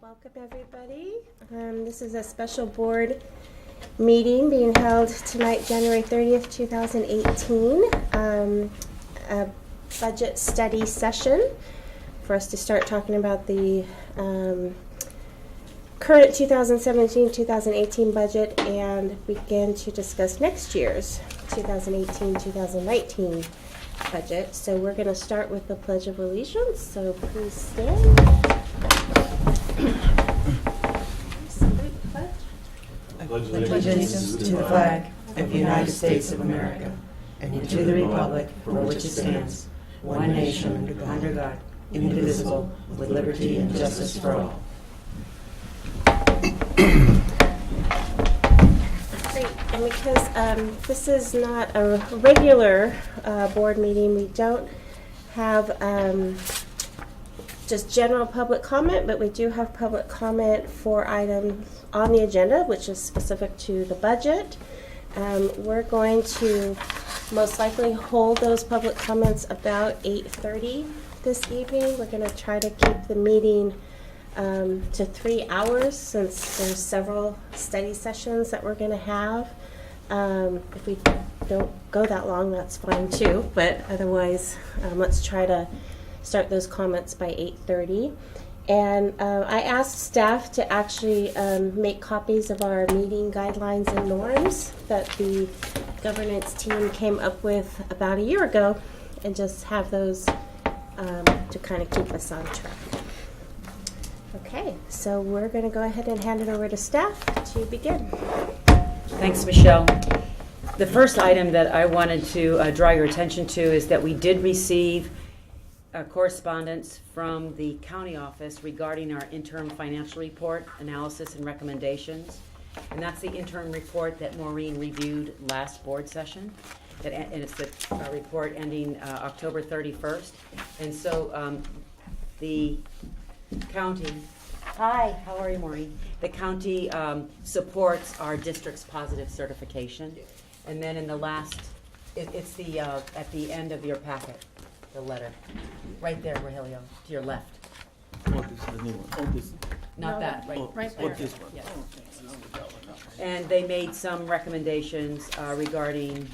Welcome everybody. This is a special board meeting being held tonight, January 30th, 2018. A budget study session for us to start talking about the current 2017-2018 budget and begin to discuss next year's 2018-2019 budget. So we're going to start with the Pledge of Allegiance. So please stand. I pledge allegiance to the flag of the United States of America and to the republic for which it stands, one nation, under God, indivisible, with liberty and justice for all. Great. And because this is not a regular board meeting, we don't have just general public comment, but we do have public comment for items on the agenda, which is specific to the budget. We're going to most likely hold those public comments about 8:30 this evening. We're going to try to keep the meeting to 3 hours since there's several study sessions that we're going to have. If we don't go that long, that's fine too, but otherwise let's try to start those comments by 8:30. And I asked staff to actually make copies of our meeting guidelines and norms that the governance team came up with about a year ago, and just have those to kind of keep us on track. Okay, so we're going to go ahead and hand it over to staff to begin. Thanks, Michelle. The first item that I wanted to draw your attention to is that we did receive correspondence from the county office regarding our interim financial report analysis and recommendations. And that's the interim report that Maureen reviewed last board session. And it's the report ending October 31st. And so the county, hi, how are you, Maureen? The county supports our district's positive certification. And then in the last, it's the at the end of your packet, the letter. Right there, Rogelio, to your left. Oh, this is the new one. Oh, this. Not that, right, right Oh, there. this one. Yes. Oh, And they made some recommendations regarding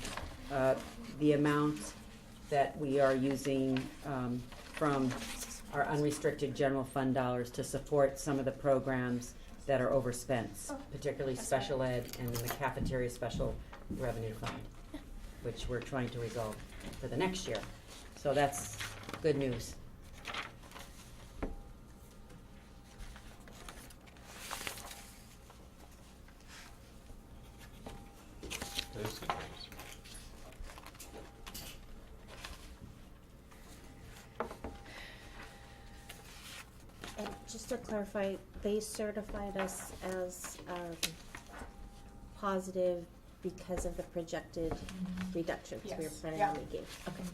the amount that we are using from our unrestricted general fund dollars to support some of the programs that are overspent, particularly special ed and the cafeteria special revenue fund, which we're trying to resolve for the next year. So that's good news. And just to clarify, they certified us as positive because of the projected reductions we were Yes. planning Yeah. on making. Okay.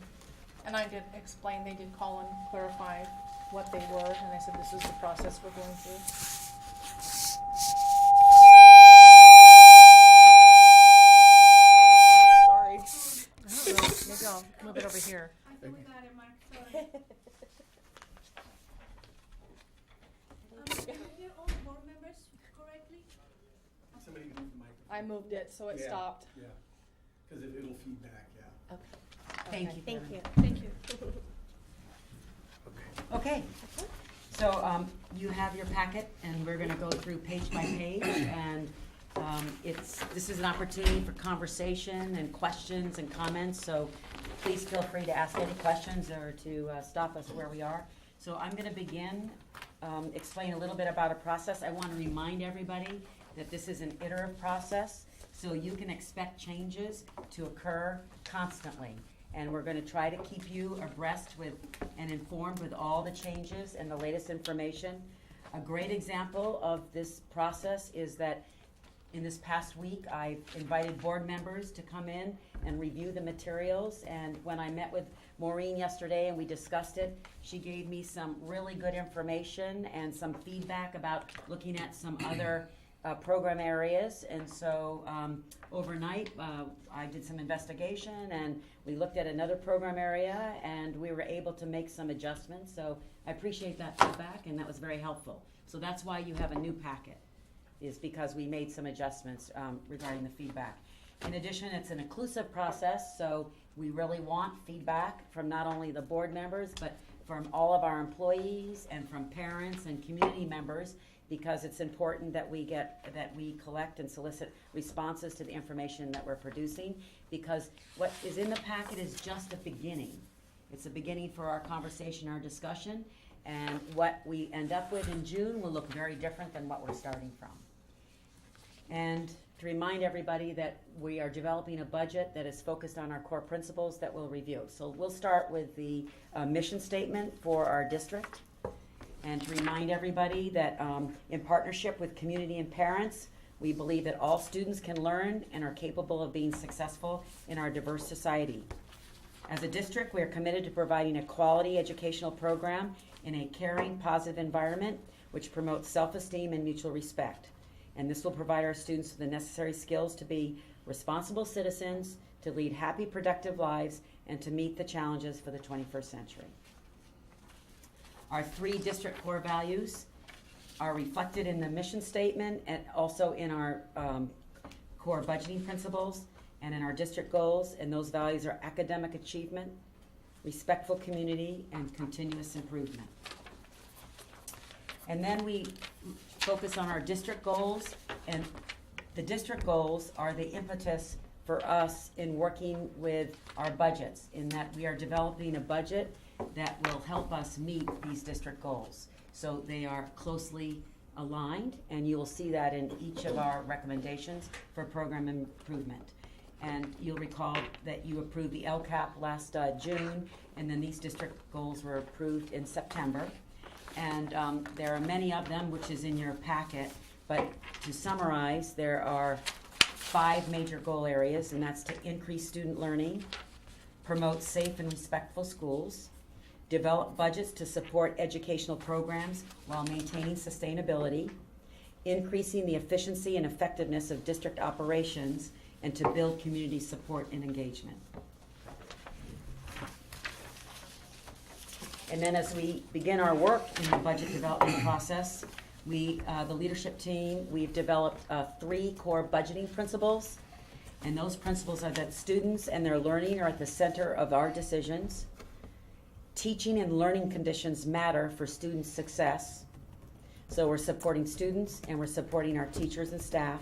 And I did explain, they did call and clarify what they were, and I said this is the process we're going through. Sorry. I don't know, maybe I'll move it over here. I think we got it, Mark, sorry. Did you hear all the board members correctly? Somebody move the microphone. I moved it, so it Yeah. stopped. Yeah, because it'll feedback, yeah. Thank you. Thank you. Thank you. Okay. So you have your packet, and we're going to go through page by page, and this is an opportunity for conversation and questions and comments. So please feel free to ask any questions or to stop us where we are. So I'm going to begin, explain a little bit about a process. I want to remind everybody that this is an iterative process, so you can expect changes to occur constantly. And we're going to try to keep you abreast with and informed with all the changes and the latest information. A great example of this process is that in this past week, I invited board members to come in and review the materials. And when I met with Maureen yesterday and we discussed it, she gave me some really good information and some feedback about looking at some other program areas. And so overnight I did some investigation and we looked at another program area and we were able to make some adjustments. So I appreciate that feedback, and that was very helpful. So that's why you have a new packet, is because we made some adjustments regarding the feedback. In addition, it's an inclusive process, so we really want feedback from not only the board members, but from all of our employees and from parents and community members, because it's important that we collect and solicit responses to the information that we're producing, because what is in the packet is just a beginning. It's a beginning for our conversation, our discussion, and what we end up with in June will look very different than what we're starting from. And to remind everybody that we are developing a budget that is focused on our core principles that we'll review. So we'll start with the mission statement for our district. And to remind everybody that in partnership with community and parents, we believe that all students can learn and are capable of being successful in our diverse society. As a district, we are committed to providing a quality educational program in a caring, positive environment which promotes self-esteem and mutual respect. And this will provide our students with the necessary skills to be responsible citizens, to lead happy, productive lives, and to meet the challenges for the 21st century. Our 3 district core values are reflected in the mission statement and also in our core budgeting principles and in our district goals, and those values are academic achievement, respectful community, and continuous improvement. And then we focus on our district goals, and the district goals are the impetus for us in working with our budgets, in that we are developing a budget that will help us meet these district goals. So they are closely aligned, and you will see that in each of our recommendations for program improvement. And you'll recall that you approved the LCAP last June, and then these district goals were approved in September. And there are many of them, which is in your packet, but to summarize, there are 5 major goal areas, and that's to increase student learning, promote safe and respectful schools, develop budgets to support educational programs while maintaining sustainability, increasing the efficiency and effectiveness of district operations, and to build community support and engagement. And then as we begin our work in the budget development process, the leadership team, we've developed 3 core budgeting principles. And those principles are that students and their learning are at the center of our decisions. Teaching and learning conditions matter for student success. So we're supporting students and we're supporting our teachers and staff.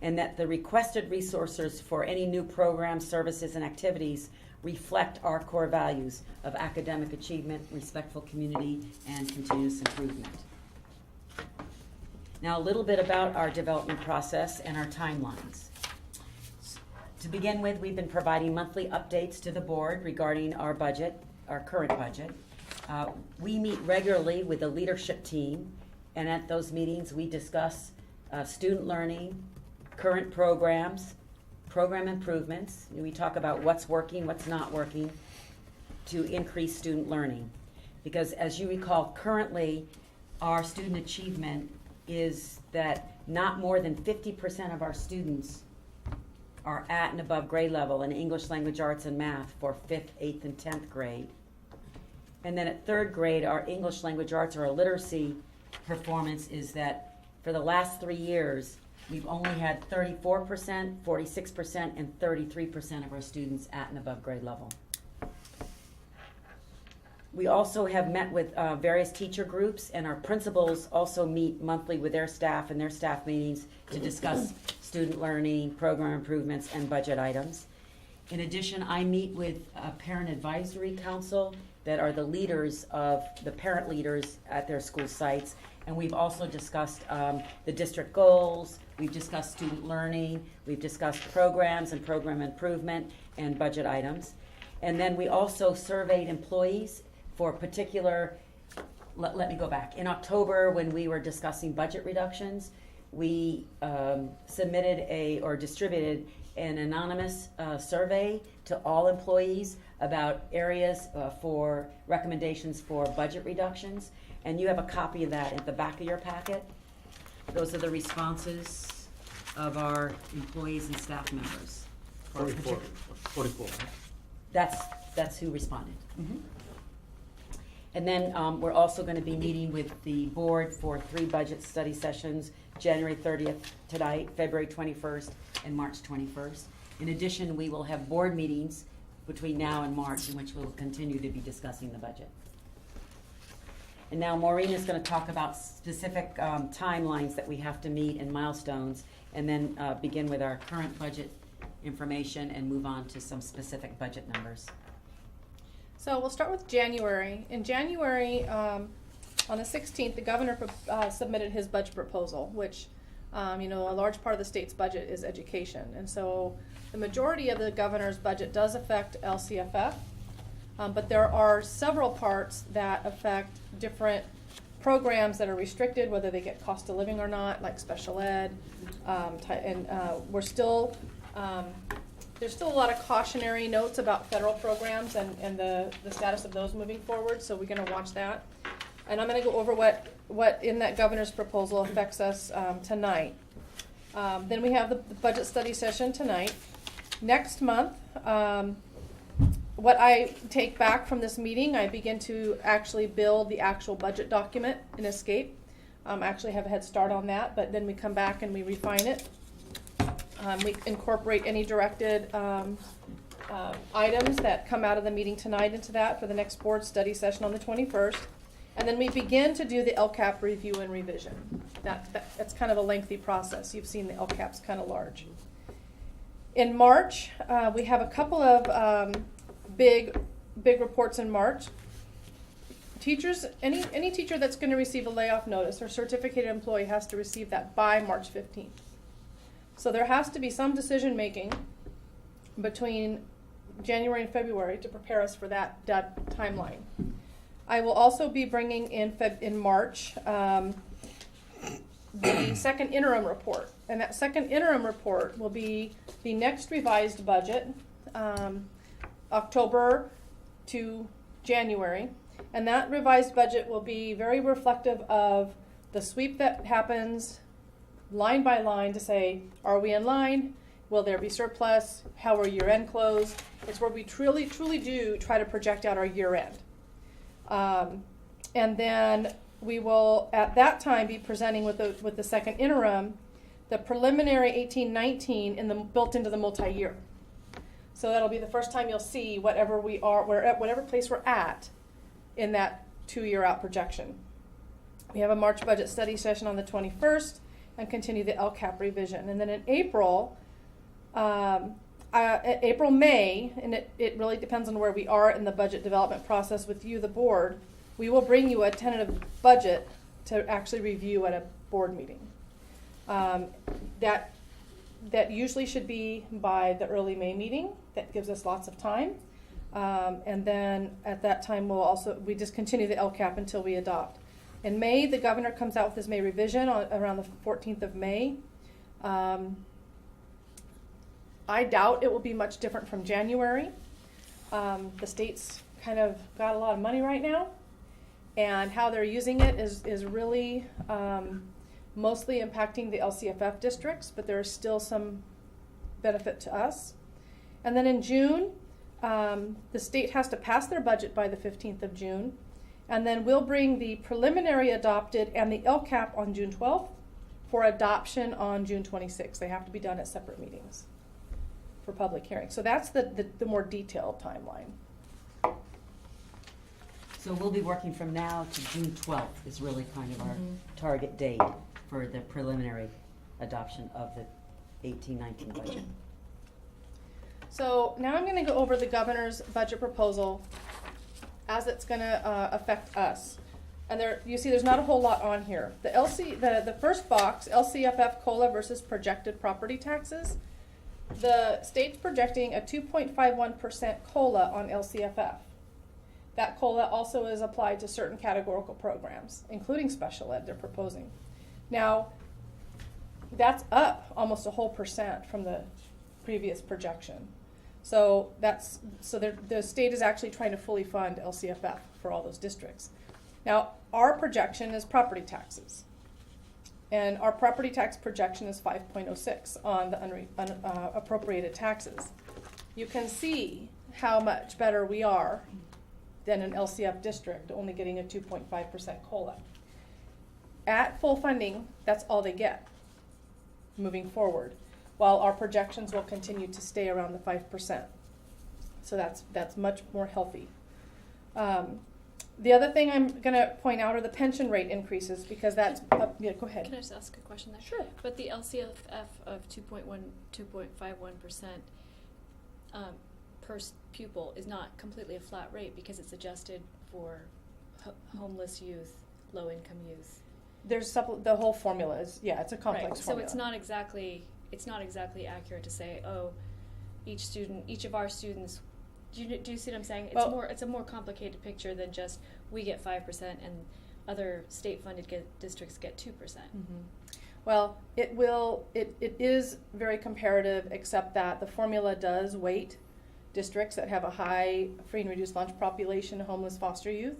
And that the requested resources for any new programs, services, and activities reflect our core values of academic achievement, respectful community, and continuous improvement. Now a little bit about our development process and our timelines. To begin with, we've been providing monthly updates to the board regarding our budget, our current budget. We meet regularly with the leadership team, and at those meetings we discuss student learning, current programs, program improvements. We talk about what's working, what's not working to increase student learning. Because as you recall, currently our student achievement is that not more than 50% of our students are at and above grade level in English, language, arts, and math for 5th, 8th, and 10th grade. And then at 3rd grade, our English, language, arts, or literacy performance is that for the last 3 years, we've only had 34%, 46%, and 33% of our students at and above grade level. We also have met with various teacher groups, and our principals also meet monthly with their staff and their staff meetings to discuss student learning, program improvements, and budget items. In addition, I meet with a parent advisory council that are the leaders of the parent leaders at their school sites, and we've also discussed the district goals, we've discussed student learning, we've discussed programs and program improvement and budget items. And then we also surveyed employees for particular, let me go back. In October, when we were discussing budget reductions, we submitted or distributed an anonymous survey to all employees about areas for recommendations for budget reductions. And you have a copy of that at the back of your packet. Those are the responses of our employees and staff members. 44. That's who responded. Mm-hmm. And then we're also going to be meeting with the board for 3 budget study sessions, January 30th tonight, February 21st, and March 21st. In addition, we will have board meetings between now and March in which we will continue to be discussing the budget. And now Maureen is going to talk about specific timelines that we have to meet and milestones, and then begin with our current budget information and move on to some specific budget numbers. So we'll start with January. In January, on the 16th, the governor submitted his budget proposal, which, a large part of the state's budget is education. And so the majority of the governor's budget does affect LCFF, but there are several parts that affect different programs that are restricted, whether they get cost of living or not, like special ed. We're still... there's still a lot of cautionary notes about federal programs and the status of those moving forward, so we're going to watch that. And I'm going to go over what in that governor's proposal affects us tonight. Then we have the budget study session tonight. Next month, what I take back from this meeting, I begin to actually build the actual budget document in Escape. I actually have a head start on that, but then we come back and we refine it. We incorporate any directed items that come out of the meeting tonight into that for the next board study session on the 21st. And then we begin to do the LCAP review and revision. That's kind of a lengthy process. You've seen the LCAP's kind of large. In March, we have a couple of big reports in March. Teachers, any teacher that's going to receive a layoff notice or certificated employee has to receive that by March 15th. So there has to be some decision making between January and February to prepare us for that timeline. I will also be bringing in March the second interim report, and that second interim report will be the next revised budget, October to January, and that revised budget will be very reflective of the sweep that happens line by line to say, are we in line? Will there be surplus? How are year-end closed? It's where we truly do try to project out our year-end. And then we will, at that time, be presenting with the second interim, the preliminary 18-19 built into the multi-year. So that'll be the first time you'll see whatever place we're at in that 2-year out projection. We have a March budget study session on the 21st. And continue the LCAP revision. And then in April, May, and it really depends on where we are in the budget development process with you, the board, we will bring you a tentative budget to actually review at a board meeting. That usually should be by the early May meeting. That gives us lots of time. And then at that time, we just continue the LCAP until we adopt. In May, the governor comes out with his May revision around the 14th of May. I doubt it will be much different from January. The state's kind of got a lot of money right now, and how they're using it is really mostly impacting the LCFF districts, but there is still some benefit to us. And then in June, the state has to pass their budget by the 15th of June. And then we'll bring the preliminary adopted and the LCAP on June 12th for adoption on June 26th. They have to be done at separate meetings for public hearing. So that's the more detailed timeline. So we'll be working from now to June 12th is really kind of our target date for the preliminary adoption of the 18-19 budget. So now I'm going to go over the governor's budget proposal as it's going to affect us. And you see there's not a whole lot on here. The first box, LCFF COLA versus projected property taxes, the state's projecting a 2.51% COLA on LCFF. That COLA also is applied to certain categorical programs, including special ed they're proposing. Now, that's up almost a whole % from the previous projection. So the state is actually trying to fully fund LCFF for all those districts. Now, our projection is property taxes. And our property tax projection is 5.06 on the appropriated taxes. You can see how much better we are than an LCF district, only getting a 2.5% COLA. At full funding, that's all they get moving forward, while our projections will continue to stay around the 5%. So that's much more healthy. The other thing I'm going to point out are the pension rate increases, because that's yeah, go ahead. Can I just ask a question there? Sure. But the LCFF of 2.51% per pupil is not completely a flat rate because it's adjusted for homeless youth, low-income youth. There's the whole formula is, yeah, it's a complex Right. So formula. it's not exactly accurate to say, oh, each of our students. Do you see what I'm saying? It's a more complicated picture than just we get 5% and other state-funded districts get 2%. Mm-hmm. Well, it is very comparative, except that the formula does weight districts that have a high free and reduced lunch population, homeless foster youth,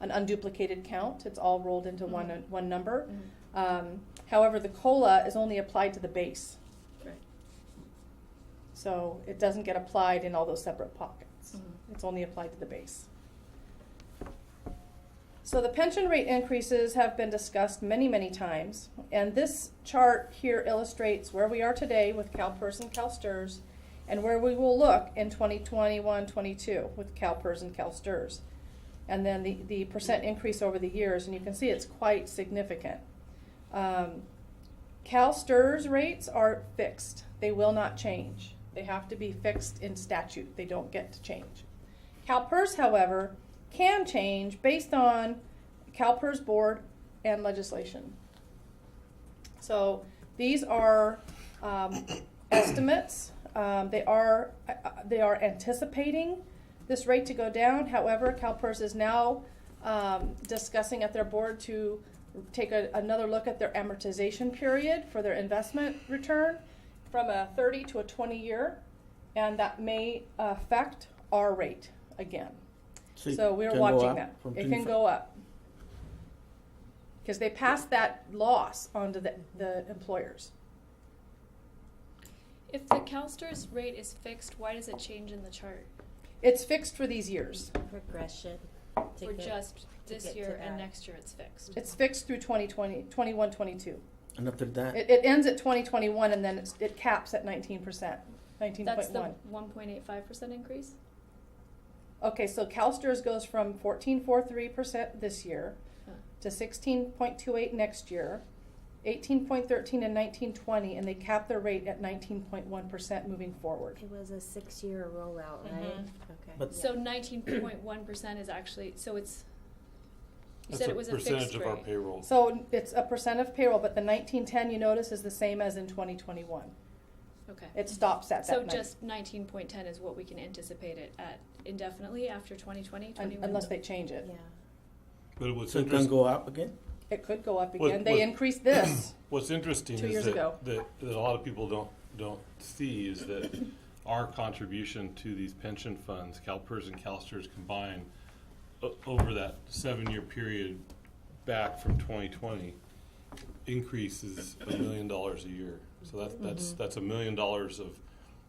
an unduplicated count. It's all rolled into one number. Mm-hmm. However, the COLA is only applied to the base. Right. So it doesn't get applied in all those separate pockets. Mm-hmm. It's only applied to the base. So the pension rate increases have been discussed many, many times. And this chart here illustrates where we are today with CalPERS and CalSTRS and where we will look in 2021-22 with CalPERS and CalSTRS. And then the percent increase over the years, and you can see it's quite significant. CalSTRS rates are fixed. They will not change. They have to be fixed in statute. They don't get to change. CalPERS, however, can change based on CalPERS board and legislation. So these are estimates. They are anticipating this rate to go down. However, CalPERS is now discussing at their board to take another look at their amortization period for their investment return from a 30 to a 20-year, and that may affect our rate again. So we're watching that. It can go up because they pass that loss onto the employers. If the CalSTRS rate is fixed, why does it change in the chart? It's fixed for these years. Progression. For just this year and next year it's fixed. It's fixed through 2020, 21, 22. And after that, It ends at 2021 and then it caps at 19%, 19.1. That's the 1.85% increase? Okay, so CalSTRS goes from 14.43% this year Huh. to 16.28 next year, 18.13 and 19.20, and they cap their rate at 19.1% moving forward. It was a 6-year rollout, right? Mhm. Okay. But- So 19.1% is actually, so it's, you That's said a it was a percentage fixed of our rate. payroll. So it's a percent of payroll, but the 1910 you notice is the same as in 2021. Okay. It stops at So that. just 19.10 is what we can anticipate it at indefinitely after 2020, 21? Unless they change it. Yeah. But what's so it can interesting, go up again? It could go up What- again. They what- increased this. what's interesting 2 is years that, ago. that a lot of people don't see is that our contribution to these pension funds, CalPERS and CalSTRS combined, over that 7-year period back from 2020, increases $1 million a year. So that's $1 million of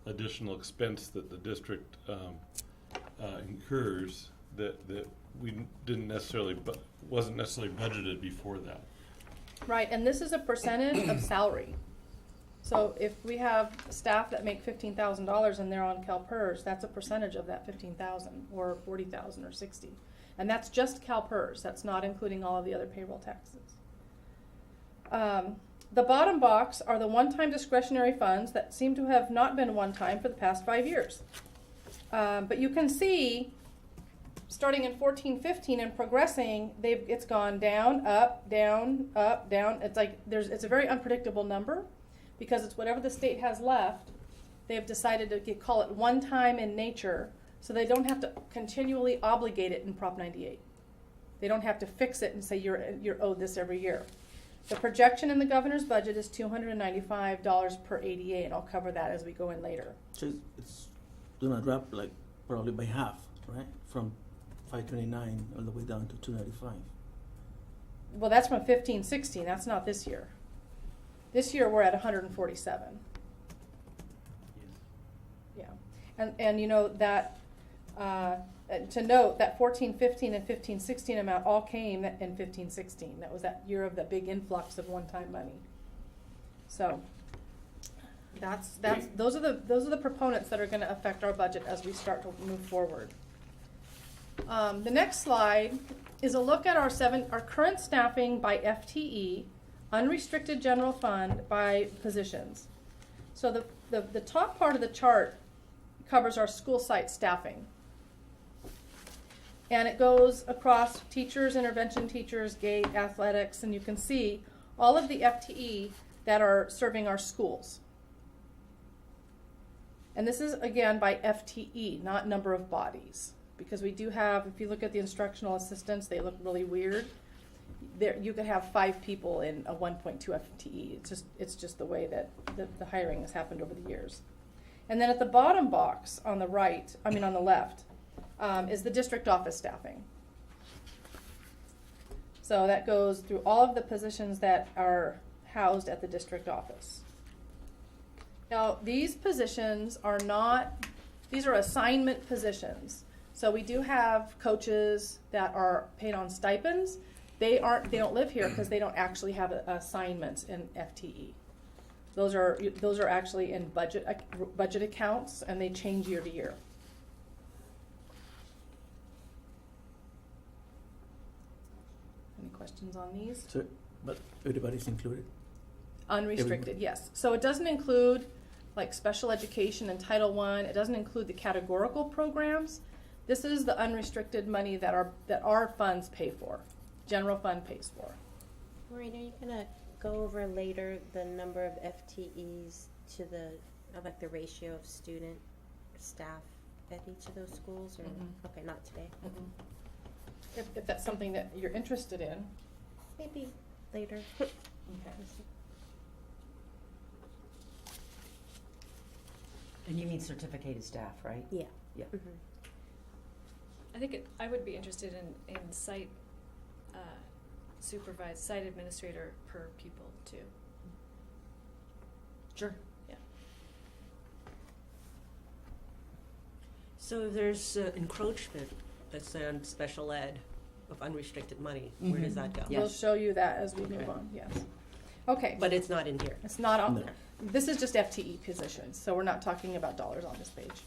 additional expense that the district incurs that we didn't necessarily wasn't necessarily budgeted before that. Right, and this is a percentage of salary. So if we have staff that make $15,000 and they're on CalPERS, that's a percentage of that $15,000 or $40,000 or $60,000. And that's just CalPERS. That's not including all of the other payroll taxes. The bottom box are the one-time discretionary funds that seem to have not been one-time for the past 5 years. But you can see, starting in 14-15 and progressing, it's gone down, up, down, up, down. It's like it's a very unpredictable number because it's whatever the state has left. They've decided to call it one-time in nature, so they don't have to continually obligate it in Prop 98. They don't have to fix it and say you're owed this every year. The projection in the governor's budget is $295 per ADA, and I'll cover that as we go in later. So it's gonna drop like probably by half, right? From 529 all the way down to 295. Well, that's from 15-16. That's not this year. This year we're at 147. Yeah, and you know that to note that 14-15 and 15-16 amount all came in 15-16. That was that year of the big influx of one-time money. So those are the proponents that are going to affect our budget as we start to move forward. The next slide is a look at our current staffing by FTE, unrestricted general fund by positions. So the top part of the chart covers our school site staffing. And it goes across teachers, intervention teachers, gate, athletics, and you can see all of the FTE that are serving our schools. And this is, again, by FTE, not number of bodies. Because we do have, if you look at the instructional assistants, they look really weird. There, you could have 5 people in a 1.2 FTE. It's just the way that the hiring has happened over the years. And then at the bottom box on the right, on the left, is the district office staffing. So that goes through all of the positions that are housed at the district office. Now, these positions are these are assignment positions. So we do have coaches that are paid on stipends. They don't live here because they don't actually have assignments in FTE. Those are actually in budget accounts, and they change year to year. Any questions on these? So, but everybody's included? Unrestricted, yes. So it doesn't include like special education and Title I. It doesn't include the categorical programs. This is the unrestricted money that our funds pay for. General fund pays for. Maureen, are you gonna go over later the number of FTEs to the ratio of student staff at each of those schools, or okay, not today. If that's something that you're interested in. Maybe later. Okay. And you mean certificated staff, right? Yeah. Yeah. Mm-hmm. I think I would be interested in site supervised site administrator per pupil too. Sure. Yeah. So if there's encroachment, let's say on special ed of unrestricted money, where does that go? Yes. We'll show you that as we Okay. move on, yes. Okay. But it's not in here. It's not on No. there. This is just FTE positions, so we're not talking about dollars on this page.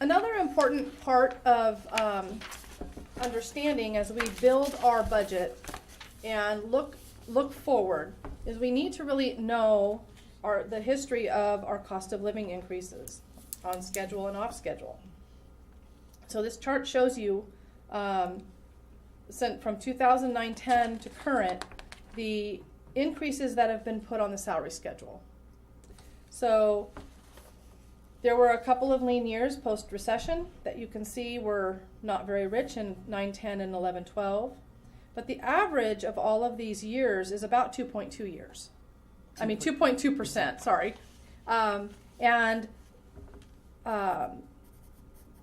Another important part of understanding as we build our budget and look forward is we need to really know the history of our cost of living increases on schedule and off schedule. So this chart shows you from 2009-10 to current the increases that have been put on the salary schedule. So there were a couple of lean years post-recession that you can see were not very rich in 9-10 and 11-12. But the average of all of these years is about 2.2 years. 2.2%, sorry. And in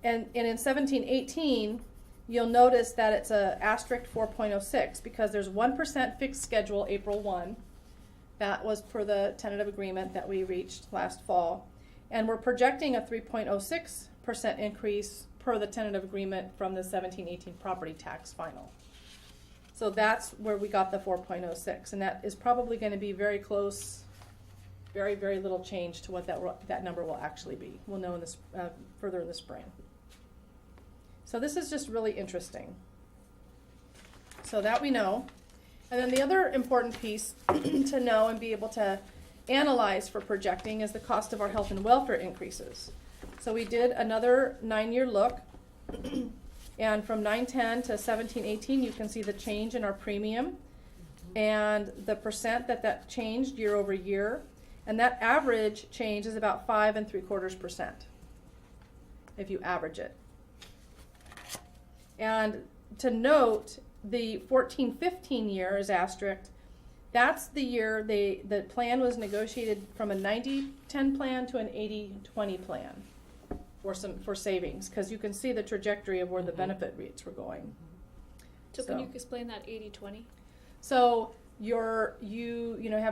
17-18, you'll notice that it's a asterisk 4.06 because there's 1% fixed schedule April 1. That was per the tentative agreement that we reached last fall. And we're projecting a 3.06% increase per the tentative agreement from the 17-18 property tax final. So that's where we got the 4.06, and that is probably going to be very close, very, very little change to what that number will actually be. We'll know in this, further in the spring. So this is just really interesting. So that we know. And then the other important piece to know and be able to analyze for projecting is the cost of our health and welfare increases. So we did another 9-year look. And from 9-10 to 17-18, you can see the change in our premium and the percent that changed year over year. And that average change is about 5.75% if you average it. And to note, the 14-15 year is asterisk. That's the year the plan was negotiated from a 90-10 plan to an 80-20 plan for savings, because you can see the trajectory of where the benefit rates were going. So can you explain that 80-20? So you have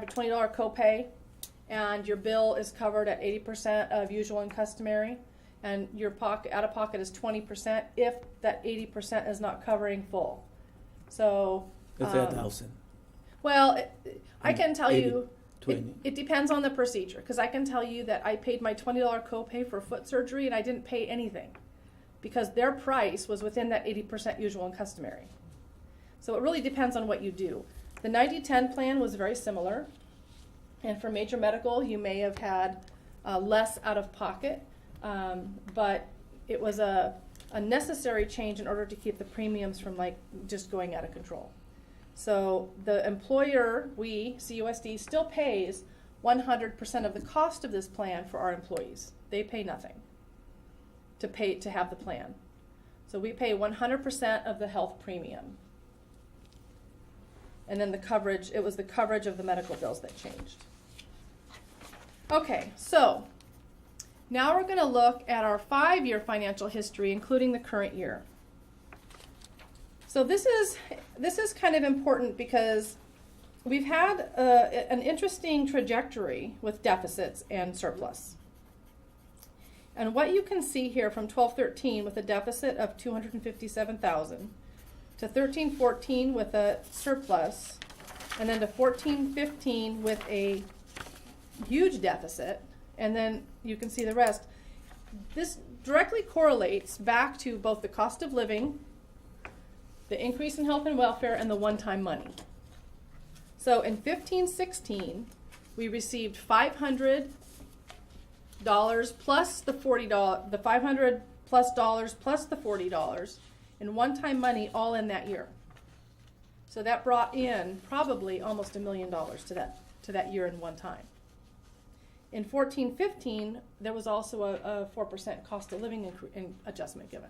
a $20 copay, and your bill is covered at 80% of usual and customary, and your out of pocket is 20% if that 80% is not covering full. So, Let's say 1,000. well, I can tell 80, you, 20. it depends on the procedure, because I can tell you that I paid my $20 copay for foot surgery and I didn't pay anything because their price was within that 80% usual and customary. So it really depends on what you do. The 90-10 plan was very similar, and for major medical you may have had less out of pocket, but it was a necessary change in order to keep the premiums from like just going out of control. So the employer, we, CUSD, still pays 100% of the cost of this plan for our employees. They pay nothing to have the plan. So we pay 100% of the health premium. And then the coverage, it was the coverage of the medical bills that changed. Okay, so now we're going to look at our 5-year financial history, including the current year. So this is kind of important because we've had an interesting trajectory with deficits and surplus. And what you can see here from 12-13 with a deficit of $257,000 to 13-14 with a surplus, and then to 14-15 with a huge deficit, and then you can see the rest. This directly correlates back to both the cost of living, the increase in health and welfare, and the one-time money. So in 15-16, we received $500 plus the $40, the $500 plus dollars plus the $40 in one-time money all in that year. So that brought in probably almost $1 million to that year in one time. In 14-15, there was also a 4% cost of living adjustment given.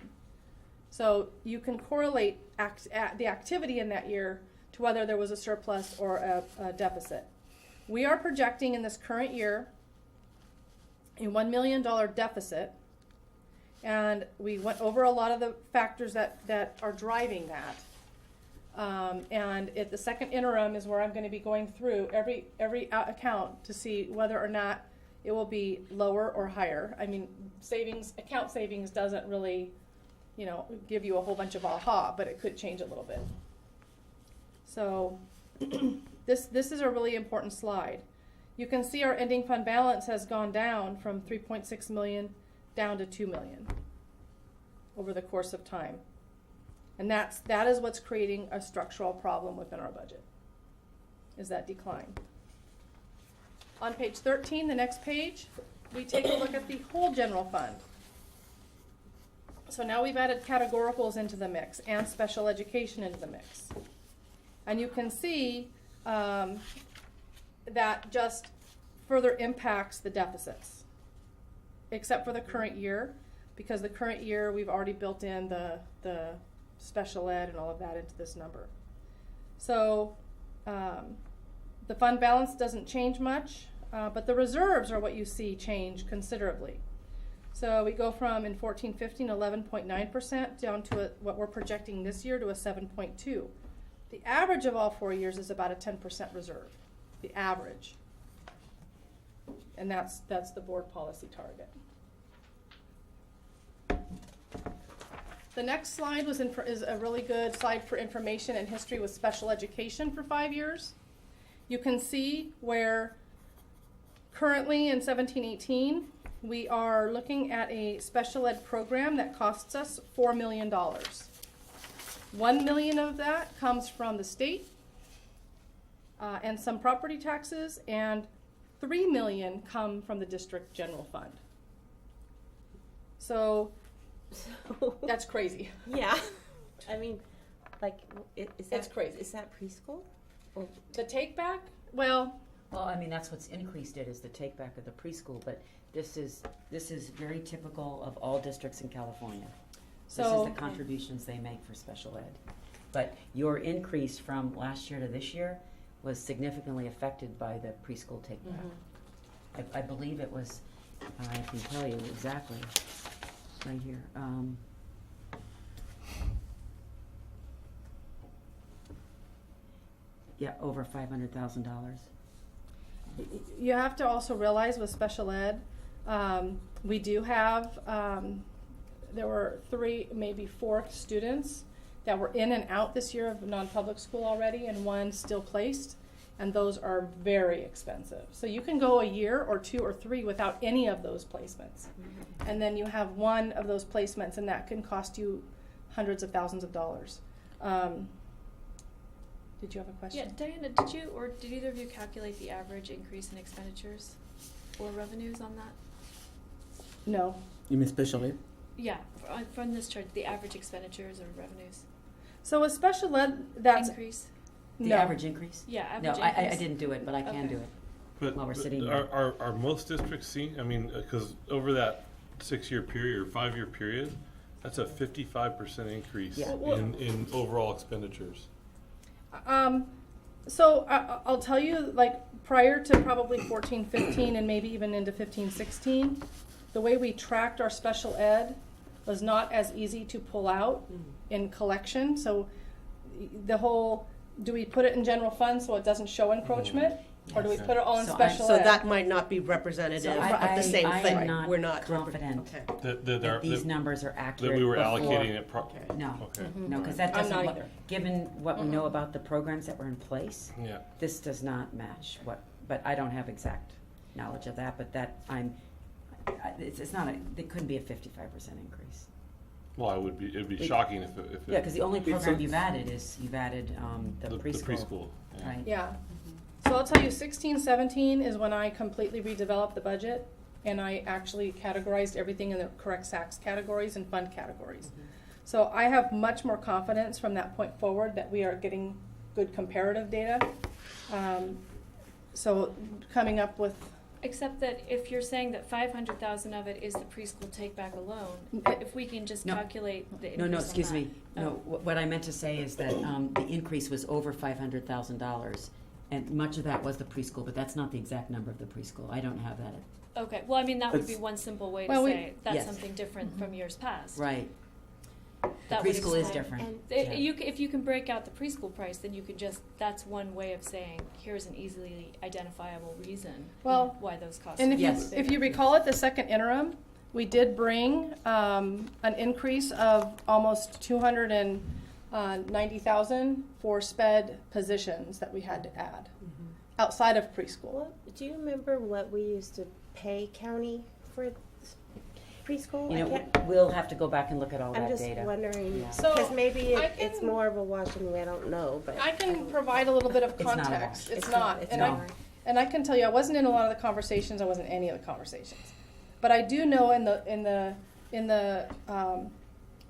So you can correlate the activity in that year to whether there was a surplus or a deficit. We are projecting in this current year a $1 million deficit, and we went over a lot of the factors that are driving that. And at the second interim is where I'm going to be going through every account to see whether or not it will be lower or higher. I mean, account savings doesn't really, give you a whole bunch of aha, but it could change a little bit. So this is a really important slide. You can see our ending fund balance has gone down from 3.6 million down to 2 million over the course of time. And that is what's creating a structural problem within our budget, is that decline. On page 13, the next page, we take a look at the whole general fund. So now we've added categoricals into the mix and special education into the mix. And you can see that just further impacts the deficits, except for the current year, because the current year we've already built in the special ed and all of that into this number. So the fund balance doesn't change much, but the reserves are what you see change considerably. So we go from, in 14-15, 11.9% down to what we're projecting this year to a 7.2. The average of all 4 years is about a 10% reserve, the average. And that's the board policy target. The next slide is a really good slide for information and history with special education for 5 years. You can see where currently in 17-18, we are looking at a special ed program that costs us $4 million. $1 million of that comes from the state and some property taxes, and $3 million come from the district general fund. So that's crazy. Yeah. I mean, like, is that It's crazy. Is that preschool? Or The take back, well, I mean, that's what's increased it, is the take back of the preschool, but this is very typical of all districts in California. This is the contributions they make for special ed. But your increase from last year to this year was significantly affected by the preschool take back. I believe it was, I can tell you exactly, right here. Yeah, over $500,000. you have to also realize with special ed, We do have, there were 3, maybe 4 students that were in and out this year of non-public school already, and 1 still placed, and those are very expensive. So you can go a year or 2 or 3 without any of those placements. And then you have 1 of those placements, and that can cost you hundreds of thousands of dollars. Did you have a question? Yeah, Diana, did either of you calculate the average increase in expenditures or revenues on that? No. You mean special ed? Yeah, from this chart, the average expenditures or revenues So with special ed, that's increase. The no. average increase? Yeah, No, average I increase. didn't do it, but I can Okay. do it. But While we're sitting are most districts seeing, I mean, because over that 6-year period or 5-year period, that's a 55% increase Yeah. in overall expenditures. So I'll tell you, like, prior to probably 14, 15, and maybe even into 15, 16, the way we tracked our special ed was not as easy to pull out in collection. So the whole, do we put it in general fund so it doesn't show encroachment? Or do we Yes. put it all in So special So ed? that might not be representative So of the same I thing. am not We're not confident Okay. that these numbers are accurate That we were before. allocating it No. Okay. No, because that I'm doesn't not look, either. given what we know about the programs that were in place, Yeah. this does not match what, but I don't have exact knowledge of that, but that it's not it couldn't be a 55% increase. Well, it'd be shocking if it. Yeah, because the only program It's- you've added is, the the preschool. Yeah. Right. Yeah. So I'll tell you, 16, 17 is when I completely redeveloped the budget, and I actually categorized everything in the correct SACS categories and fund categories. So I have much more confidence from that point forward that we are getting good comparative data. So coming up with, Except that if you're saying that 500,000 of it is the preschool take back alone, if we can just No. calculate the increase No, on excuse that. me. No, what I meant to say is that the increase was over $500,000, and much of that was the preschool, but that's not the exact number of the preschool. I don't have that. Okay, well, I mean, that would be It's- one simple way to Well, we- say that's Yes. something different from years past. Right. The That would preschool is explain. different. And Yeah. If you can break out the preschool price, then you can just, that's one way of saying, here's an easily identifiable reason Well, why those costs. and are if Yes. you, if you recall at the second interim, we did bring an increase of almost 290,000 for sped positions that we had to add outside of preschool. What, do you remember what we used to pay county for preschool? You I know, can't, we'll have to go back and look at all I'm that just data. wondering, Yeah. So, because maybe I it's can- more of a wash and I don't know, but. I can provide a little bit of It's not a context. wash. It's not. It's And not. and I can tell you, I wasn't in a lot of the conversations. I wasn't in any of the conversations, but I do know in the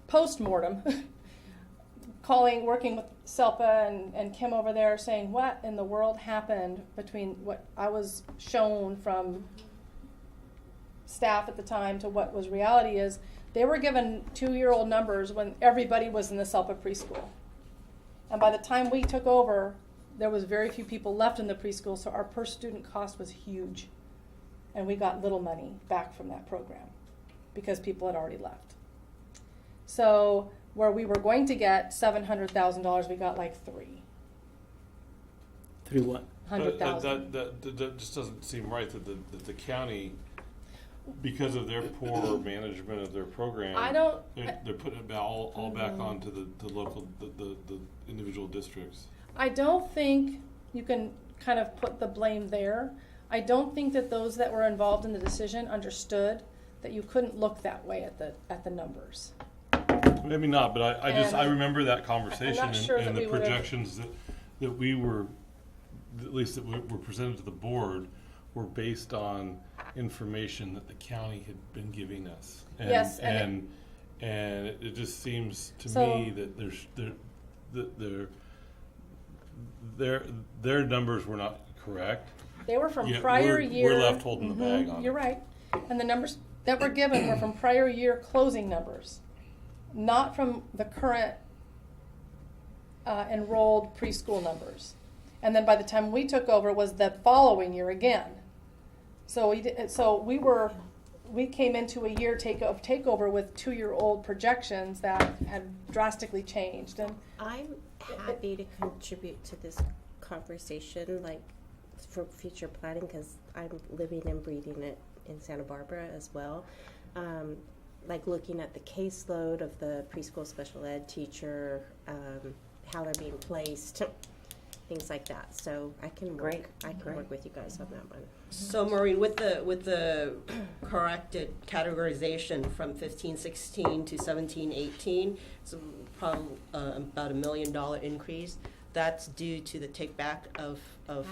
post-mortem, working with Selpa and Kim over there, saying what in the world happened between what I was shown from staff at the time to what was reality is they were given 2-year-old numbers when everybody was in the Selpa preschool. And by the time we took over, there was very few people left in the preschool, so our per student cost was huge. And we got little money back from that program because people had already left. So where we were going to get $700,000, we got like Through what? But 300,000. that just doesn't seem right that the county, because of their poor management of their program, I don't. they're putting it all back onto the local the individual districts. I don't think you can kind of put the blame there. I don't think that those that were involved in the decision understood that you couldn't look that way at the numbers. Maybe not, but I And remember that conversation not sure and that the we would've- projections that we were, at least that were presented to the board, were based on information that the county had been giving us. And, Yes, and it just seems to So- me that their numbers were not correct. They were from Yet prior we're year. left holding the bag on it. You're right. And the numbers that were given were from prior year closing numbers, not from the current enrolled preschool numbers. And then by the time we took over was the following year again. So we came into a year takeover with 2-year-old projections that had drastically changed. And I'm happy to contribute to this conversation, like for future planning, because I'm living and breathing it in Santa Barbara as well. Like looking at the caseload of the preschool special ed teacher, how they're being placed, things like that. So I can Great. work with you guys on that one. So Maureen, with the corrected categorization from 15-16 to 17-18, it's probably about $1 million increase. That's due to the take back of Well,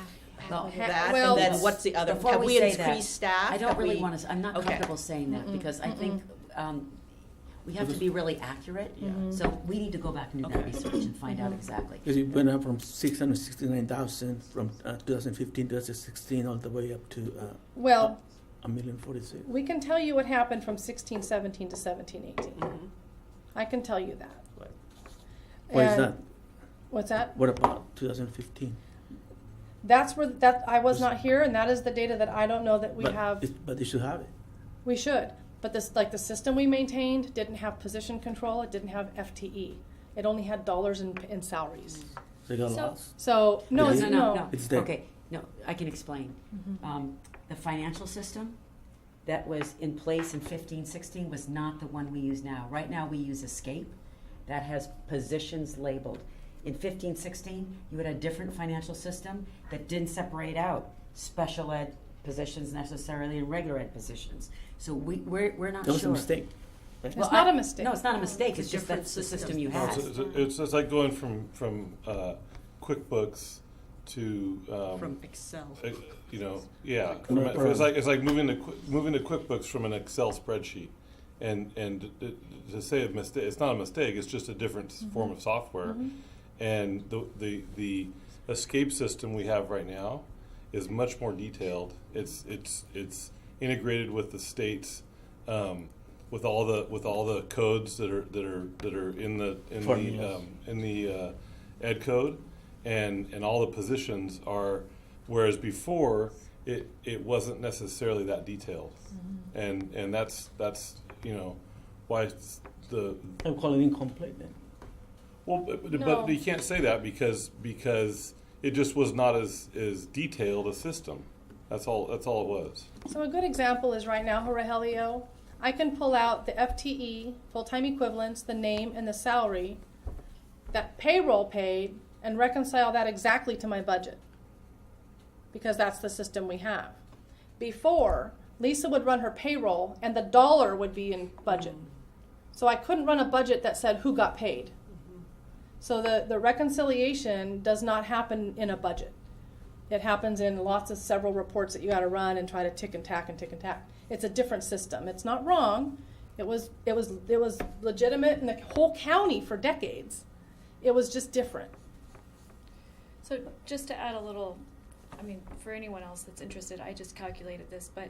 that, well, and then what's the other? Before Have we we say increased that, staff? I don't Have really we- want to, I'm not Okay. comfortable saying that, because I think we have to be really accurate. So we need to go back and do that research and find out exactly. Because it went up from 669,000 from 2015 to 2016 all the way up to Well, $1,046,000. we can tell you what happened from 16-17 to 17-18. I can tell you that. Why is And- that? What's that? What about 2015? That's where I was not here, and that is the data that I don't know that we have. But they should have it. We should, but this, like the system we maintained, didn't have position control. It didn't have FTE. It only had dollars in salaries. So they got So- lost. So no, Is No, it? no. It's there. Okay, no, I can explain. The financial system that was in place in 15-16 was not the one we use now. Right now, we use Escape that has positions labeled. In 15-16, you had a different financial system that didn't separate out special ed positions necessarily and regular ed positions. So we're not That was a sure. mistake. It's not a mistake. No, it's not a mistake. It's It's a just different that's the system. system you No, had. it's like going from QuickBooks to From Excel. you know, yeah. No problem. It's like moving to QuickBooks from an Excel spreadsheet, and to say a mistake, it's not a mistake. It's just a different form of software, and the Escape system we have right now is much more detailed. It's integrated with the states. With all the codes that are in the ed code, and all the positions are, whereas before it wasn't necessarily that detailed, and that's why it's the I'm calling it incomplete then. well, but No. you can't say that because it just was not as detailed a system. That's all it was. So a good example is right now, Rogelio, I can pull out the FTE, full-time equivalents, the name and the salary that payroll paid and reconcile that exactly to my budget, because that's the system we have. Before, Lisa would run her payroll and the dollar would be in budget. So I couldn't run a budget that said who got paid. So the reconciliation does not happen in a budget. It happens in several reports that you got to run and try to tick and tack and tick and tack. It's a different system. It's not wrong. It was legitimate in the whole county for decades. It was just different. So just to add a little, I mean, for anyone else that's interested, I just calculated this, but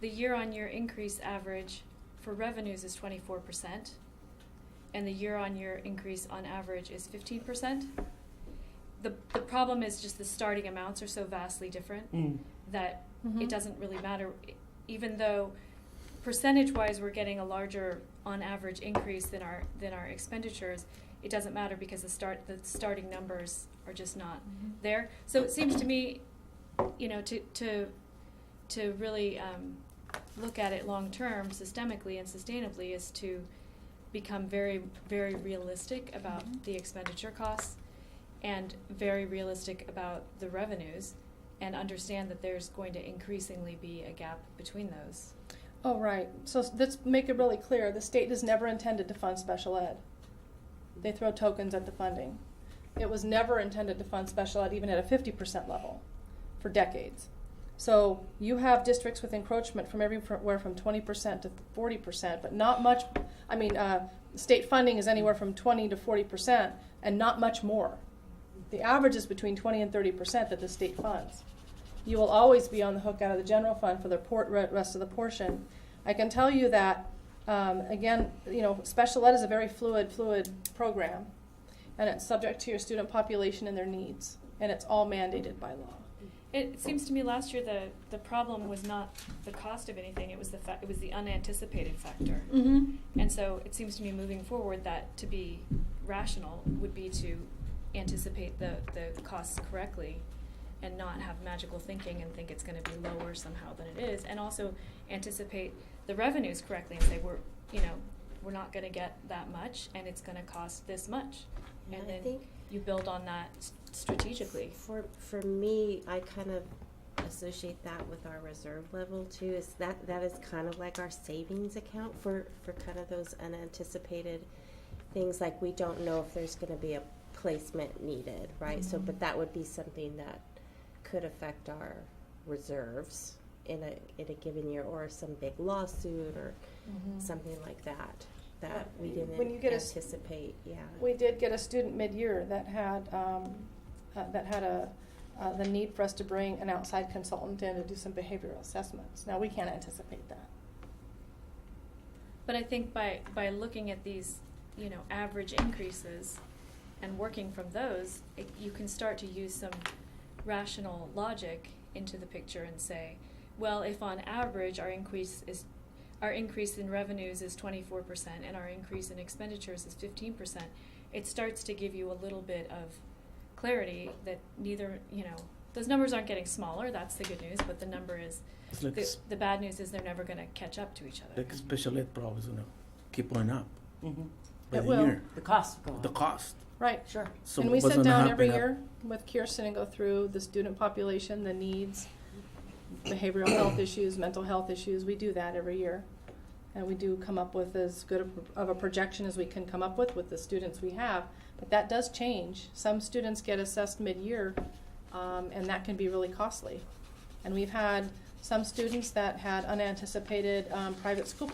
the year-on-year increase average for revenues is 24%, and the year-on-year increase on average is 15%. The problem is just the starting amounts are so vastly different that it doesn't really matter. Even though percentage-wise we're getting a larger on average increase than our expenditures, it doesn't matter because the starting numbers are just not there. So it seems to me, to really look at it long term, systemically and sustainably, is to become very, very realistic about the expenditure costs and very realistic about the revenues, and understand that there's going to increasingly be a gap between those. Oh, right. So let's make it really clear. The state has never intended to fund special ed. They throw tokens at the funding. It was never intended to fund special ed even at a 50% level for decades. So you have districts with encroachment from everywhere from 20% to 40%, but not much. I mean, state funding is anywhere from 20 to 40% and not much more. The average is between 20 and 30% that the state funds. You will always be on the hook out of the general fund for the rest of the portion. I can tell you that, again, special ed is a very fluid program, and it's subject to your student population and their needs, and it's all mandated by law. It seems to me last year the problem was not the cost of anything; it was the unanticipated factor. And so it seems to me moving forward that to be rational would be to anticipate the costs correctly, and not have magical thinking and think it's going to be lower somehow than it is, and also anticipate the revenues correctly and say we're not going to get that much and it's going to cost this much, Yeah, and I then think you build on that strategically. for me, I kind of associate that with our reserve level too. Is that is kind of like our savings account for kind of those unanticipated things, like we don't know if there's going to be a placement needed, right? So, but that would be something that could affect our reserves in a given year, or some big lawsuit or something like that we didn't When you get anticipate. We did get a student mid-year that had the need for us to bring an outside consultant in to do some behavioral assessments. Now, we can't anticipate that. But I think by looking at these, average increases and working from those, you can start to use some rational logic into the picture and say, well, if on average our increase in revenues is 24% and our increase in expenditures is 15%, it starts to give you a little bit of clarity that neither, those numbers aren't getting smaller, that's the good news, but the number is, Like the bad news is they're never going to catch up to each other. like special ed probably is gonna keep going up Mm-hmm. by It the will. year. The costs go up. The cost. Right. Sure. So And we what's sit gonna down every happen year with Kirsten and go through the student population, the needs, behavioral health issues, mental health issues. We do that every year. And we do come up with as good of a projection as we can come up with the students we have. But that does change. Some students get assessed mid-year, and that can be really costly. And we've had some students that had unanticipated private school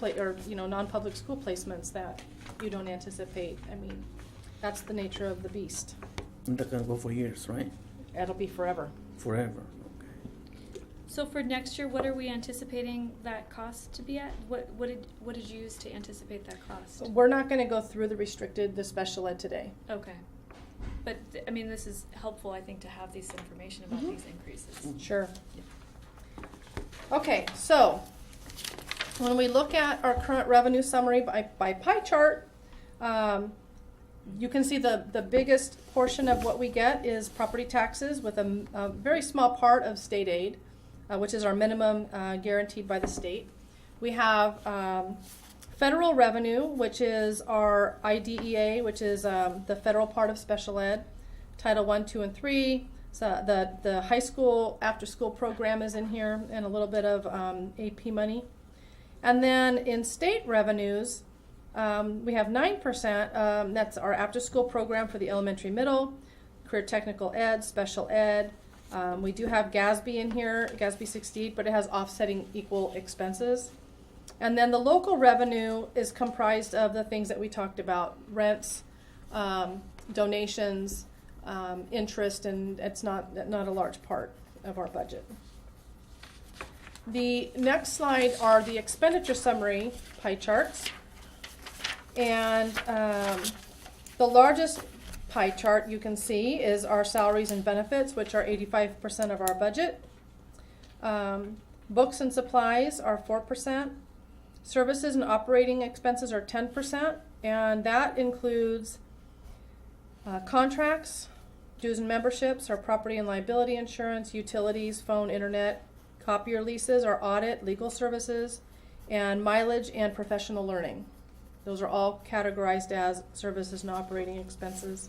non-public school placements that you don't anticipate. I mean, that's the nature of the beast. And that can go for years, right? It'll be forever. Forever. Okay. So for next year, what are we anticipating that cost to be at? What did you use to anticipate that cost? We're not going to go through the special ed today. Okay. But, this is helpful, I think, to have this information about these increases. Sure. Okay, so when we look at our current revenue summary by pie chart, you can see the biggest portion of what we get is property taxes, with a very small part of state aid, which is our minimum guaranteed by the state. We have federal revenue, which is our IDEA, which is the federal part of special ed, Title I, II, and III. So the high school after-school program is in here, and a little bit of AP money. And then in state revenues, we have 9%. That's our after-school program for the elementary, middle, career technical ed, special ed. We do have GASB in here, GASB 68, but it has offsetting equal expenses. And then the local revenue is comprised of the things that we talked about: rents, donations, interest, and it's not a large part of our budget. The next slide are the expenditure summary pie charts. And the largest pie chart you can see is our salaries and benefits, which are 85% of our budget. Books and supplies are 4%. Services and operating expenses are 10%, and that includes contracts, dues and memberships, our property and liability insurance, utilities, phone, internet, copier leases, our audit, legal services, and mileage and professional learning. Those are all categorized as services and operating expenses.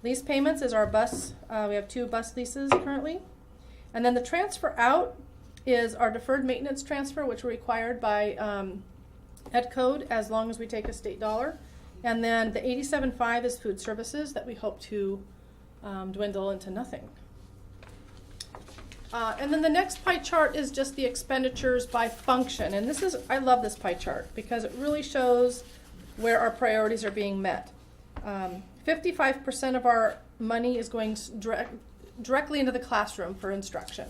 Lease payments is our bus. We have 2 bus leases currently. And then the transfer out is our deferred maintenance transfer, which we're required by Ed Code as long as we take a state dollar. And then the 87.5 is food services that we hope to dwindle into nothing. And then the next pie chart is just the expenditures by function. And I love this pie chart because it really shows where our priorities are being met. 55% of our money is going directly into the classroom for instruction.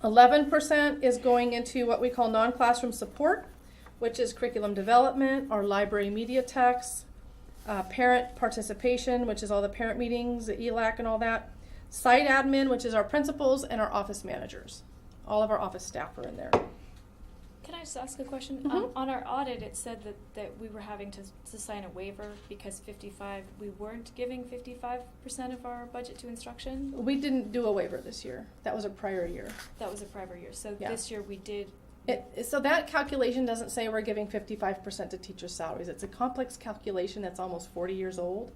11% is going into what we call non-classroom support, which is curriculum development, our library media texts, parent participation, which is all the parent meetings, the ELAC and all that, site admin, which is our principals and our office managers. All of our office staff are in there. Can I just ask a question? Mhm. On our audit, it said that we were having to sign a waiver because we weren't giving 55% of our budget to instruction. We didn't do a waiver this year. That was a prior year. That was a prior year. So Yeah. this year we did. So that calculation doesn't say we're giving 55% to teachers' salaries. It's a complex calculation that's almost 40 years old.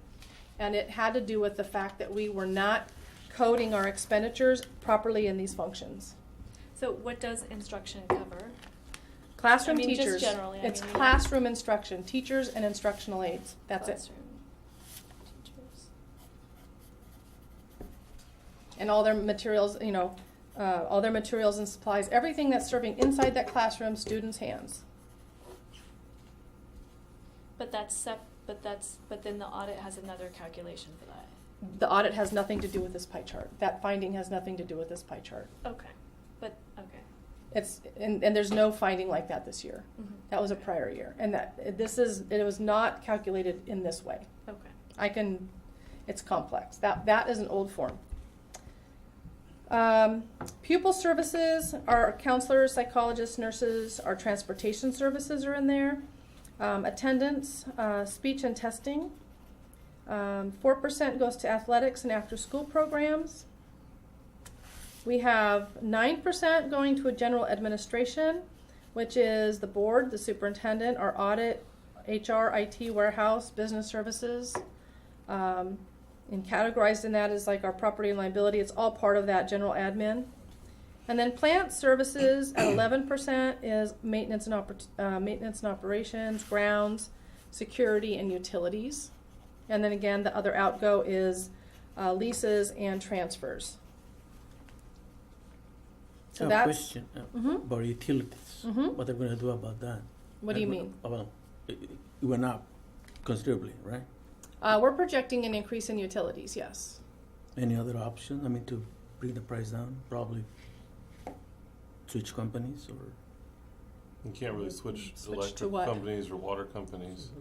And it had to do with the fact that we were not coding our expenditures properly in these functions. So what does instruction cover? Classroom I mean, just teachers. generally, I It's mean, classroom instruction, teachers and instructional aides. That's it. Classroom teachers. And all their materials, all their materials and supplies, everything that's serving inside that classroom, students' hands. But then the audit has another calculation for that. The audit has nothing to do with this pie chart. That finding has nothing to do with this pie chart. Okay. Okay. And there's no finding like that this year. Mm-hmm. That was a prior year. And it was not calculated in this way. Okay. It's complex. That is an old form. Pupil services, our counselors, psychologists, nurses, our transportation services are in there. Attendance, speech and testing. 4% goes to athletics and after-school programs. We have 9% going to a general administration, which is the board, the superintendent, our audit, HR, IT, warehouse, business services. And categorized in that is like our property and liability. It's all part of that general admin. And then plant services at 11% is maintenance and operations, grounds, security, and utilities. And then again, the other outgo is leases and transfers. So I have a question Mhm. about utilities. Mhm. What they're going to do about that? What do you mean? Well, it went up considerably, right? We're projecting an increase in utilities, yes. Any other option? I mean, to bring the price down? Probably switch companies or. You can't really switch Switch to electric what? companies or water companies.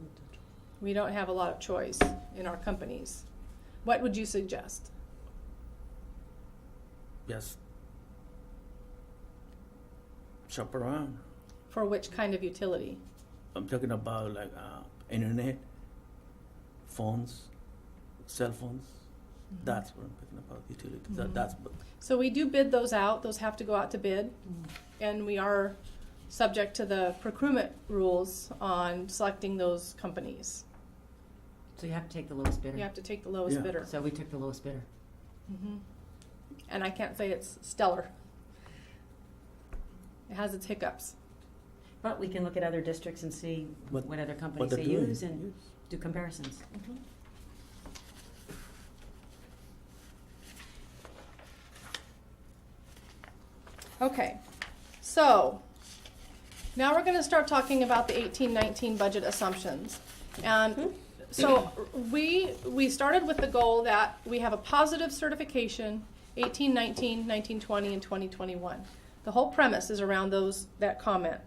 We don't have a lot of choice in our companies. What would you suggest? Just shop around. For which kind of utility? I'm talking about like internet, phones, cell phones. That's what I'm talking about, utilities. Mhm. That's So we do bid those out. Those have to go out to bid. And we are subject to the procurement rules on selecting those companies. So you have to take the lowest bidder. You have to take the lowest Yeah. bidder. So we took the lowest bidder. Mhm. And I can't say it's stellar. It has its hiccups. But we can look at other districts and see What- what other what companies they're they doing. use and do comparisons. Okay, so now we're going to start talking about the 18-19 budget assumptions. And so we started with the goal that we have a positive certification 18-19, 19-20, and 2021. The whole premise is around that comment.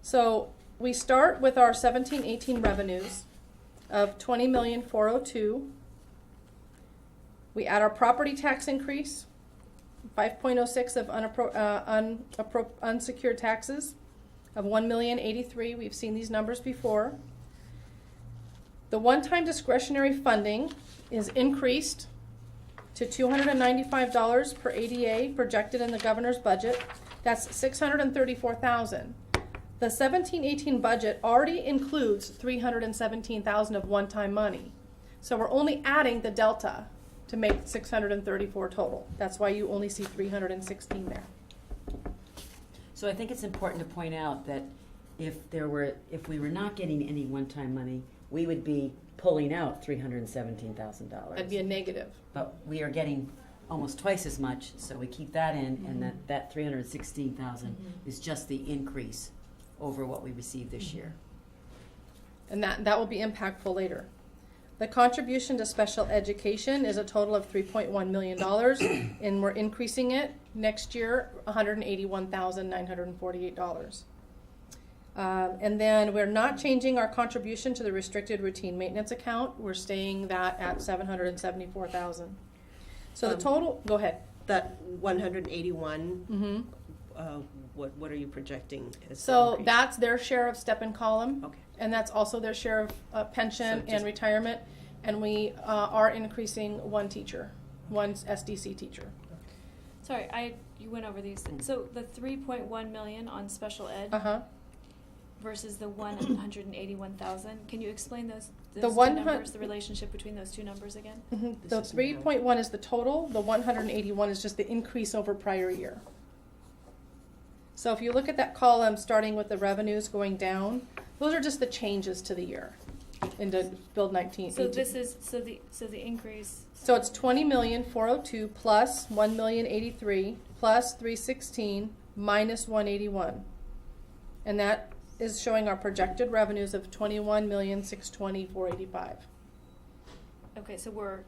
So we start with our 17-18 revenues of $20,402,000. We add our property tax increase, 5.06 of unsecured taxes of $1,083,000. We've seen these numbers before. The one-time discretionary funding is increased to $295 per ADA projected in the governor's budget. That's $634,000. The 17-18 budget already includes $317,000 of one-time money. So we're only adding the delta to make 634 total. That's why you only see 316 there. So I think it's important to point out that if we were not getting any one-time money, we would be pulling out $317,000. That'd be a negative. But we are getting almost twice as much, so we keep that in, and that $316,000 is just the increase over what we received this year. And that will be impactful later. The contribution to special education is a total of $3.1 million, and we're increasing it next year, $181,948. And then we're not changing our contribution to the restricted routine maintenance account. We're staying that at $774,000. So the total, go ahead. That 181, what are you projecting as the So increase? that's their share of step and column. Okay. And that's also their share of pension So and just- retirement. And we are increasing one teacher, one SDC teacher. Sorry, you went over these. So the 3.1 million on special ed Uh-huh. versus the 181,000. Can you explain those The two 100 numbers, the relationship between those two numbers again? This The is 3.1 is the total, the 181 is just the increase over prior year. So if you look at that column, starting with the revenues going down, those are just the changes to the year into build 19. So 18. this is so the increase. So it's 20,402 plus 1,083 plus 316 minus 181. And that is showing our projected revenues of 21,620,485. Okay, so we're. Okay,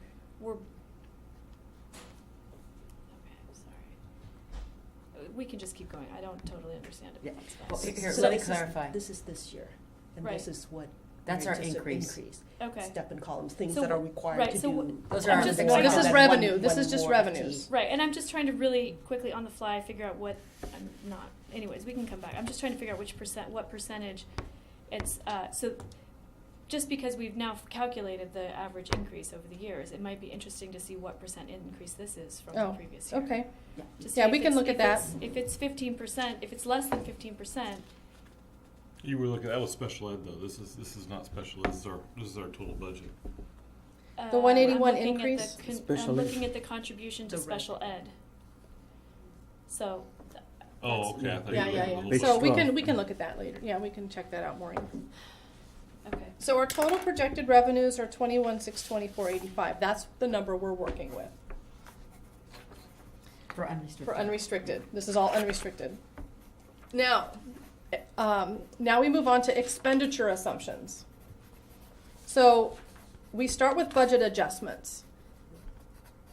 sorry. We can just keep going. I don't totally understand it. Yeah. That's fine. Well, here, So let me this is- clarify. This is this year, and Right. this is what. That's we're our anticipating increase. Okay. Step and columns, things So that are wh- required right, to so do. wh- Those I'm are just- our Well, this is that revenue. one- This one is just more revenues. Right, and I'm just trying to really quickly on the fly figure out what I'm not. Anyways, we can come back. I'm just trying to figure out what percentage it's. So, just because we've now calculated the average increase over the years, it might be interesting to see what percent increase this is from the previous year. Okay. To see Yeah, if we can it's- look at that. If it's 15%, if it's less than 15%, You were looking, that was special ed though, this is not special ed, this is our total budget. The 181 I'm looking at increase? the Special I'm ed. looking at the contribution to The special ed. So. Oh, okay, I thought you Yeah, were yeah, looking at yeah. the Page So we 12. can look at that later. Yeah, we can check that out more. Okay. So our total projected revenues are 21,620,485. That's the number we're working with For unrestricted. for unrestricted. This is all unrestricted. Now we move on to expenditure assumptions. So we start with budget adjustments.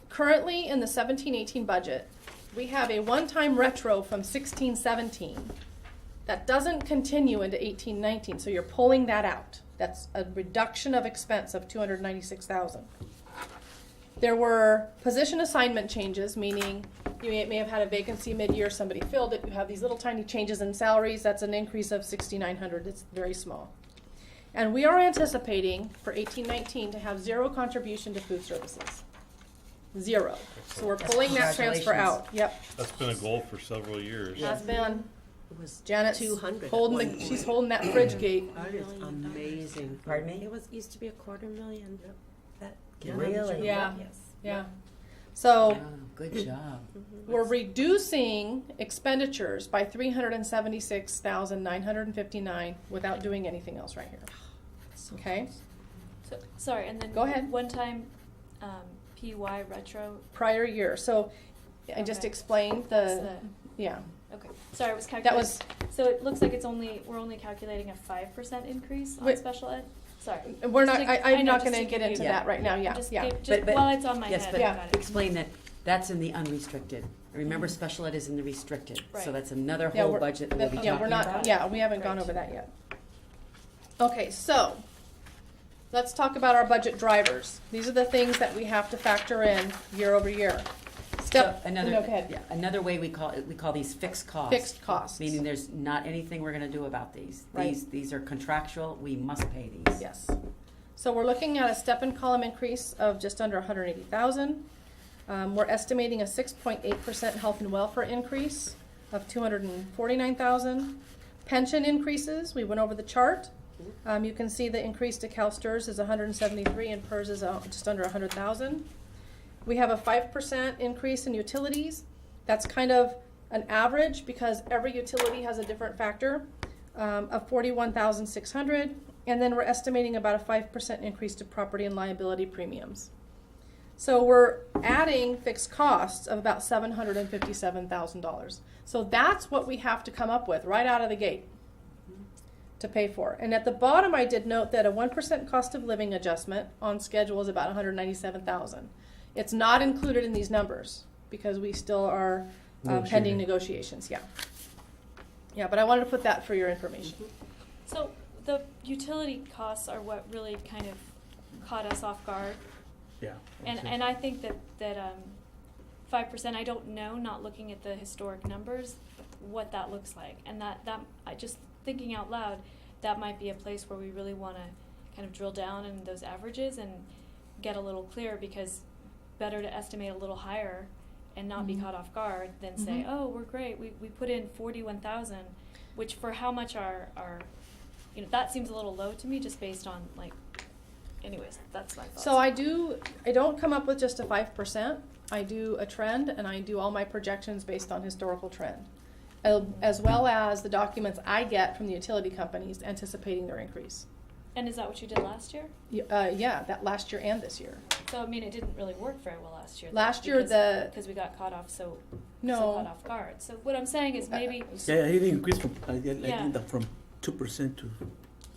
Currently in the 17-18 budget, we have a one-time retro from 16-17 that doesn't continue into 18-19, so you're pulling that out. That's a reduction of expense of $296,000. There were position assignment changes, meaning you may have had a vacancy mid-year, somebody filled it, you have these little tiny changes in salaries, that's an increase of $6,900, it's very small. And we are anticipating for 18-19 to have zero contribution to food services. Zero. So we're pulling that transfer out. Yep, That's been a goal for several years. has been. It was Janet's 200 at holding one she's point. holding that fridge gate. That is amazing. Pardon me? It used to be $250,000. That Really? Yeah. Yes. Yeah. So Wow, good job. we're reducing expenditures by $376,959 without doing anything else right here. Okay? So, sorry, and then Go ahead. one time PY retro. Prior year. So I just Okay. explained What's the, that? yeah. Okay, sorry, I was That calculating. was, So it looks like we're only calculating a 5% increase on Wait. special ed? Sorry. we're not, Just to- I'm know, not just gonna to get give into you- that right now, yeah, Just, yeah. just while it's on my yes, head, but I got it. explain that that's in the unrestricted. Remember, special ed is in the restricted, so Right. that's another Yeah, whole we're- budget that we'll be Yeah, talking we're not, about. yeah, we haven't gone Right. over that yet. Okay, so, let's talk about our budget drivers. These are the things that we have to factor in year over year. Step, So another, no, go ahead. yeah, another way we call these fixed costs. Fixed costs. Meaning there's not anything we're gonna do about these. Right. These are contractual, we must pay these. Yes. So we're looking at a step and column increase of just under 180,000. We're estimating a 6.8% health and welfare increase of 249,000. Pension increases, we went over the chart. You can see the increase to CalSTRS is 173 and PERS is just under 100,000. We have a 5% increase in utilities. That's kind of an average because every utility has a different factor of 41,600. And then we're estimating about a 5% increase to property and liability premiums. So we're adding fixed costs of about $757,000. So that's what we have to come up with right out of the gate to pay for. And at the bottom, I did note that a 1% cost of living adjustment on schedule is about $197,000. It's not included in these numbers because we still are pending negotiations. Yeah. Yeah, but I wanted to put that for your information. So the utility costs are what really kind of caught us off guard. Yeah. And I think that 5%, I don't know, not looking at the historic numbers, what that looks like. And that I just thinking out loud, that might be a place where we really want to kind of drill down in those averages and get a little clearer, because better to estimate a little higher and not be caught off guard than say, oh, we're great, we put in 41,000, which for how much our that seems a little low to me, just based on like, anyways, that's my thoughts. So I don't come up with just a 5%. I do a trend, and I do all my projections based on historical trend, as well as the documents I get from the utility companies anticipating their increase. And is that what you did last year? Yeah, that last year and this year. So I mean, it didn't really work very well last year. Last year, because we got caught off so caught off guard. So what I'm saying is maybe Yeah, it increased from, I think Yeah. that from 2% to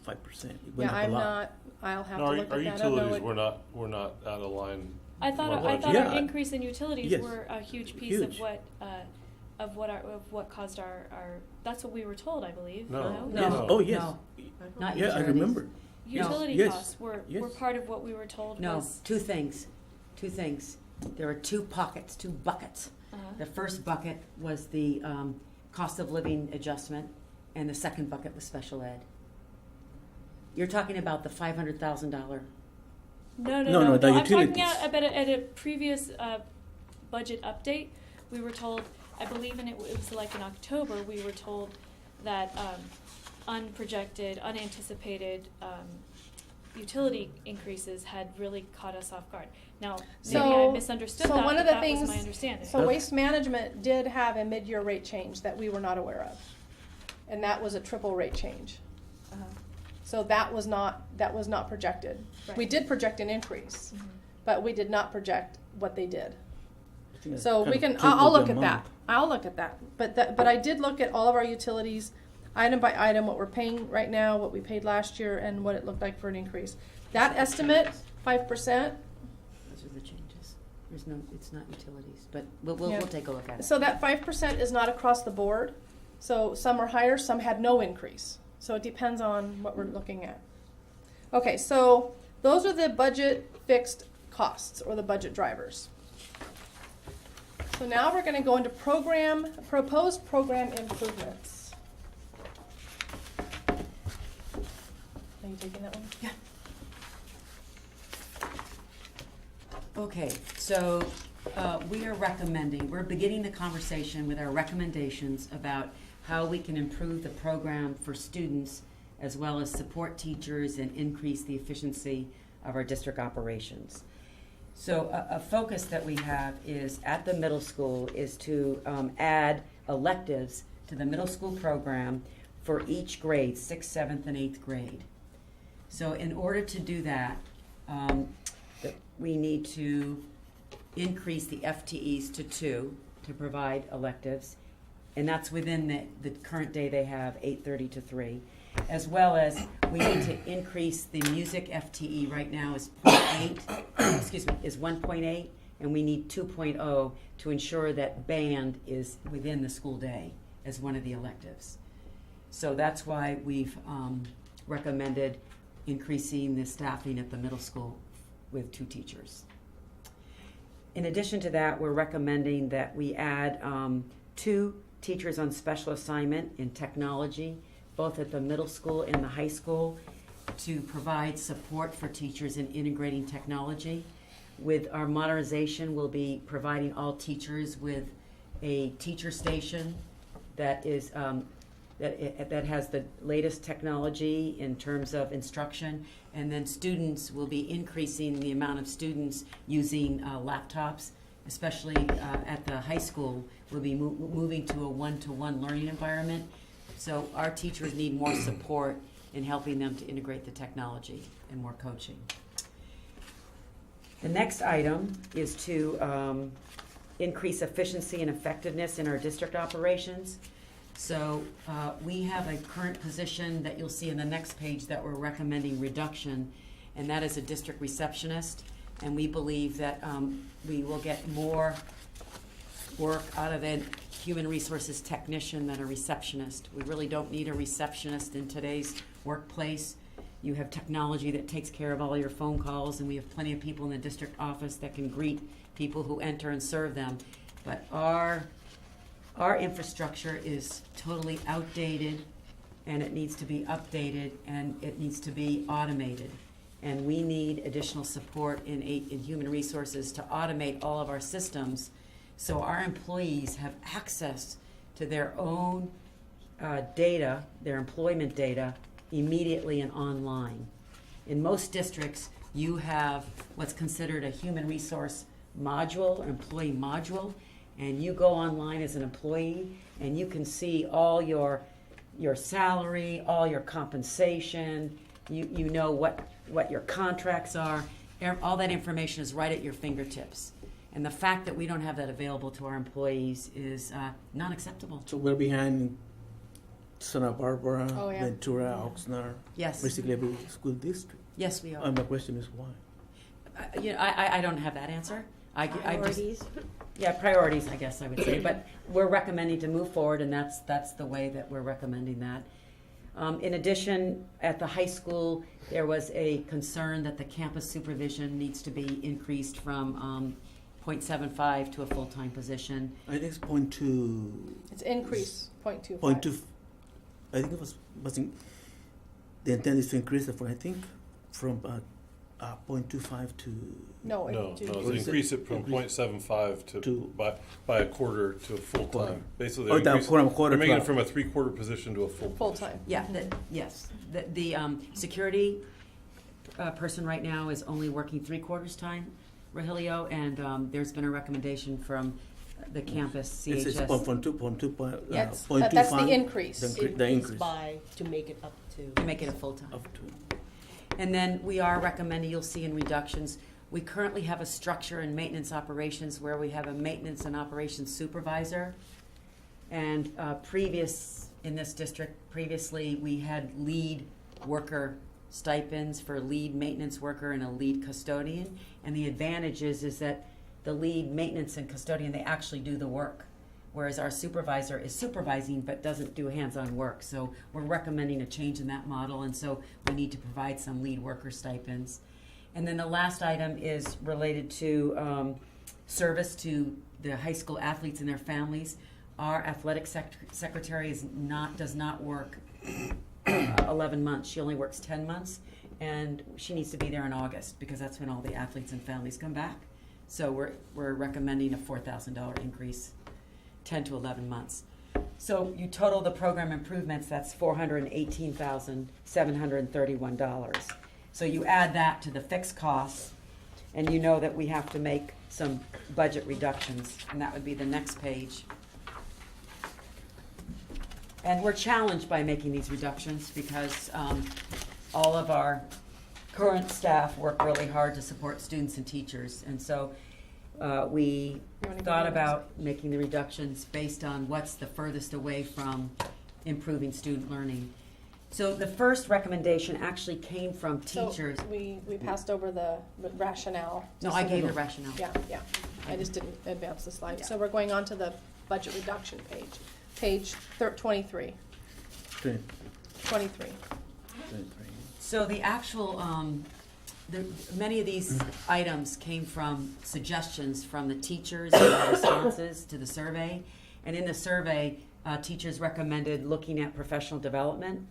5%. It went Yeah, up a I'm lot. not. I'll have No, to our look at that. I don't know utilities what- were not out of line. I thought Well, our increase in utilities Yes. were a huge piece of Huge. what caused our that's what we were told, I believe. No. Yes. No. Oh, yes. No. Not Yeah, I utilities. remember. Utility Yes. costs were Yes. part of what we were told No, was two things. There are two buckets. The first bucket was the cost of living adjustment, and the second bucket was special ed. You're talking about the $500,000. No, the I'm talking utilities. about at a previous budget update. We were told, I believe it was like in October, we were told that unprojected, unanticipated utility increases had really caught us off guard. Now, maybe I misunderstood so that, one but of the that things, was my understanding. So Waste Management did have a mid-year rate change that we were not aware of, and that was a triple rate change. So that was not projected. Right. We did project an increase, but we did not project what they did. I think So kind we of can. tripled I'll the look at that. amount. I'll look at that. But I did look at all of our utilities, item by item, what we're paying right now, what we paid last year, and what it looked like for an increase. That estimate, 5%. Those are the changes. It's not utilities, but we'll Yeah. take a look at it. So that 5% is not across the board. So some are higher, some had no increase. So it depends on what we're looking at. Okay, so those are the budget fixed costs, or the budget drivers. So now we're going to go into proposed program improvements. Are you taking that one? Yeah. Okay, so we're beginning the conversation with our recommendations about how we can improve the program for students, as well as support teachers and increase the efficiency of our district operations. So a focus that we have is at the middle school is to add electives to the middle school program for each grade, 6th, 7th, and 8th grade. So in order to do that, we need to increase the FTEs to 2 to provide electives, and that's within the current day they have 8:30 to 3, as well as we need to increase the music FTE. Right now is 1.8, and we need 2.0 to ensure that band is within the school day as one of the electives. So that's why we've recommended increasing the staffing at the middle school with 2 teachers. In addition to that, we're recommending that we add 2 teachers on special assignment in technology, both at the middle school and the high school, to provide support for teachers in integrating technology. With our modernization, we'll be providing all teachers with a teacher station that is that has the latest technology in terms of instruction, and then students will be increasing the amount of students using laptops, especially at the high school. We'll be moving to a one-to-one learning environment. So our teachers need more support in helping them to integrate the technology and more coaching. The next item is to increase efficiency and effectiveness in our district operations. So we have a current position that you'll see in the next page that we're recommending reduction, and that is a district receptionist. And we believe that we will get more work out of a human resources technician than a receptionist. We really don't need a receptionist in today's workplace. You have technology that takes care of all your phone calls, and we have plenty of people in the district office that can greet people who enter and serve them. but our infrastructure is totally outdated, and it needs to be updated, and it needs to be automated. And we need additional support in human resources to automate all of our systems so our employees have access to their own data, their employment data, immediately and online. In most districts, you have what's considered a human resource module, employee module, and you go online as an employee and you can see all your salary, all your compensation, you know what your contracts are. All that information is right at your fingertips. And the fact that we don't have that available to our employees is not acceptable. So we're behind Santa Barbara, Oh, yeah. Ventura, Oxnard, Yes. basically every school district. Yes, we are. And my question is why? I don't have that answer. I just, Priorities. yeah, priorities, I guess I would say. But we're recommending to move forward, and that's the way that we're recommending that. In addition, at the high school, there was a concern that the campus supervision needs to be increased from 0.75 to a full-time position. I think it's 0.2. It's increase 0.25. 0.2. I think it was the intent is to increase it from, I think, from 0.25 to. No, No, it's it's Or is it increase it from increase- 0.75 to- by a quarter to a full Quarter. time. Basically, Oh, they're down increasing- quarter they're making it to- from a 3/4 position to a full. full-time. Yeah, yes. The security person right now is only working 3/4 time, Rogelio, and there's been a recommendation from the campus It's CHS. 0.2, Yes, 0.25. that's the increase. The increase. By, to make it up to. To make it a full-time. Up to. And then we are recommending, you'll see in reductions, we currently have a structure in maintenance operations where we have a maintenance and operations supervisor. And in this district, previously, we had lead worker stipends for lead maintenance worker and a lead custodian. And the advantage is that the lead maintenance and custodian, they actually do the work, whereas our supervisor is supervising but doesn't do hands-on work. So we're recommending a change in that model, and so we need to provide some lead worker stipends. And then the last item is related to service to the high school athletes and their families. Our athletic secretary does not work 11 months. She only works 10 months, and she needs to be there in August because that's when all the athletes and families come back. So we're recommending a $4,000 increase, 10 to 11 months. So you total the program improvements, that's $418,731. So you add that to the fixed costs, and you know that we have to make some budget reductions, and that would be the next page. And we're challenged by making these reductions because all of our current staff work really hard to support students and teachers. And so we thought about making the reductions based on what's the furthest away from improving student learning. So the first recommendation actually came from teachers. So we passed over the rationale. No, I gave the rationale. Yeah. I just didn't advance the slide. So we're going on to the budget reduction page. Page 23. 23. So the actual, many of these items came from suggestions from the teachers and their responses to the survey. And in the survey, teachers recommended looking at professional development.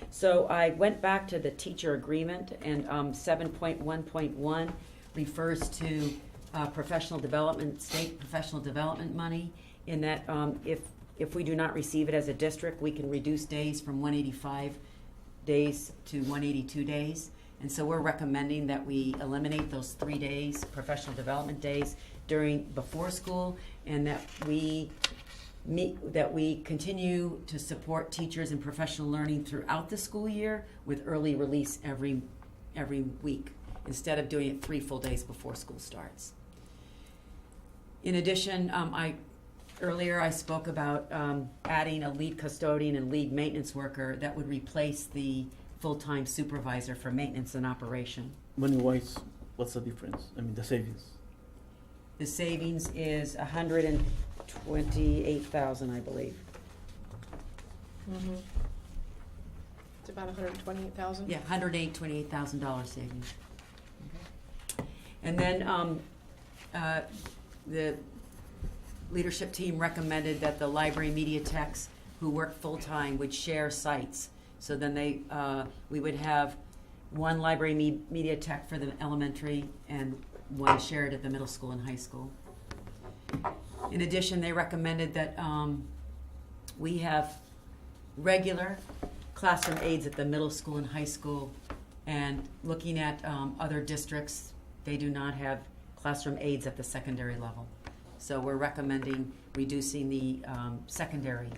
So I went back to the teacher agreement, and 7.1.1 refers to professional development, state professional development money, in that if we do not receive it as a district, we can reduce days from 185 days to 182 days. And so we're recommending that we eliminate those 3 days, professional development days, before school, and that we continue to support teachers in professional learning throughout the school year with early release every week, instead of doing it 3 full days before school starts. In addition, earlier I spoke about adding a lead custodian and lead maintenance worker that would replace the full-time supervisor for maintenance and operation. Money-wise, what's the difference? I mean, the savings. The savings is $128,000, I believe. Mm-hmm. It's about $128,000. Yeah, $28,000 savings. Okay. And then the leadership team recommended that the library media techs who work full-time would share sites. So then we would have one library media tech for the elementary and one shared at the middle school and high school. In addition, they recommended that we have regular classroom aides at the middle school and high school. And looking at other districts, they do not have classroom aides at the secondary level. So we're recommending reducing the secondary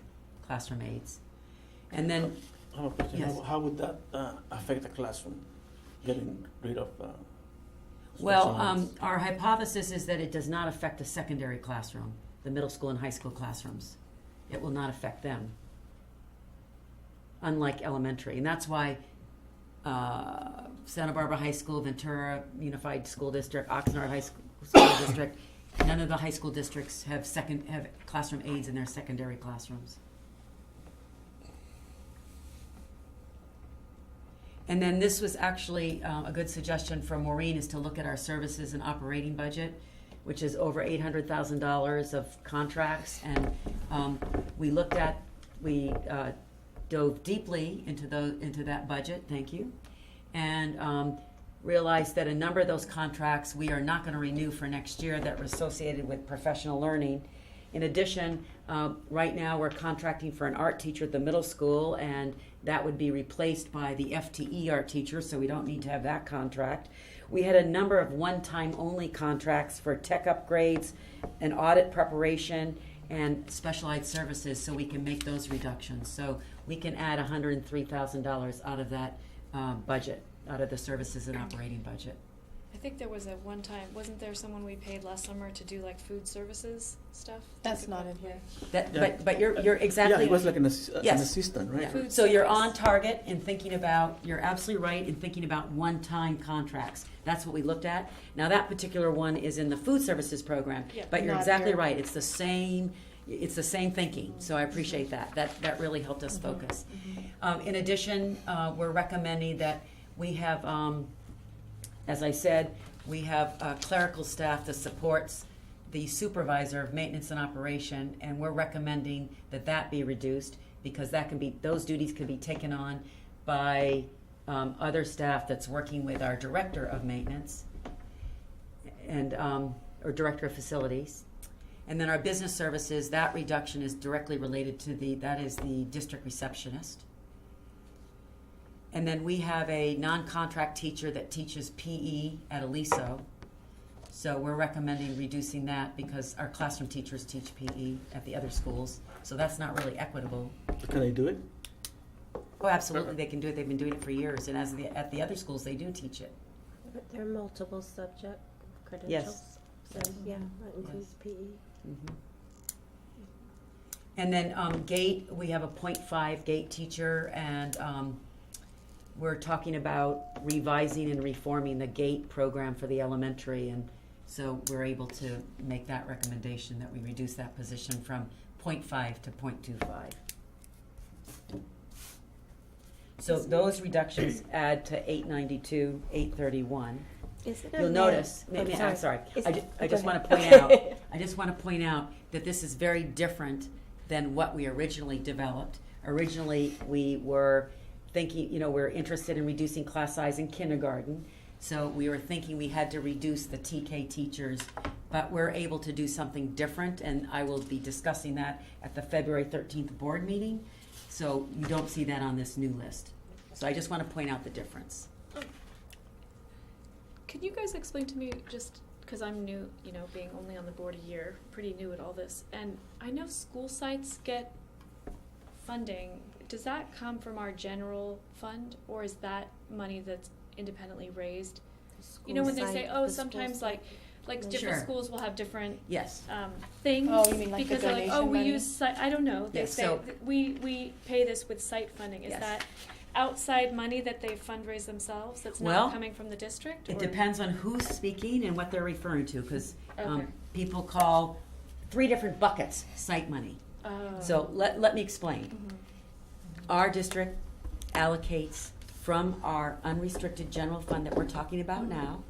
classroom aides. And then, I have a question. Yes. How would that affect the classroom? Getting rid of. well, special aids? our hypothesis is that it does not affect the secondary classroom, the middle school and high school classrooms. It will not affect them, unlike elementary. And that's why Santa Barbara High School, Ventura Unified School District, Oxnard High School District, none of the high school districts have classroom aides in their secondary classrooms. And then this was actually a good suggestion from Maureen, is to look at our services and operating budget, which is over $800,000 of contracts. And we dove deeply into that budget, thank you, and realized that a number of those contracts we are not going to renew for next year that were associated with professional learning. In addition, right now we're contracting for an art teacher at the middle school, and that would be replaced by the FTE art teacher, so we don't need to have that contract. We had a number of one-time only contracts for tech upgrades and audit preparation and specialized services, so we can make those reductions. So we can add $103,000 out of that budget, out of the services and operating budget. I think there was a one time, wasn't there someone we paid last summer to do like food services stuff? That's not in here. But you're exactly. Yeah, it was like an Yes. assistant, right? Yeah. Food So you're service. on target in thinking about, you're absolutely right in thinking about one-time contracts. That's what we looked at. Now, that particular one is in the food services program, Yeah. but you're Not exactly here. right. It's the same thinking. So I appreciate that. That really helped us focus. In addition, we're recommending that we have, as I said, we have clerical staff that supports the supervisor of maintenance and operation, and we're recommending that be reduced, because those duties can be taken on by other staff that's working with our director of maintenance and or director of facilities. And then our business services, that reduction is directly related to that is the district receptionist. And then we have a non-contract teacher that teaches PE at Aliso. So we're recommending reducing that because our classroom teachers teach PE at the other schools. So that's not really equitable. Can I do it? Oh, absolutely, they can do it. They've been doing it for years. And at the other schools, they do teach it. But there are multiple subject credentials. So, yeah, that includes PE. Mm-hmm. And then GATE, we have a 0.5 GATE teacher, and we're talking about revising and reforming the GATE program for the elementary, and so we're able to make that recommendation that we reduce that position from 0.5 to 0.25. So those reductions add to 892, 831. Is it You'll a notice. man- I'm sorry. Is- I just go want to ahead. point out. I just want to point out that this is very different than what we originally developed. Originally, we were thinking, we're interested in reducing class size in kindergarten. So we were thinking we had to reduce the TK teachers, but we're able to do something different, and I will be discussing that at the February 13th board meeting. So you don't see that on this new list. So I just want to point out the difference. Could you guys explain to me, just because I'm new, being only on the board a year, pretty new at all this, and I know school sites get funding. Does that come from our general fund, or is that money that's independently raised? When they say, sometimes like different Sure. schools will have different Yes. things. Oh, you mean like the because they're like, donation we money? use site. I don't know. They Yes, say so- we pay this with site funding. Is Yes. that outside money that they fundraise themselves? That's Well, not coming from the district. It or? depends on who's speaking and what they're referring to, because Okay. people call 3 different buckets site money. Oh. So let me explain. Mhm. Our district allocates from our unrestricted general fund that we're talking about now.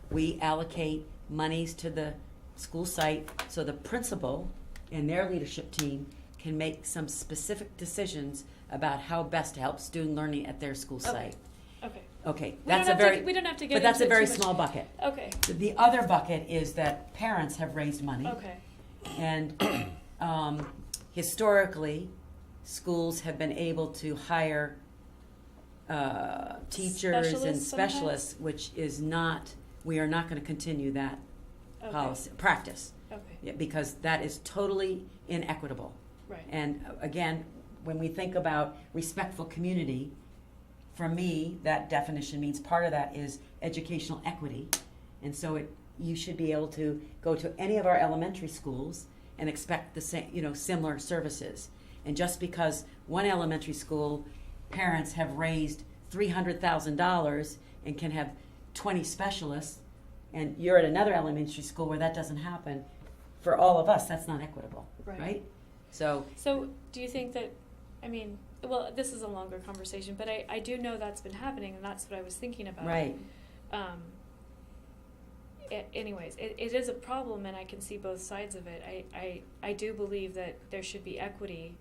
We allocate monies to the school site, so the principal and their leadership team can make some specific decisions about how best to help student learning at their school site. Okay. Okay, We don't have to get but that's a into very too much- small bucket. Okay. The other bucket is that parents have raised money. Okay. And historically, schools have been able to hire teachers and Specialists sometimes? specialists, which is not, we are not going to continue that Okay. practice. Okay. Yeah, because that is totally inequitable. Right. And again, when we think about respectful community, for me, that definition means part of that is educational equity. And so you should be able to go to any of our elementary schools and expect the same, similar services. And just because one elementary school parents have raised $300,000 and can have 20 specialists, and you're at another elementary school where that doesn't happen, for all of us, that's not equitable, right? So do you think that, well, this is a longer conversation, but I do know that's been happening, and that's what I was thinking about. Right. Anyways, it is a problem, and I can see both sides of it. I do believe that there should be equity.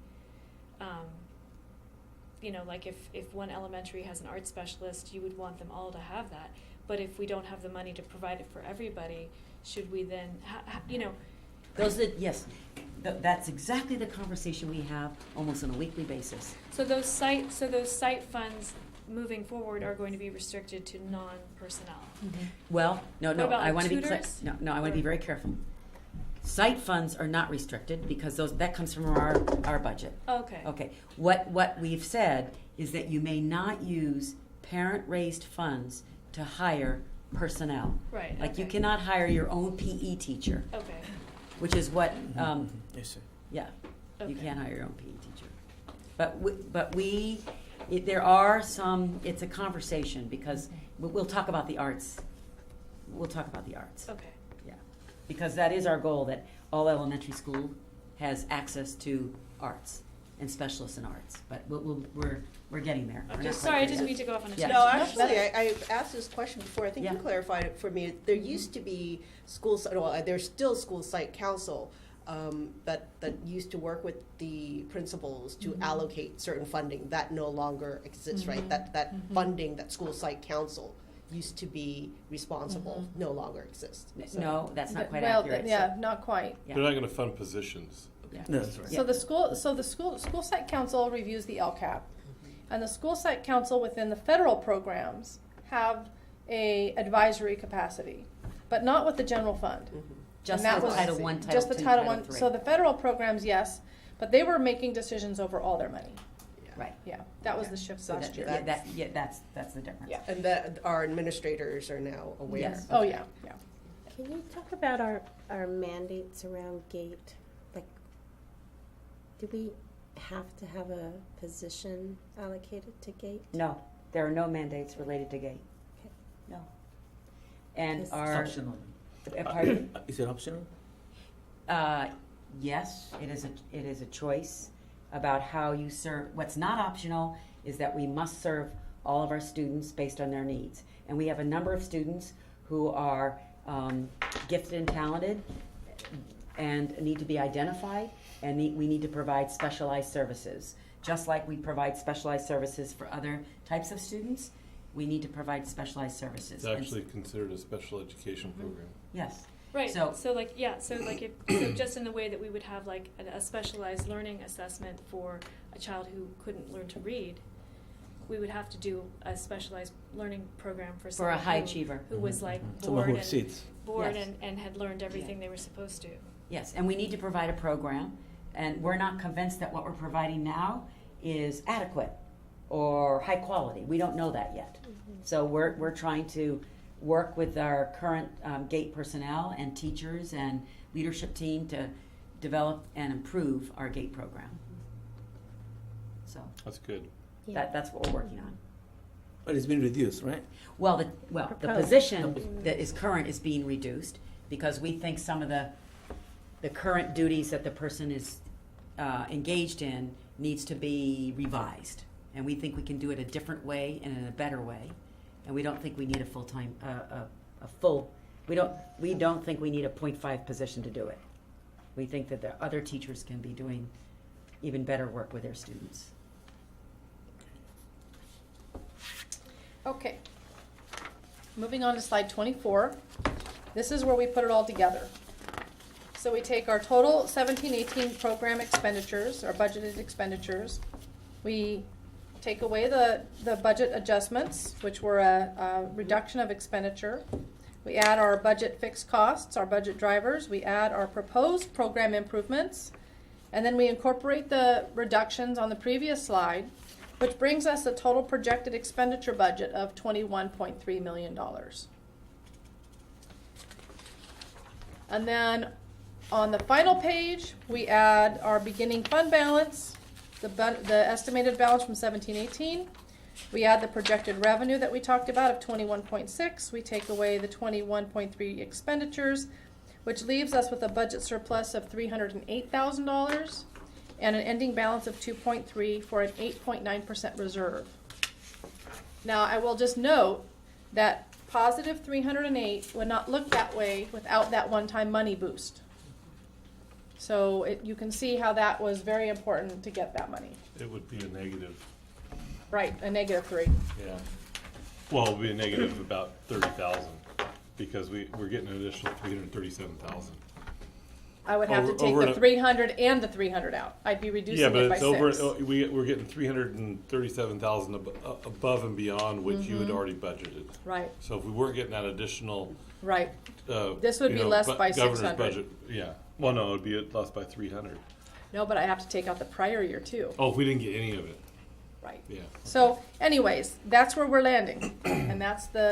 Like if one elementary has an art specialist, you would want them all to have that. But if we don't have the money to provide it for everybody, should we then, yes, that's exactly the conversation we have almost on a weekly basis. So those site funds moving forward are going to be restricted to non-personnel. Well, no, What about, I want to be clear. tutors? No, I want to be very careful. Site funds are not restricted because that comes from our budget. Okay. Okay. What we've said is that you may not use parent-raised funds to hire personnel. Right. Like you okay. cannot hire your own PE teacher, Okay. which is what. Yes, sir. Yeah, you Okay. can't hire your own PE teacher. But there are some. It's a conversation because we'll talk about the arts. We'll talk about the arts. Okay. Yeah, because that is our goal, that all elementary school has access to arts and specialists in arts. But we're getting there. We're I'm not just quite sorry, I there didn't yet. mean to go off on a Yeah. tangent. No, actually, I asked this question before. I think Yeah. you clarified it for me. There used to be there's still school site council that used to work with the principals to allocate certain funding. That no longer exists, right? That funding, that school site council used to be responsible, no longer exists. So- No, that's not quite Well, accurate. yeah, not quite. Yeah. They're not going to fund positions. Yeah. No, that's right. So the school site council reviews the LCAP, and the school site council within the federal programs have a advisory capacity, but not with the general fund. Just And that the was Title I, Title just the II, Title Title I. III. So the federal programs, yes, but they were making decisions over all their money. Right. Yeah, that was the shift So last year. that's the difference. Yeah. And that our administrators are now aware. Yes. Oh, yeah, yeah. Can you talk about our mandates around GATE? Like, do we have to have a position allocated to GATE? No, there are no mandates related to GATE. Okay. No. And It's our Optional. pardon? Is it optional? Yes, it is a choice about how you serve. What's not optional is that we must serve all of our students based on their needs. And we have a number of students who are gifted and talented and need to be identified, and we need to provide specialized services. Just like we provide specialized services for other types of students, we need to provide specialized services. It's actually considered a special education program. Yes. Right. So- So just in the way that we would have like a specialized learning assessment for a child who couldn't learn to read, we would have to do a specialized learning program for For someone a high achiever. who was like Someone who bored exceeds. Yes. and had learned everything they were supposed to. Yes, and we need to provide a program, and we're not convinced that what we're providing now is adequate or high quality. We don't know that yet. So we're trying to work with our current GATE personnel and teachers and leadership team to develop and improve our GATE program. So That's good. that's what we're working on. But it's been reduced, right? Well, the Proposed. position that is current is being reduced because we think some of the current duties that the person is engaged in needs to be revised, and we think we can do it a different way and in a better way, and we don't think we need a full-time we don't think we need a 0.5 position to do it. We think that the other teachers can be doing even better work with their students. Okay. Moving on to slide 24. This is where we put it all together. So we take our total 17-18 program expenditures, our budgeted expenditures. We take away the budget adjustments, which were a reduction of expenditure. We add our budget fixed costs, our budget drivers. We add our proposed program improvements. And then we incorporate the reductions on the previous slide, which brings us a total projected expenditure budget of $21.3 million. And then on the final page, we add our beginning fund balance, the estimated balance from 17-18. We add the projected revenue that we talked about of 21.6. We take away the 21.3 expenditures, which leaves us with a budget surplus of $308,000 and an ending balance of 2.3 for an 8.9% reserve. Now, I will just note that positive 308 would not look that way without that one-time money boost. So you can see how that was very important to get that money. It would be a negative, Right, a -3. yeah. Well, it would be a negative about 30,000 because we're getting an additional 337,000. I would have to take Over the 300 and the 300 out. I'd be reducing Yeah, it but by it's over. 6. We're getting 337,000 above and beyond what you had already budgeted. Right, So if we weren't getting that additional, right. uh, This would you be know, less bu- by governor's 600. budget, yeah. Well, no, it'd be less by 300. No, but I have to take out the prior year too. Oh, if we didn't get any of it, Right. yeah. So anyways, that's where we're landing. And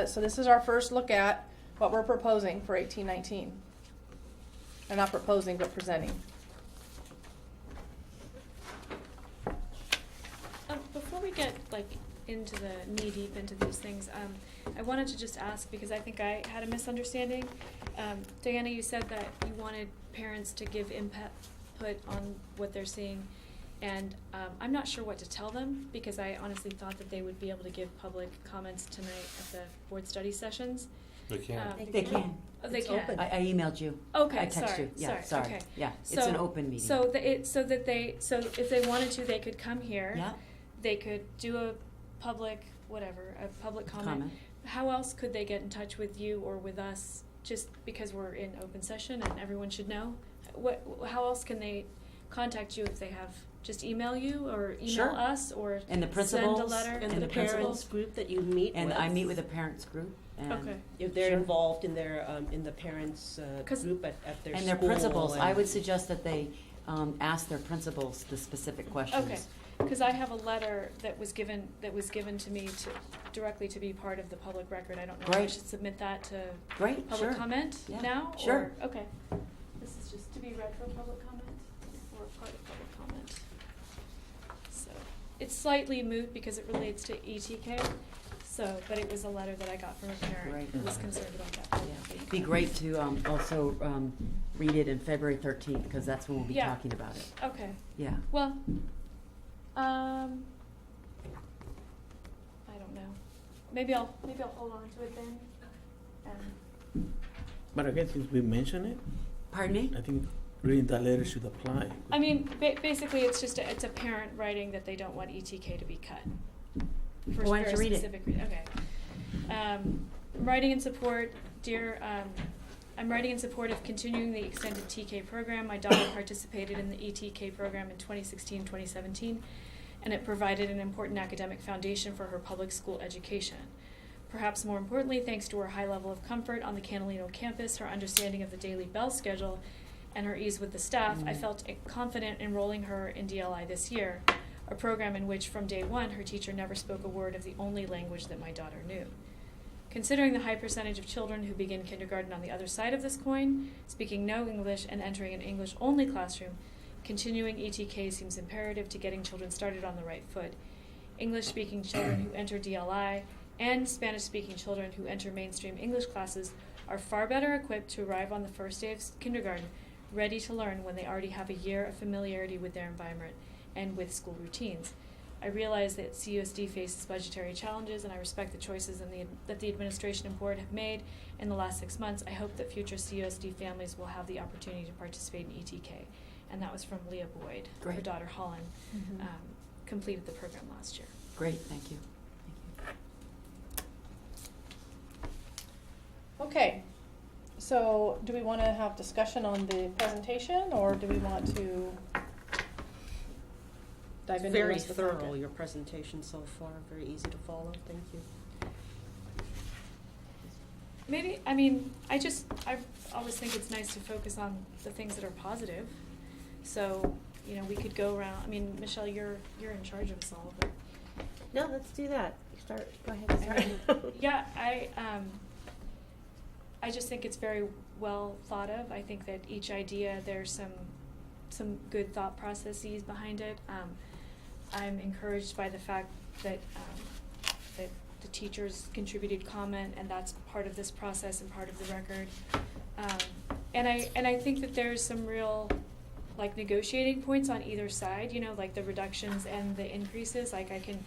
so this is our first look at what we're proposing for 18-19. Or not proposing, but presenting. Before we get into the knee deep into these things, I wanted to just ask because I think I had a misunderstanding. Diana, you said that you wanted parents to give input on what they're seeing, and I'm not sure what to tell them because I honestly thought that they would be able to give public comments tonight at the board study sessions. They can. They can. Oh, they It's can. open. I emailed you. Okay, I texted sorry, you. Yeah, sorry, sorry. okay. Yeah, it's an open meeting. So if they wanted to, they could come here. Yeah. They could do a public comment. How else could they get in touch with you or with us? Just because we're in open session and everyone should know. How else can they contact you if they have? Just email you or email Sure. us or And the send a principals letter. And, And the the parents principals. group that you meet And with. I meet with the parents group. And Okay. If they're Sure. involved in their in the parents 'Cause- group at their And school. their principals, I and- would suggest that they ask their principals the specific questions. Okay, because I have a letter that was given to me directly to be part of the public record. I don't know if I Great. should submit that to Great, public sure. comment Yeah, now? sure. Or, okay. This is just to be read for public comment or part of public comment. So it's slightly moot because it relates to ETK. So, but it was a letter that I got from a parent Right. who was concerned about that. Yeah. It'd be great to also read it in February 13th because that's when we'll be Yeah. talking about it. Okay. Yeah. Well, I don't know. Maybe I'll hold on to it then. But again, since we mentioned it, Pardon me? I think reading that letter should apply. I mean, basically, it's just it's a parent writing that they don't want ETK to be cut. For Why don't you very read it? specific reason. Okay. I'm writing in support, dear. I'm writing in support of continuing the extended TK program. My daughter participated in the ETK program in 2016-2017, and it provided an important academic foundation for her public school education. Perhaps more importantly, thanks to her high level of comfort on the Catalino campus, her understanding of the daily bell schedule, and her ease with the staff, I felt confident enrolling her in DLI this year, a program in which from day one her teacher never spoke a word of the only language that my daughter knew. Considering the high percentage of children who begin kindergarten on the other side of this coin, speaking no English and entering an English-only classroom, continuing ETK seems imperative to getting children started on the right foot. English-speaking children who enter DLI and Spanish-speaking children who enter mainstream English classes are far better equipped to arrive on the first day of kindergarten, ready to learn when they already have a year of familiarity with their environment and with school routines. I realize that CUSD faces budgetary challenges, and I respect the choices that the administration and board have made in the last 6 months. I hope that future CUSD families will have the opportunity to participate in ETK. And that was from Leah Boyd. Her Great. daughter Holland completed the program last year. Great, thank you. Okay, so do we want to have discussion on the presentation, or do we want to dive into the Very rest of the thorough, packet? your presentation so far, very easy to follow, thank you. Maybe, I always think it's nice to focus on the things that are positive. So, we could go around, Michelle, you're in charge of us all, but. No, let's do that. Go ahead, start. Yeah, I just think it's very well thought of. I think that each idea, there's some good thought processes behind it. I'm encouraged by the fact that that the teachers contributed comment, and that's part of this process and part of the record. And I think that there's some real negotiating points on either side. Like the reductions and the increases. I can.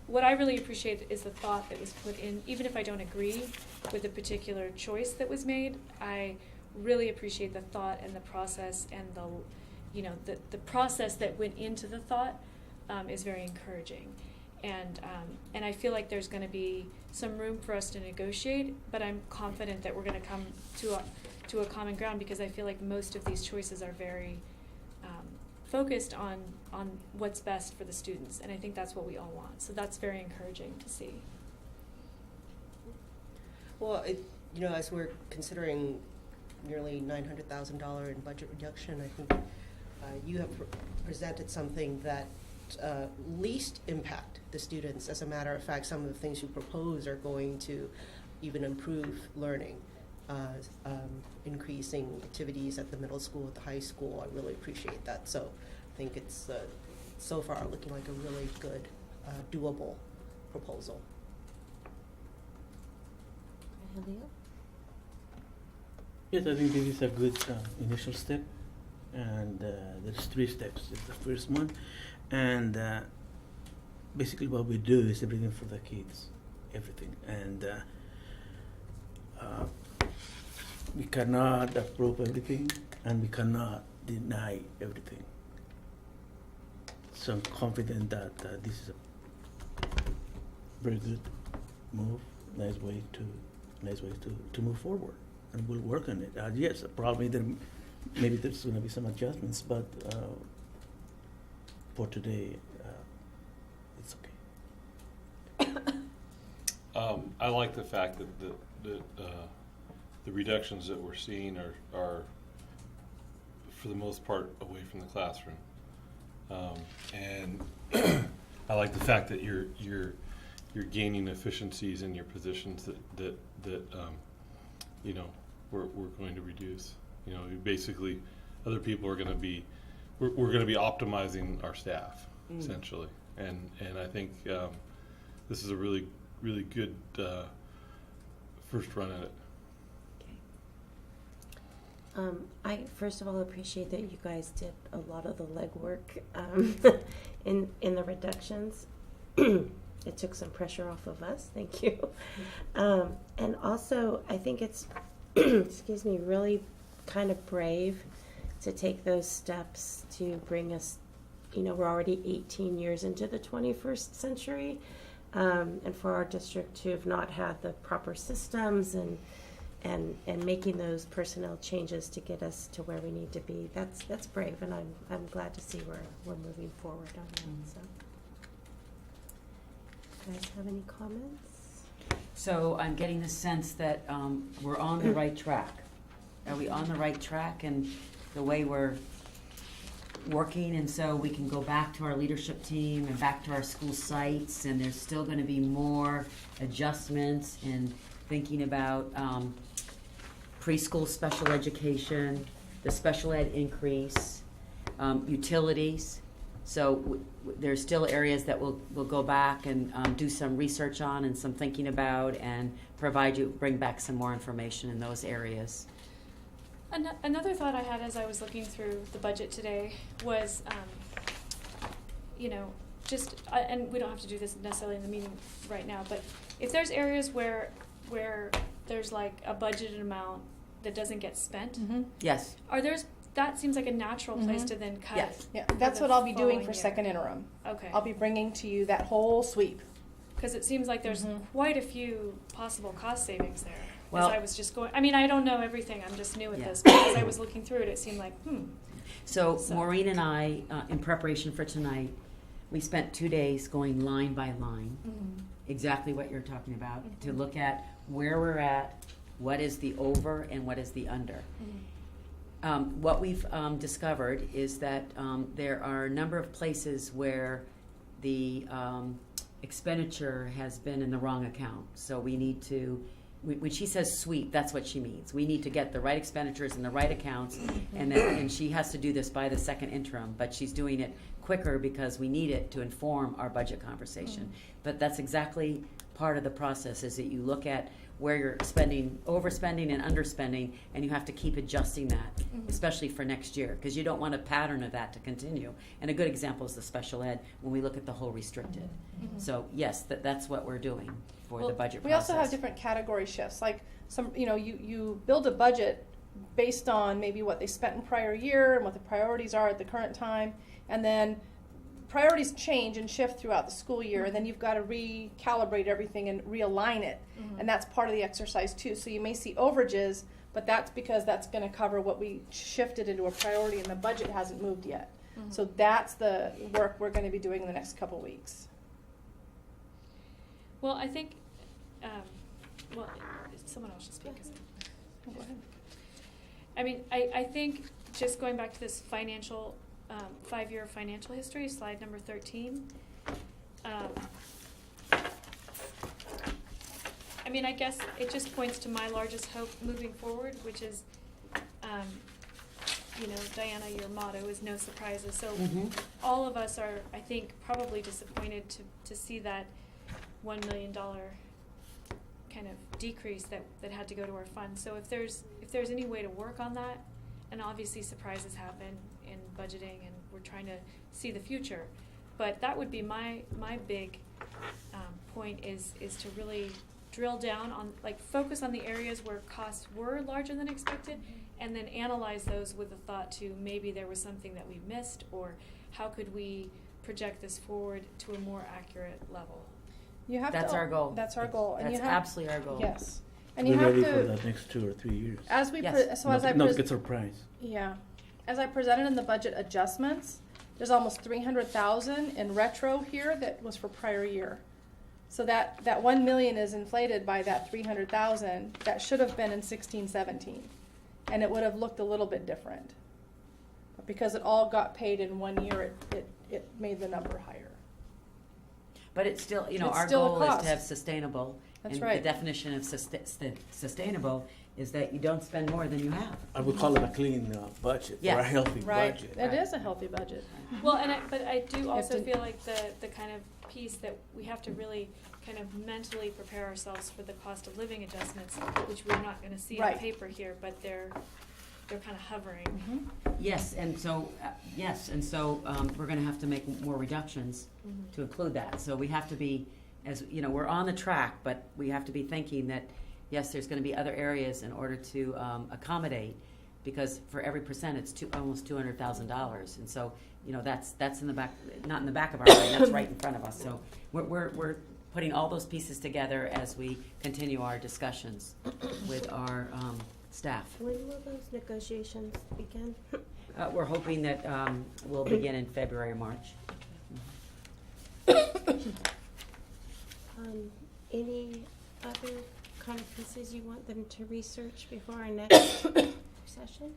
What I really appreciate is the thought that was put in, even if I don't agree with the particular choice that was made. I really appreciate the thought and the process and the process that went into the thought is very encouraging. And I feel like there's going to be some room for us to negotiate, but I'm confident that we're going to come to a common ground, because I feel like most of these choices are very focused on what's best for the students, and I think that's what we all want. So that's very encouraging to see. Well, as we're considering nearly $900,000 in budget reduction, I think you have presented something that least impact the students. As a matter of fact, some of the things you propose are going to even improve learning, increasing activities at the middle school, at the high school. I really appreciate that. So I think it's so far looking like a really good, doable proposal. Yes, I think this is a good initial step, and there's 3 steps. It's the first one, and basically what we do is everything for the kids, everything, and we cannot approve everything, and we cannot deny everything. So I'm confident that this is a very good move, nice way to move forward, and we'll work on it. Yes, probably maybe there's going to be some adjustments, but for today, it's okay. I like the fact that the reductions that we're seeing are for the most part away from the classroom, and I like the fact that you're gaining efficiencies in your positions that we're going to reduce. Basically, other people are going to be we're going to be optimizing our staff essentially, and I think this is a really good first run at it. I first of all appreciate that you guys did a lot of the legwork in the reductions. It took some pressure off of us. Thank you. And also, I think it's excuse me, really kind of brave to take those steps to bring us. We're already 18 years into the 21st century, and for our district to have not had the proper systems and making those personnel changes to get us to where we need to be, that's brave, and I'm glad to see we're moving forward on that. So, you guys have any comments? So I'm getting the sense that we're on the right track. Are we on the right track in the way we're working? And so we can go back to our leadership team and back to our school sites, and there's still going to be more adjustments in thinking about preschool special education, the special ed increase, utilities. So there's still areas that we'll go back and do some research on and some thinking about, and bring back some more information in those areas. Another thought I had as I was looking through the budget today was, just, and we don't have to do this necessarily in the meeting right now, but if there's areas where there's like a budgeted amount that doesn't get spent, Yes. that seems like a natural place to then cut. Yes. Yeah, for that's the what I'll be doing following for year. second interim. Okay. I'll be bringing to you that whole sweep. Because it seems like there's quite a few possible cost savings there. Well- as I was just going, I don't know everything, I'm just new at Yeah. this, but as I was looking through it, it seemed like, So So- Maureen and I, in preparation for tonight, we spent 2 days going line by line, exactly what you're talking about, to look at where we're at, what is the over and what is the under. What we've discovered is that there are a number of places where the expenditure has been in the wrong account. So we need to, when she says sweep, that's what she means. We need to get the right expenditures in the right accounts, and she has to do this by the second interim, but she's doing it quicker because we need it to inform our budget conversation. But that's exactly part of the process, is that you look at where you're spending, overspending and underspending, and you have to keep adjusting that, especially for next year, because you don't want a pattern of that to continue. And a good example is the special ed, when we look at the whole restricted. So yes, that's what we're doing for the budget We process. also have different category shifts, like you build a budget based on maybe what they spent in prior year and what the priorities are at the current time, and then priorities change and shift throughout the school year, and then you've got to recalibrate everything and realign it, and that's part of the exercise too. So you may see overages, but that's because that's going to cover what we shifted into a priority and the budget hasn't moved yet. So that's the work we're going to be doing in the next couple weeks. well, I think, someone else should speak. Go ahead. I think just going back to this financial, 5-year financial history, slide number 13. I guess it just points to my largest hope moving forward, which is, Diana, your motto is no surprises. So all of us are, I think, probably disappointed to see that $1 million kind of decrease that had to go to our fund. So if there's any way to work on that, and obviously surprises happen in budgeting, and we're trying to see the future, but that would be my big point is to really drill down on, focus on the areas where costs were larger than expected, and then analyze those with a thought to maybe there was something that we missed, or how could we project this forward to a more accurate level. That's our goal. That's our goal. And That's you have, absolutely our goal. Yes. And We're you have ready for to, the next 2 or 3 years. as we, Yes. Not get surprised. yeah, as I presented in the budget adjustments, there's almost 300,000 in retro here that was for prior year. So that 1 million is inflated by that 300,000 that should have been in 16-17, and it would have looked a little bit different. But because it all got paid in 1 year, it made the number higher. But it's still, It's our still a goal is cost. to have sustainable. That's and right. the definition of sustainable is that you don't spend more than you have. I would call it a clean budget, Yeah. or a healthy Right. budget. It is a healthy budget. Well, but I do also to- feel like the kind of piece that we have to really kind of mentally prepare ourselves for the cost of living adjustments, which we're not going to see on Right. paper here, but they're kind of hovering. Yes, and so, we're gonna have to make more reductions to include that. So we have to be, we're on the track, but we have to be thinking that, yes, there's gonna be other areas in order to accommodate, because for every percent, it's almost $200,000. And so, that's in the back, not in the back of our mind, that's right in front of us. So we're putting all those pieces together as we continue our discussions with our staff. When will those negotiations begin? We're hoping that we'll begin in February or March. Any other kind of pieces you want them to research before our next session?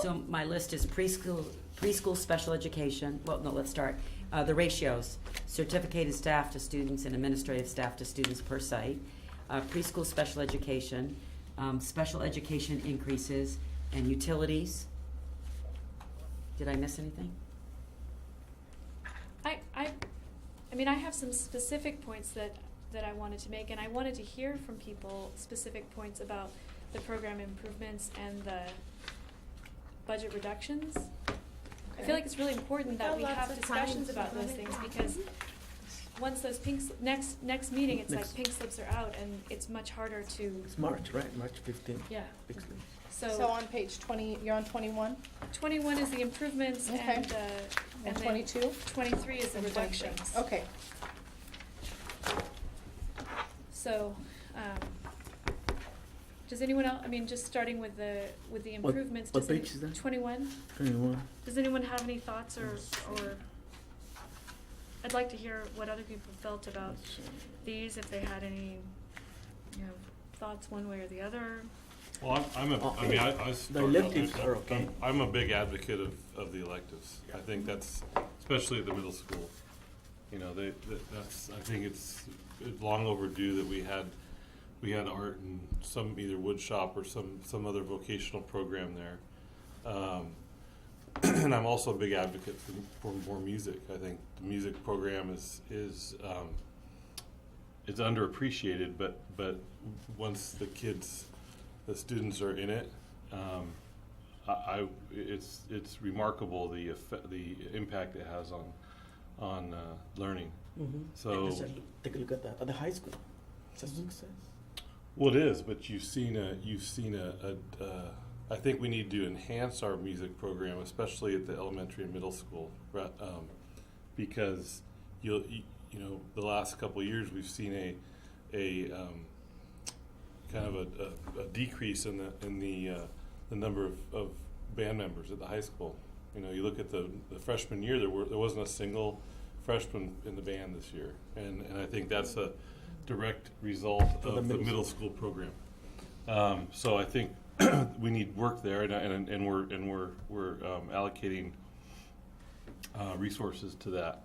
So my list is preschool special education. Well, no, let's start. The ratios: certificated staff to students and administrative staff to students per site. Preschool special education, special education increases, and utilities. Did I miss anything? I have some specific points that I wanted to make, and I wanted to hear from people specific points about the program improvements and the budget reductions. I feel like it's really important that Got we lots have of discussions time. about those things, because once those next meeting, it's like Next. pink slips are out, and it's much harder to, It's March, right? March 15th. yeah. Basically. So on page 20, you're on 21 21 is the improvements, Okay. and and then 22? 23 is the And 23. reductions. Okay. So, does anyone else, I mean, just starting with the improvements. what does any- page is that? 21. 21. Does anyone have any thoughts or I'd like to hear what other people felt about these, if they had any, thoughts one way or the other. Well, I mean, I The electives are okay. I'm a big advocate of the electives. I think that's, especially at the middle school, that's, I think it's long overdue that we had art and some either wood shop or some other vocational program there. And I'm also a big advocate for more music. I think the music program is it's underappreciated, but once the students are in it, it's remarkable the impact it has on learning. Mm-hmm. So Take a look at the high school. It's a success. well, it is, but you've seen I think we need to enhance our music program, especially at the elementary and middle school, because the last couple of years we've seen a kind of a decrease in the number of band members at the high school. You look at the freshman year, there wasn't a single freshman in the band this year, and I think that's a direct result of the middle school program. So I think we need work there, and we're allocating resources to that.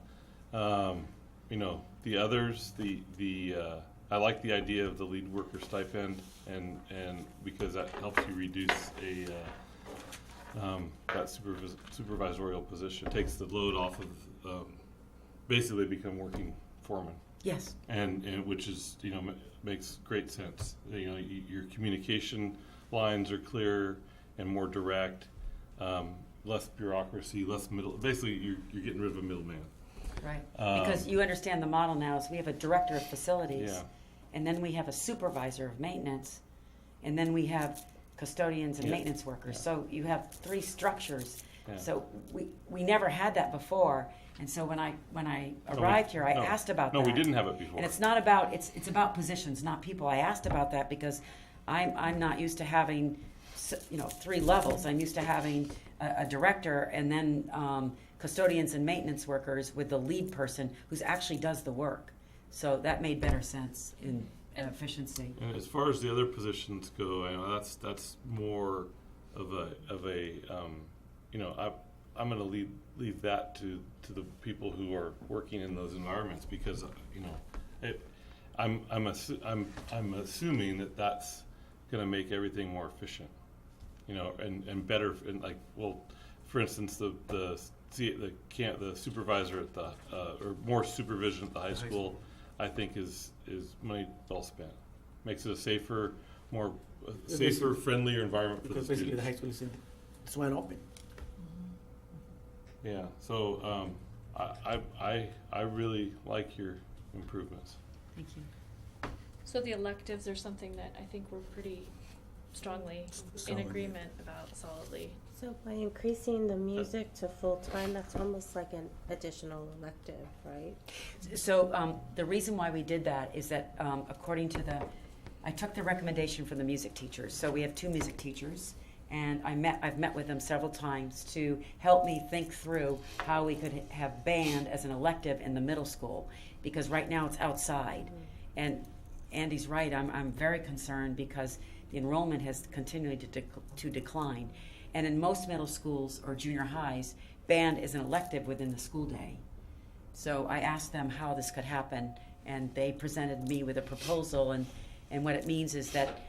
The others, I like the idea of the lead worker stipend, and because that helps you reduce that supervisorial position, takes the load off of basically become working foreman. Yes. And which is makes great sense. Your communication lines are clearer and more direct, less bureaucracy, less middle. Basically, you're getting rid of a middleman. Right. Because you understand the model now is we have a director of facilities, Yeah. and then we have a supervisor of maintenance, and then we have custodians and Yeah. maintenance workers. Yeah. So you have three structures. Yeah. So we never had that before. And so when I arrived here, I asked about that. No, we didn't have it before. And it's not about it's about positions, not people. I asked about that because I'm not used to having three levels. I'm used to having a director and then custodians and maintenance workers with the lead person who's actually does the work. So that made better sense in efficiency. And as far as the other positions go, I know that's more of a I'm going to leave that to the people who are working in those environments, because I'm assuming that that's going to make everything more efficient, and better. And for instance, the supervisor at the or more supervision at the high school, I think is money well spent. Makes it a safer, friendlier environment for the Because basically the students. high school is wide open. Yeah, so I really like your improvements. Thank you. So the electives are something that I think we're pretty strongly in Solid. agreement about solidly. So by increasing the music to full-time, that's almost like an additional elective, right? So the reason why we did that is that according to I took the recommendation from the music teachers. So we have 2 music teachers, and I've met with them several times to help me think through how we could have band as an elective in the middle school, because right now it's outside. Mm-hmm. And Andy's right. I'm very concerned because the enrollment has continued to decline. And in most middle schools or junior highs, band is an elective within the school day. So I asked them how this could happen, and they presented me with a proposal. And what it means is that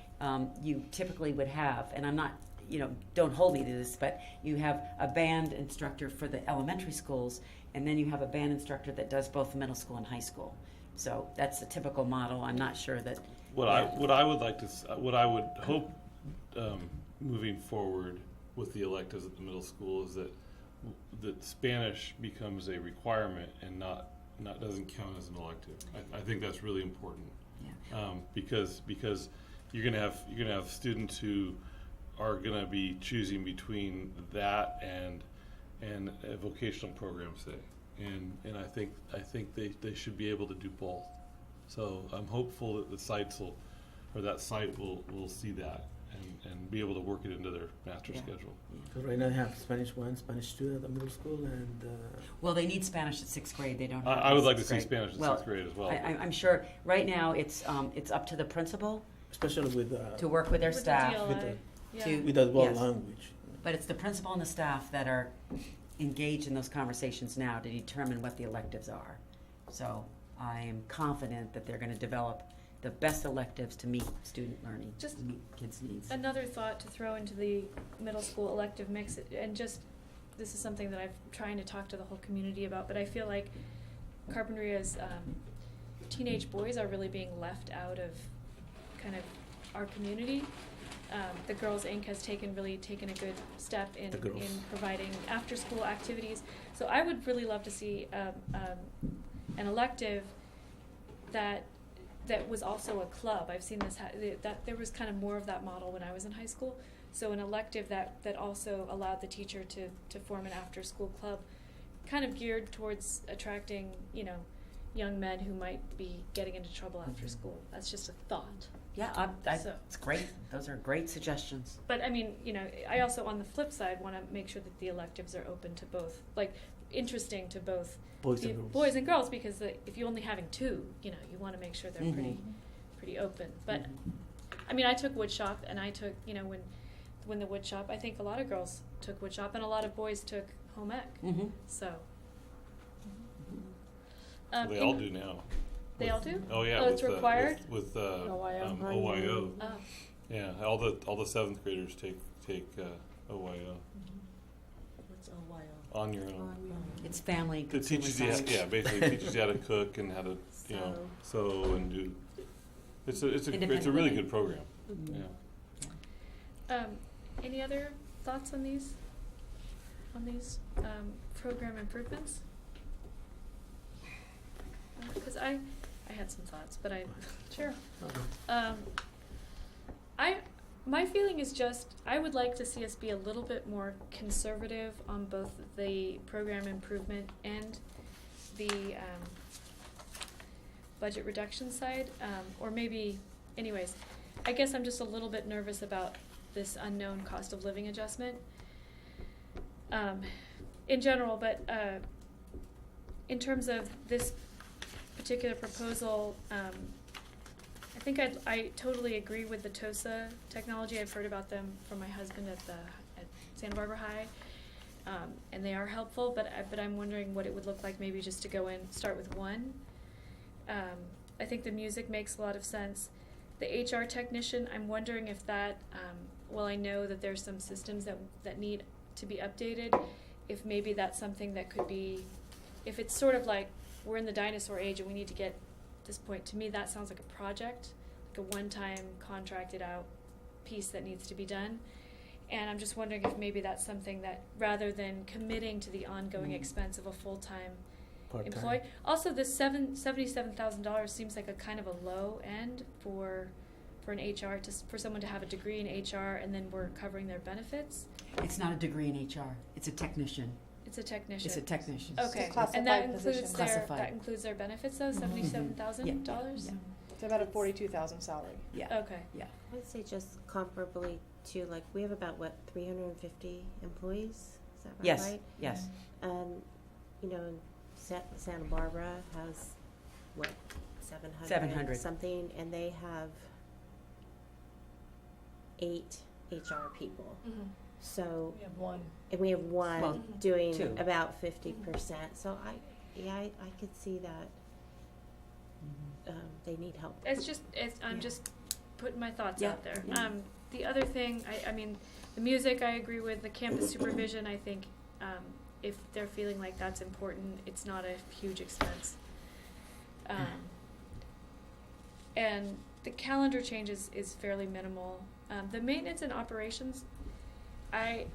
you typically would have, and I'm not, don't hold me to this, but you have a band instructor for the elementary schools, and then you have a band instructor that does both the middle school and high school. So that's the typical model. I'm not sure that. What I would hope moving forward with the electives at the middle school is that that Spanish becomes a requirement and not doesn't count as an elective. I think that's really important. Yeah. Because you're gonna have students who are gonna be choosing between that and a vocational program, say, and I think they should be able to do both. So I'm hopeful that that site will see that and be able to work it into their master Yeah. schedule. Because right now they have Spanish 1, Spanish 2 at the middle school, and Well, they need Spanish at 6th grade. They don't have it I in would like to 6th see grade. Spanish at Well, 6th grade as well. I'm sure right now it's up to the principal especially with to work with their With the staff. DLI, with the- yeah. to- with that world yes. language. But it's the principal and the staff that are engaged in those conversations now to determine what the electives are. So I am confident that they're going to develop the best electives to meet student learning, Just to meet kids' needs. Another thought to throw into the middle school elective mix, and just, this is something that I'm trying to talk to the whole community about, but I feel like Carpinteria's teenage boys are really being left out of kind of our community. The Girls Inc. has taken a good step in The girls. providing after-school activities. So I would really love to see an elective that was also a club. I've seen this that there was kind of more of that model when I was in high school. So an elective that also allowed the teacher to form an after-school club, kind of geared towards attracting, young men who might be getting into trouble after school. That's just a thought. Yeah, So- it's great. Those are great suggestions. But I mean, I also, on the flip side, want to make sure that the electives are open to both, like, interesting to both Boys and girls. boys and girls, because if you're only having two, you want to make sure they're Mhm. pretty open. But Mhm. I mean, I took woodshop, and I took, when the woodshop, I think a lot of girls took woodshop, and a lot of boys took home ec. Mhm. So. They all do now. They all do? Oh yeah, Oh, it's required? with OYO. OYO. Oh. Yeah, all the 7th graders take OYO What's OYO? on your own. It's family It consumer teaches you, science. basically teaches you how to cook and how to, sew and do. It's a really Independently. good program. Mhm. Yeah. Any other thoughts on these program improvements? Because I had some thoughts, but Sure. My feeling is just, I would like to see us be a little bit more conservative on both the program improvement and the budget reduction side, or maybe, anyways, I guess I'm just a little bit nervous about this unknown cost of living adjustment in general, but in terms of this particular proposal, I think I totally agree with the TOSA technology. I've heard about them from my husband at Santa Barbara High, and they are helpful. But I'm wondering what it would look like, maybe just to go in, start with one. I think the music makes a lot of sense. The HR technician, I'm wondering if that. Well, I know that there's some systems that need to be updated. If maybe that's something that could be, if it's sort of like we're in the dinosaur age and we need to get this point, to me that sounds like a project, like a one-time contracted out piece that needs to be done. And I'm just wondering if maybe that's something that, rather than committing to the ongoing expense of a full-time Part-time. employee. Also, this $77,000 seems like a kind of a low end for an HR, for someone to have a degree in HR and then we're covering their benefits. It's not a degree in HR. It's a technician. It's a technician. It's a technician. Okay, It's a classified and that position. includes Classified. their benefits though, $77,000? Yeah. It's about a $42,000 salary. Yeah. Okay. Yeah. I would say just comparably to, like, we have about, 350 employees? Is that Yes. right? Yes. And, Santa Barbara has, 700? 700. Something, and they have 8 HR people. Mm-hmm. So, We have one. and we have one Well, doing two. about 50%. So I could see that they need help. I'm Yeah. just putting my thoughts Yeah, out there. yeah. The other thing, I mean, the music I agree with, the campus supervision, I think if they're feeling like that's important, it's not a huge expense. And the calendar change is fairly minimal. The maintenance and operations, I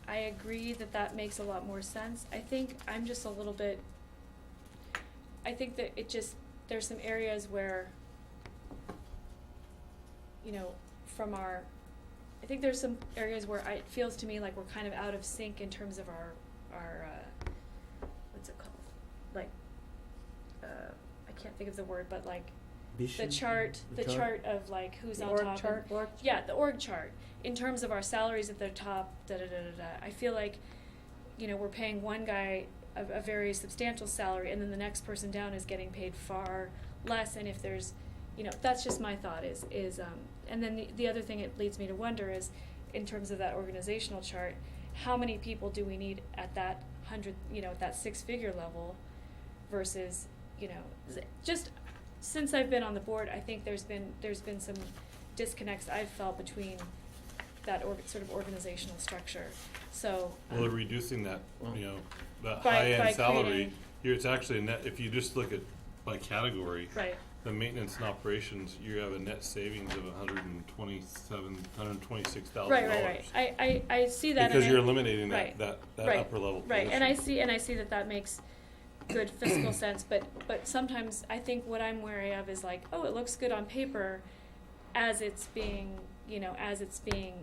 I agree that that makes a lot more sense. I think I'm just a little bit, I think that there's some areas where, you know, I think there's some areas where it feels to me like we're kind of out of sync in terms of our what's it called? Like, I can't think of the word, but like, Vision, the chart of like who's The on org top. chart? Yeah, the org chart. In terms of our salaries at the top, I feel like, you know, we're paying one guy a very substantial salary, and then the next person down is getting paid far less. And if there's, you know, that's just my thought is and then the other thing it leads me to wonder is, in terms of that organizational chart, how many people do we need at that 100, you know, at that 6-figure level, versus, you know, just since I've been on the board, I think there's been some disconnects I've felt between that sort of organizational structure. So Well, reducing that, you know, that By high-end salary, creating- here it's actually a net, if you just look at by category, right. the maintenance and operations, you have a net savings of $126,000. Right. I see that. Because and you're I- eliminating right, that right, upper level Right, position. and I see that makes good fiscal sense, but sometimes I think what I'm wary of is like, oh, it looks good on paper, as it's being, you know, as it's being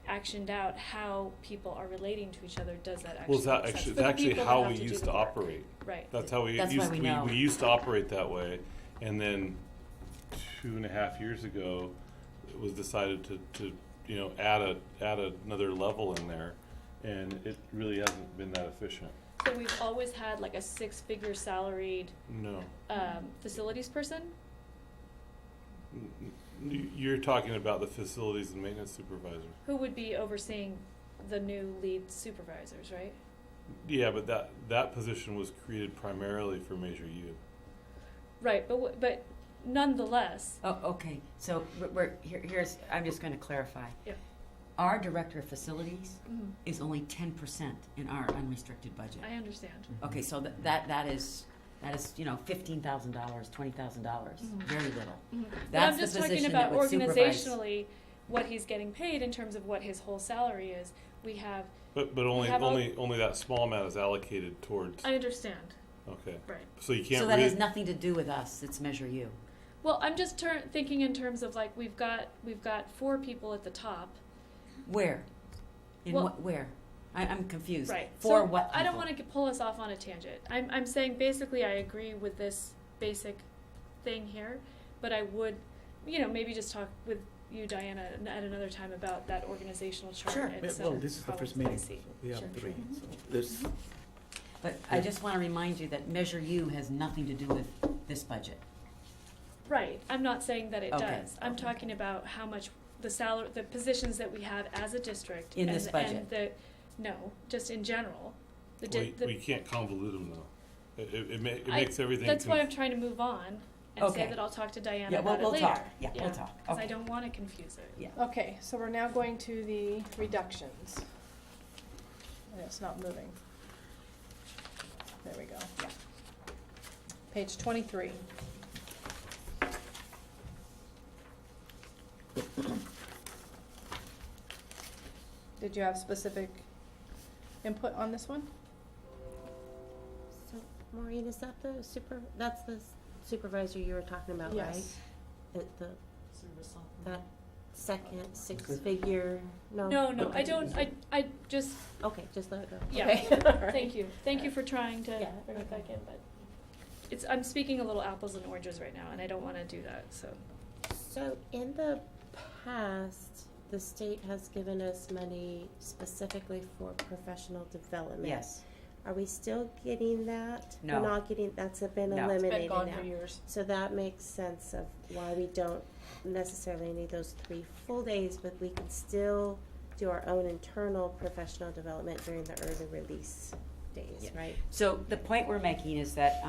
actioned out, how people are relating to each other, does that actually Well, make sense? it's For the actually people that how have we to do used the to work. operate. Right. That's how we That's used why we know. we used to operate that way, and then 2.5 years ago, it was decided to you know add another level in there, and it really hasn't been that efficient. So we've always had like a 6-figure salaried No, facilities person? you're talking about the facilities and maintenance supervisor. Who would be overseeing the new lead supervisors, right? Yeah, but that position was created primarily for Measure U. Right, but nonetheless, Oh, okay, so here's, I'm just gonna clarify. Yeah. Our director of facilities mhm, is only 10% in our unrestricted budget. I understand. Okay, so that is, you know, $15,000, $20,000, Mhm. very little. Mhm. But That's I'm the just talking position about that would supervise. organizationally what he's getting paid in terms of what his whole salary is. We have, But only have all- only that small amount is allocated towards. I understand, Okay, right. so you can't So that read. has nothing to do with us, it's Measure U. Well, I'm just thinking in terms of like we've got 4 people at the top. Where? In Well- what, where? I'm confused. Right. For So what I don't people? want to pull us off on a tangent. I'm saying basically I agree with this basic thing here, but I would, you know, maybe just talk with you, Diana, at another time about that organizational chart. Sure. And Yeah, some well, this is the first problems meeting, I see. so we have Sure. 3. So there's, But I just want to remind you that Measure U has nothing to do with this budget. Right. I'm not saying that it Okay. does. I'm talking about how much the positions that we have as a district In and, this budget. and no, just in general. We can't convolute them though. It I- makes everything. That's why I'm trying to move on and Okay. say that I'll talk to Diana Yeah, about we'll it later. talk. Yeah, we'll talk. Because I Okay. don't want to confuse it. Yeah. Okay, so we're now going to the reductions. And it's not moving. There we go. Page 23. Did you have specific input on this one? So, Maureen, is that that's the supervisor you were talking about, right? Yes. That second 6-figure, no? No, I don't, I just, Okay, just let it go. yeah, Okay, all right. thank you. Thank you for trying to Yeah, bring it okay. back in, but I'm speaking a little apples and oranges right now, and I don't want to do that, so. So in the past, the state has given us money specifically for professional development. Yes. Are we still getting that? No. We're not getting, that's been No. It's been It's been eliminated gone now. for years. So that makes sense of why we don't necessarily need those 3 full days, but we can still do our own internal professional development during the early release days, Yeah. right? So the point we're making is that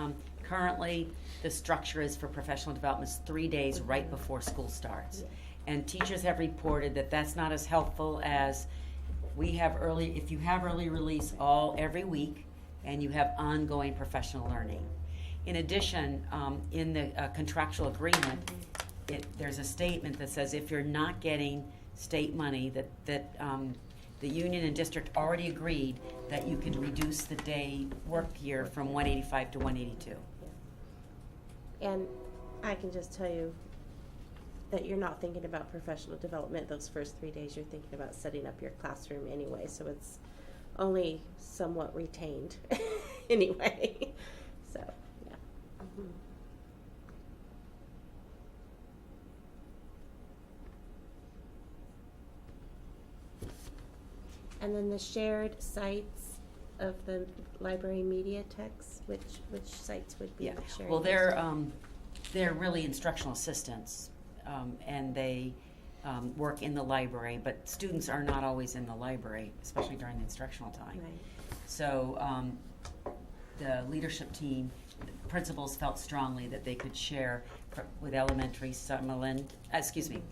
currently the structure is for professional development is 3 days right before school starts. Yeah. And teachers have reported that that's not as helpful as if you have early release every week and you have ongoing professional learning. In addition, in the contractual agreement, there's a statement that says if you're not getting state money, that The union and district already agreed that you can reduce the day work year from 185 to 182. And I can just tell you that you're not thinking about professional development those first 3 days. You're thinking about setting up your classroom anyway, so it's only somewhat retained anyway. So, yeah. Mhm. And then the shared sites of the library media texts, which sites would be Yeah, shared? well, they're really instructional assistants, and they work in the library, but students are not always in the library, especially during the instructional time. Right. So the leadership team, the principals felt strongly that they could share with elementary,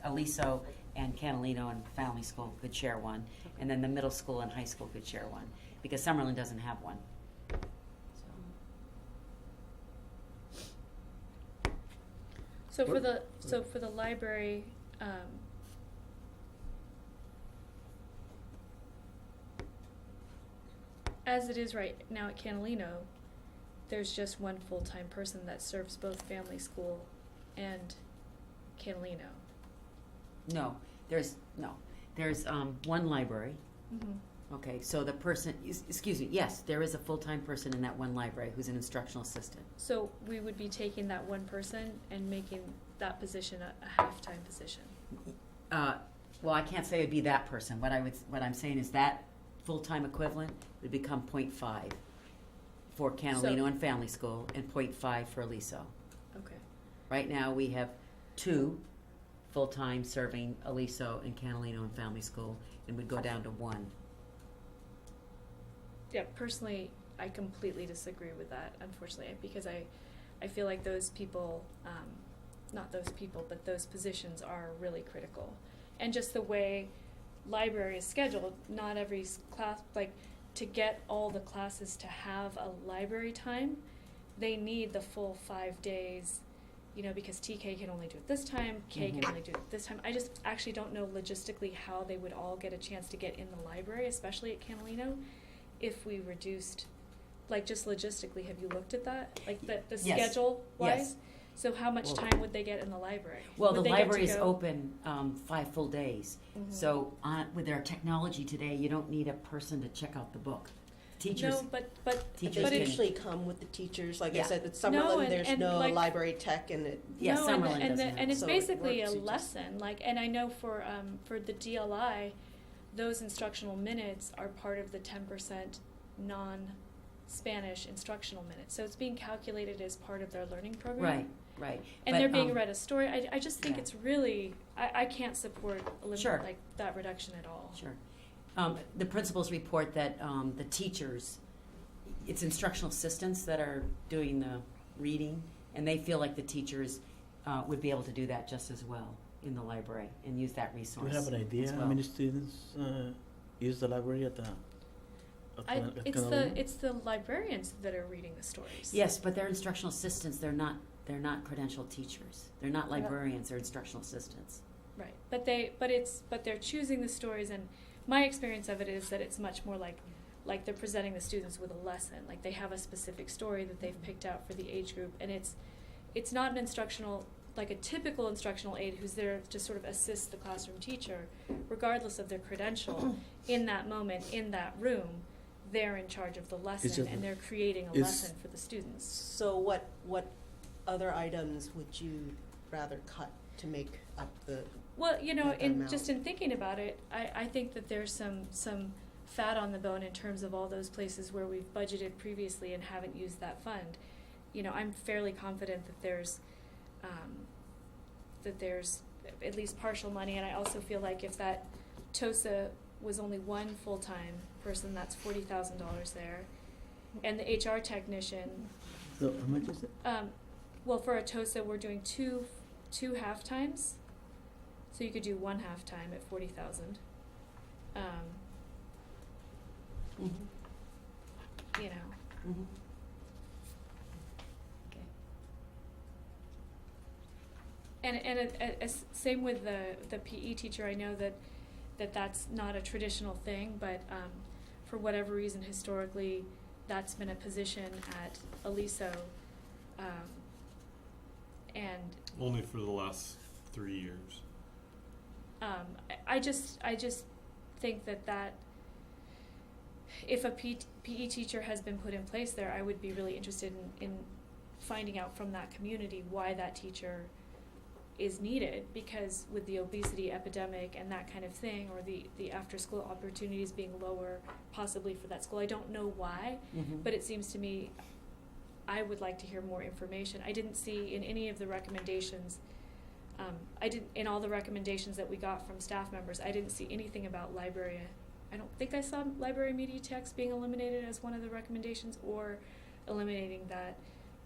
Aliso and Catalino and Family School could share one, and then the middle school and high school could share one, because Summerlin doesn't have one. So for the library, as it is right now at Catalino, there's just one full-time person that serves both Family School and Catalino. No, there's one library. Mm-hmm. Okay, so the person, excuse me, yes, there is a full-time person in that one library who's an instructional assistant. So we would be taking that one person and making that position a half-time position. Well, I can't say it'd be that person. What I'm saying is that full-time equivalent would become 0.5 for Catalino and Family School and 0.5 for Aliso. Okay. Right now, we have 2 full-time serving Aliso and Catalino and Family School, and we'd go down to 1. Yeah, personally, I completely disagree with that, unfortunately, because I feel like those people, not those people, but those positions are really critical. And just the way library is scheduled, not every class, like, to get all the classes to have a library time, they need the full 5 days, because TK can only do it this time, K can only do it this time. I just actually don't know logistically how they would all get a chance to get in the library, especially at Catalino, if we reduced, like, just logistically, have you looked at that? Like, the Yes. schedule-wise? Yes. So how much time would they get in the library? Well, Would the they get to library is go- open 5 full days. Mhm. So with our technology today, you don't need a person to check out the book. Teachers, No, but teachers They but can, usually come with the teachers. Like Yeah. I said, at No, Summerlin, and- there's and, no like- library tech, and it. Yes, no, Summerlin doesn't have and it's So it basically a works, it just- lesson. Like, and I know for the DLI, those instructional minutes are part of the 10% non-Spanish instructional minutes. So it's being calculated as part of their learning program. right. And But, they're being read a story. I just think yeah. it's really, I can't support Sure. like that reduction at all. Sure. The principals report that the teachers, it's instructional assistants that are doing the reading, and they feel like the teachers would be able to do that just as well in the library and use that Do resource. you have an idea as how well. many students use the library at It's the librarians that are reading the stories. Yes, but they're instructional assistants. They're not credentialed teachers. They're not librarians. They're instructional assistants. Right, but they're choosing the stories, and my experience of it is that it's much more like they're presenting the students with a lesson. Like, they have a specific story that they've picked out for the age group, and it's not an instructional, like a typical instructional aide who's there to sort of assist the classroom teacher, regardless of their credential. In that moment, in that room, they're in charge of the lesson, just- and they're creating a lesson for the students. So what other items would you rather cut to make up the? Well, the amount? just in thinking about it, I think that there's some fat on the bone in terms of all those places where we've budgeted previously and haven't used that fund. I'm fairly confident that there's at least partial money, and I also feel like if that TOSA was only one full-time person, that's $40,000 there, and the HR technician. So how much is it? Well, for a TOSA, we're doing two half-times. So you could do one half-time at $40,000. Mm-hmm. You know. Mm-hmm. Okay. And same with the PE teacher. I know that that that's not a traditional thing, but for whatever reason, historically, that's been a position at Aliso, and Only for the last 3 years. I just think that if a PE teacher has been put in place there, I would be really interested in finding out from that community why that teacher is needed, because with the obesity epidemic and that kind of thing, or the after school opportunities being lower possibly for that school, I don't know why, but it seems to me I would like to hear more information. I didn't see in any of the recommendations, in all the recommendations that we got from staff members, I didn't see anything about library. I don't think I saw library media text being eliminated as one of the recommendations, or eliminating that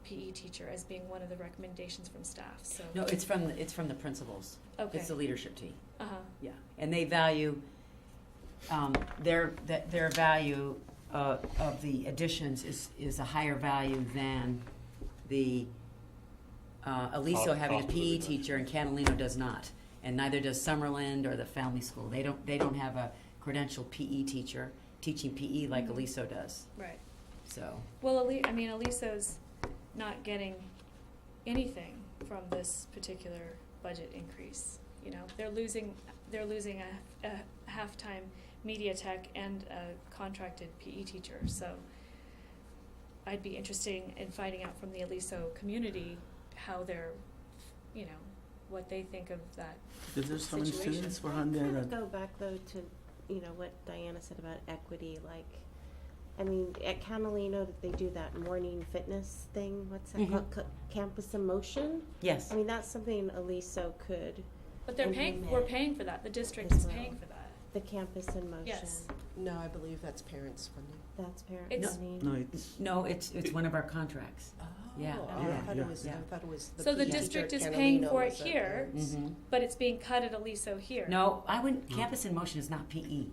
PE teacher as being one of the recommendations from staff. So No, it's from the principals. Okay. It's the leadership team. Uh-huh. And they value their value of the additions is a higher value than the Aliso having a Cost of PE living, teacher and Catalino does not, and neither does Summerlin or the Family School. They don't have a credentialed PE teacher teaching PE like Aliso does. Right. So Well, Aliso's not getting anything from this particular budget increase. You know, they're losing a half-time media tech and a contracted PE teacher. So I'd be interested in finding out from the Aliso community how they're, you know, what they think of that Because there's so many situation. students behind there Kind of that, go back though to, you know, what Diana said about equity, like, I mean, at Catalino, they do that morning fitness thing, what's that called, Campus in Motion? yes, I mean, that's something Aliso could, But they're paying. implement We're paying for that. The district as is well. paying for that. the Campus in Motion. Yes. No, I believe that's parents' funding. That's parent It's- money. no, it's, no, it's one of our contracts. Yeah. I thought Yeah. it was. Yeah. I thought it was. So the PE teacher district at is paying Catalino for it was a here, parents'. but it's being cut at Aliso here. No, I wouldn't. Campus in Motion is not PE.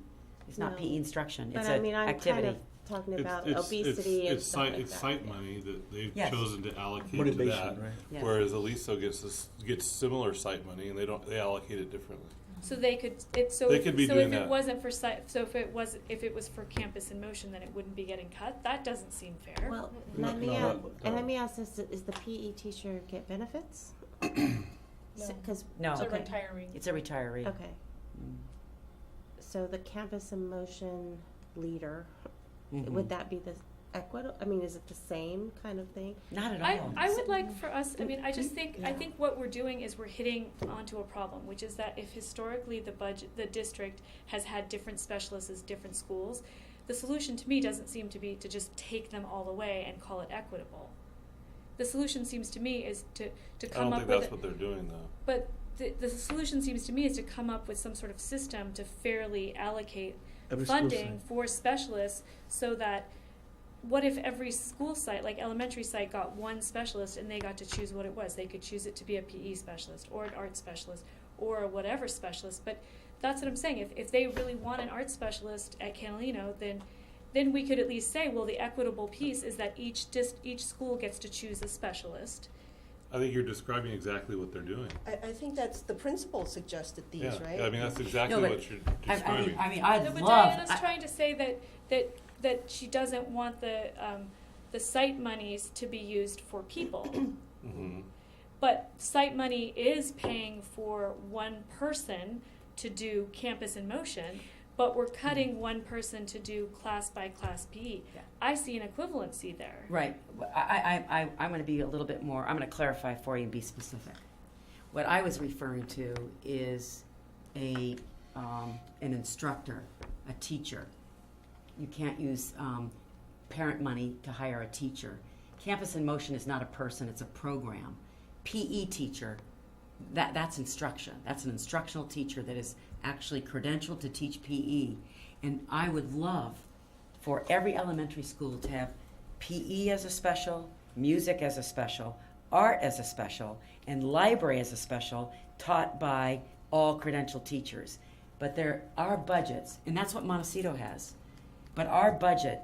It's not No. PE instruction. But It's I an mean, I'm activity. kind of talking about It's- obesity and it's stuff site, like it's that. site money that they've Yes. chosen to allocate to motivation, that. right? Yeah. Whereas Aliso gets similar site money, and they allocate it differently. So they could. They could be so doing if that. it wasn't for if it was for Campus in Motion, then it wouldn't be getting cut. That doesn't seem fair. Well, No, let me no, ask, no. and let me ask this: is the PE teacher get benefits? No. Because No, It's a Okay. retiree. it's a retiree. okay, so the Campus in Motion leader, Mhm. would that be the equitable? I mean, is it the same kind of thing? Not at I, all. I would like for us, I mean, I just think, I Yeah. think what we're doing is we're hitting onto a problem, which is that if historically the district has had different specialists as different schools, the solution to me doesn't seem to be to just take them all away and call it equitable. The solution seems to me is to I come don't up think with, that's what they're doing, though. but the solution seems to me is to come up with some sort of system to fairly allocate Every school funding site. for specialists, so that what if every school site, like elementary site, got one specialist and they got to choose what it was? They could choose it to be a PE specialist or an art specialist or a whatever specialist. But that's what I'm saying. If they really want an art specialist at Catalino, then we could at least say, well, the equitable piece is that each school gets to choose a specialist. I think you're describing exactly what they're doing. I think that's the principal suggested these, Yeah, right? I mean, that's exactly No, but what you're I describing. I'd No, but love. Diana's trying to say that she doesn't want the site monies to be used for people. Mhm. But site money is paying for one person to do Campus in Motion, but we're cutting one person to do class by class PE. Yeah. I see an equivalency there. Right. I'm going to be a little bit more. I'm going to clarify for you and be specific. What I was referring to is an instructor, a teacher. You can't use parent money to hire a teacher. Campus in Motion is not a person; it's a program. PE teacher, that's instruction. That's an instructional teacher that is actually credentialed to teach PE. And I would love for every elementary school to have PE as a special, music as a special, art as a special, and library as a special, taught by all credentialed teachers. But there are budgets, and that's what Montecito has. But our budget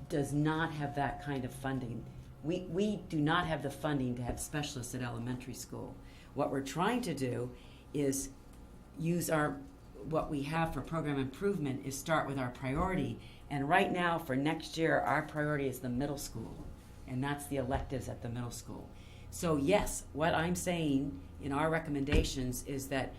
does not have that kind of funding. We do not have the funding to have specialists at elementary school. What we're trying to do is use what we have for program improvement is start with our priority. And right now, for next year, our priority is the middle school, and that's the electives at the middle school. So yes, what I'm saying in our recommendations is that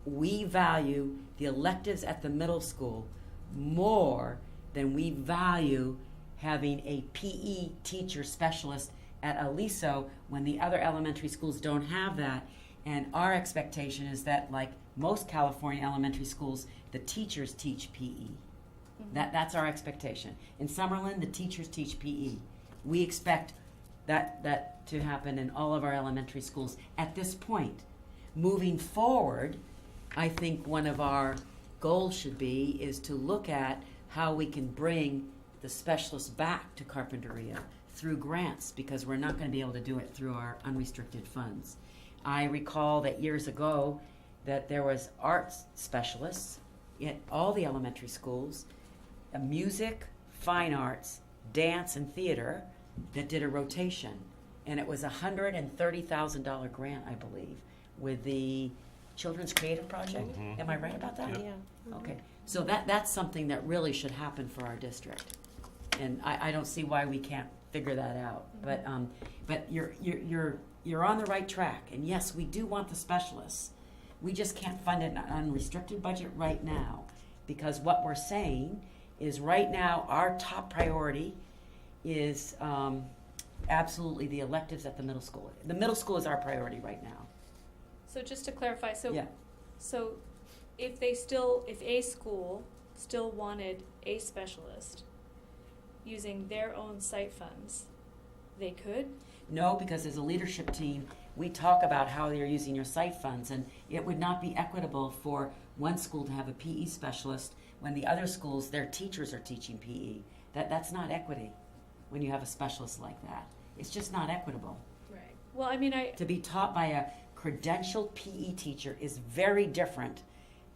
we value the electives at the middle school more than we value having a PE teacher specialist at Aliso when the other elementary schools don't have that. And our expectation is that, like most California elementary schools, the teachers teach PE. That's our expectation. In Summerlin, the teachers teach PE. We expect that to happen in all of our elementary schools at this point. Moving forward, I think one of our goals should be is to look at how we can bring the specialists back to Carpinteria through grants, because we're not going to be able to do it through our unrestricted funds. I recall that years ago that there was arts specialists at all the elementary schools, music, fine arts, dance, and theater, that did a rotation. And it was a $130,000 grant, I believe, with the Children's Creative Project. Mhm. Am I right about that? Yeah. Okay, so that's something that really should happen for our district, and I don't see why we can't figure that out. But you're on the right track, and yes, we do want the specialists. We just can't fund it in an unrestricted budget right now, because what we're saying is right now our top priority is absolutely the electives at the middle school. The middle school is our priority right now. So just to clarify, Yeah. so if a school still wanted a specialist using their own site funds, they could? No, because as a leadership team, we talk about how they're using your site funds, and it would not be equitable for one school to have a PE specialist when the other schools, their teachers are teaching PE. That's not equity when you have a specialist like that. It's just not equitable. Right. Well, I mean, To be taught by a credentialed PE teacher is very different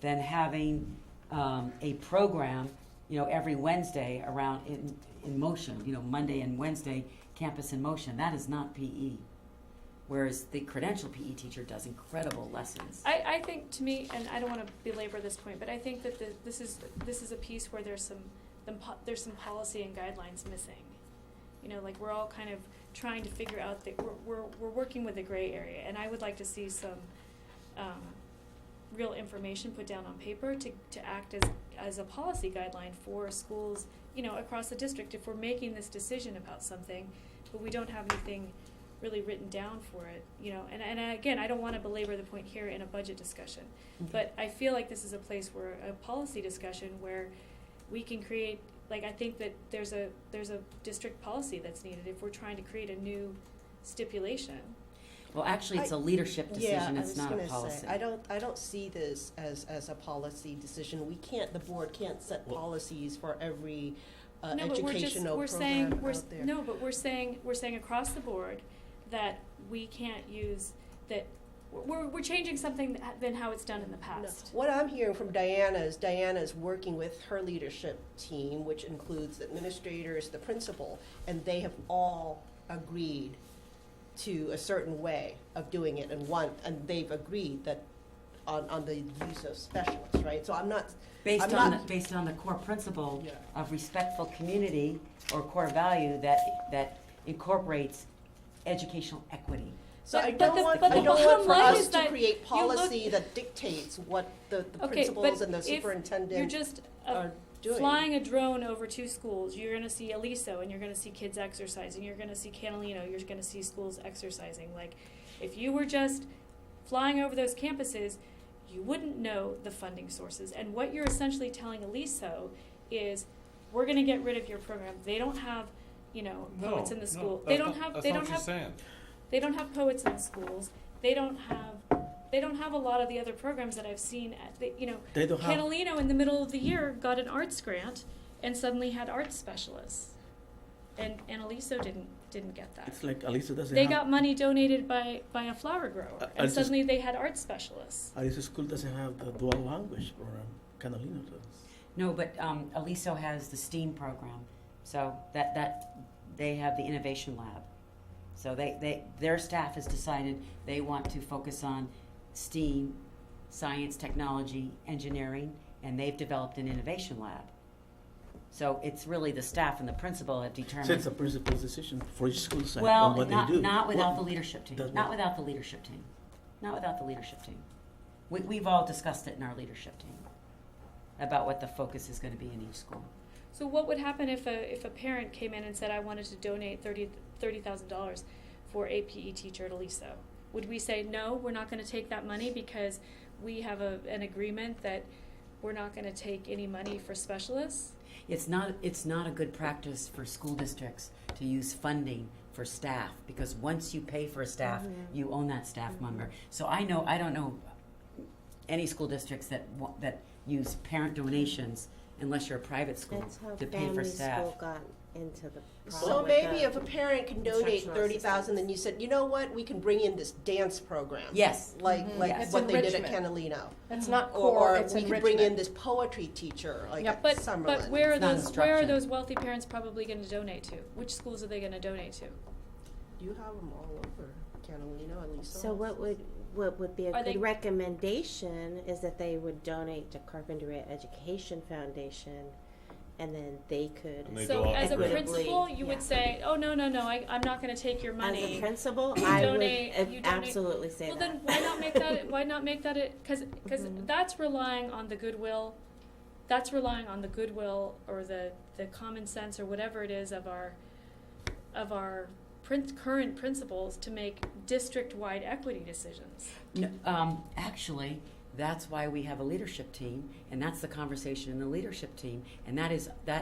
than having a program, every Wednesday around in motion, Monday and Wednesday, Campus in Motion. That is not PE. Whereas the credentialed PE teacher does incredible lessons. I think, to me, and I don't want to belabor this point, but I think that this is a piece where there's some policy and guidelines missing. Like we're all kind of trying to figure out that we're working with a gray area, and I would like to see some real information put down on paper to act as a policy guideline for schools, across the district. If we're making this decision about something, but we don't have anything really written down for it, and again, I don't want to belabor the point here in a budget discussion, but I feel like this is a place where a policy discussion where we can create, like, I think that there's a district policy that's needed if we're trying to create a new stipulation. Well, actually, it's a leadership decision. It's not a policy. Say, I don't see this as a policy decision. The board can't set policies for every educational program out there. No, but we're saying across the board that we can't use that. We're changing something than how it's done in the past. No. What I'm hearing from Diana is working with her leadership team, which includes administrators, the principal, and they have all agreed to a certain way of doing it, and they've agreed that on the use of specialists, right? So I'm not based on the core principle of respectful community or core value that incorporates educational equity. So I don't want for us to create policy that dictates what the principals and the superintendent are doing. Flying a drone over two schools, you're going to see Aliso, and you're going to see kids exercising. You're going to see Catalino. You're going to see schools exercising. Like, if you were just flying over those campuses, you wouldn't know the funding sources. And what you're essentially telling Aliso is, we're going to get rid of your program. They don't have, poets in the school. They don't have poets in the schools. They don't have a lot of the other programs that I've seen. Catalino in the middle of the year got an arts grant and suddenly had arts specialists, and Aliso didn't get that. It's like Aliso doesn't. They got money donated by a flower grower, and suddenly they had arts specialists. Aliso school doesn't have the dual language program. Catalino does. No, but Aliso has the STEAM program, so that they have the innovation lab. So their staff has decided they want to focus on STEAM science, technology, engineering, and they've developed an innovation lab. So it's really the staff and the principal have So determined. it's a principal's decision for each school site Well, on what they do. not without the Well, leadership team. does Not what? without the leadership team. Not without the leadership team. We've all discussed it in our leadership team about what the focus is going to be in each school. So what would happen if a parent came in and said, I wanted to donate $30,000 for a PE teacher at Aliso? Would we say, no, we're not going to take that money because we have an agreement that we're not going to take any money for specialists? It's not a good practice for school districts to use funding for staff, because once you pay for a staff, you own that staff member. So I don't know any school districts that use parent donations unless you're a private school That's how to pay for family staff. school got into the So problem with maybe the if a parent can donate instructional 30,000, then you said, you know what, we can bring in this dance program. Yes. Like Yes. what It's they did at enrichment. Canalino. It's not core, Or it's we could enrichment. bring in this poetry teacher, like Yep. at But Summerlin. where are It's not those instruction. wealthy parents probably going to donate to? Which schools are they going to donate to? You have them all over Canalino, at least. So what would be a Are good they- recommendation is that they would donate to Carpinteria Education Foundation, and then they could. And they So go out as a and bid. principal, you Yeah. would say, oh, no, I'm not going to take your money. As a principal, You I donate- would you donate- absolutely say Well, that. then why not make that it? Because that's relying on the goodwill. That's relying on the goodwill or the common sense or whatever it is of our current principals to make district-wide equity decisions. No, actually, that's why we have a leadership team, and that's the conversation in the leadership team, and that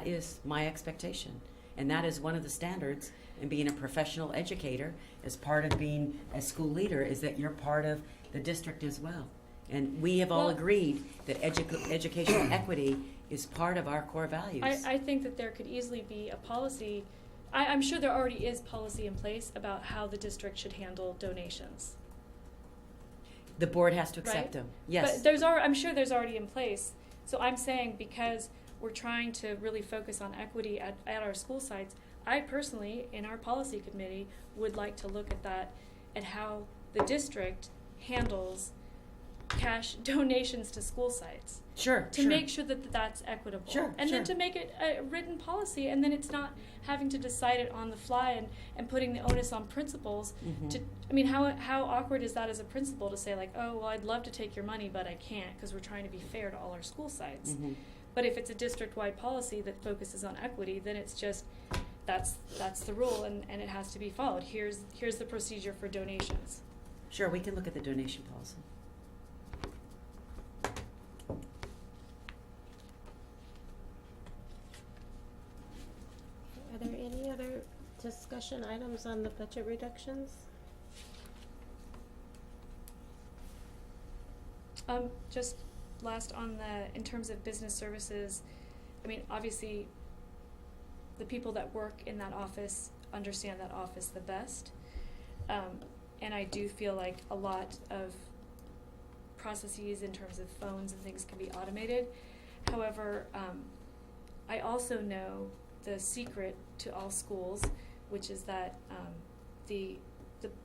is my expectation, and that is one of the standards in being a professional educator. As part of being a school leader, is that you're part of the district as well, and we have all Well- agreed that educational equity is part of our core values. I think that there could easily be a policy. I'm sure there already is policy in place about how the district should handle donations. The board has to accept Right. them. Yes. But I'm sure there's already in place. So I'm saying because we're trying to really focus on equity at our school sites, I personally, in our policy committee, would like to look at that, at how the district handles cash donations to school sites. Sure. To make sure that that's equitable. Sure, And then sure. to make it a written policy, and then it's not having to decide it on the fly and putting the onus on principals to, I mean, how awkward is that as a principal to say like, oh, well, I'd love to take your money, but I can't because we're trying to be fair to all our school sites. Mhm. But if it's a district-wide policy that focuses on equity, then it's just, that's the rule and it has to be followed. Here's the procedure for donations. Sure, we can look at the donation policy. Are there any other discussion items on the budget reductions? Just last on in terms of business services, I mean, obviously, the people that work in that office understand that office the best. And I do feel like a lot of processes in terms of phones and things can be automated. However, I also know the secret to all schools, which is that the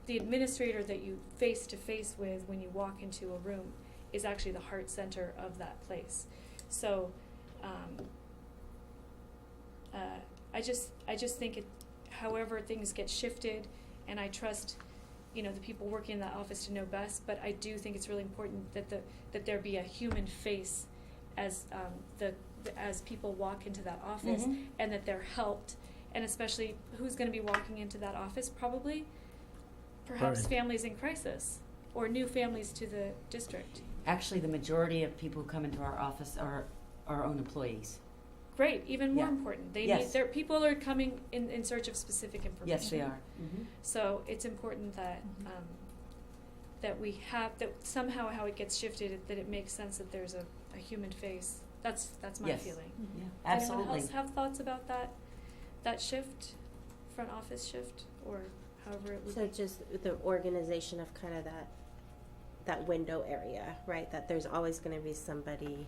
administrator that you face to face with when you walk into a room is actually the heart center of that place. So I just think it, however things get shifted, and I trust the people working in that office to know best, but I do think it's really important that there be a human face as as people walk into that office, Mhm. and that they're helped, and especially who's going to be walking into that office, perhaps Right. families in crisis or new families to the district. Actually, the majority of people who come into our office are our own employees. Great, even more Yeah. important. Yes. People are coming in search of specific information. Yes, they are. Mm-hmm. So it's important that that we have that somehow how it gets shifted, that it makes sense that there's a human face. That's my Yes. feeling. Yeah, Does absolutely. anyone else have thoughts about that shift, front office shift, or however it would So be? just the organization of kind of that window area, right? That there's always going to be somebody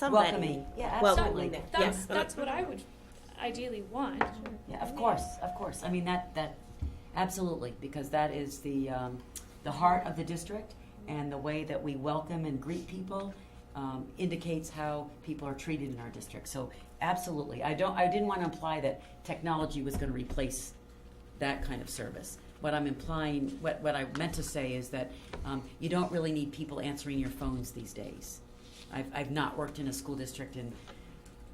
Welcoming. Yeah, welcoming absolutely. there. Yes. That's what I would ideally want. Yeah, of course. I mean that absolutely, because that is the heart of the district, and the way that we welcome and greet people indicates how people are treated in our district. So absolutely, I didn't want to imply that technology was going to replace that kind of service. What I'm implying, what I meant to say is that you don't really need people answering your phones these days. I've not worked in a school district in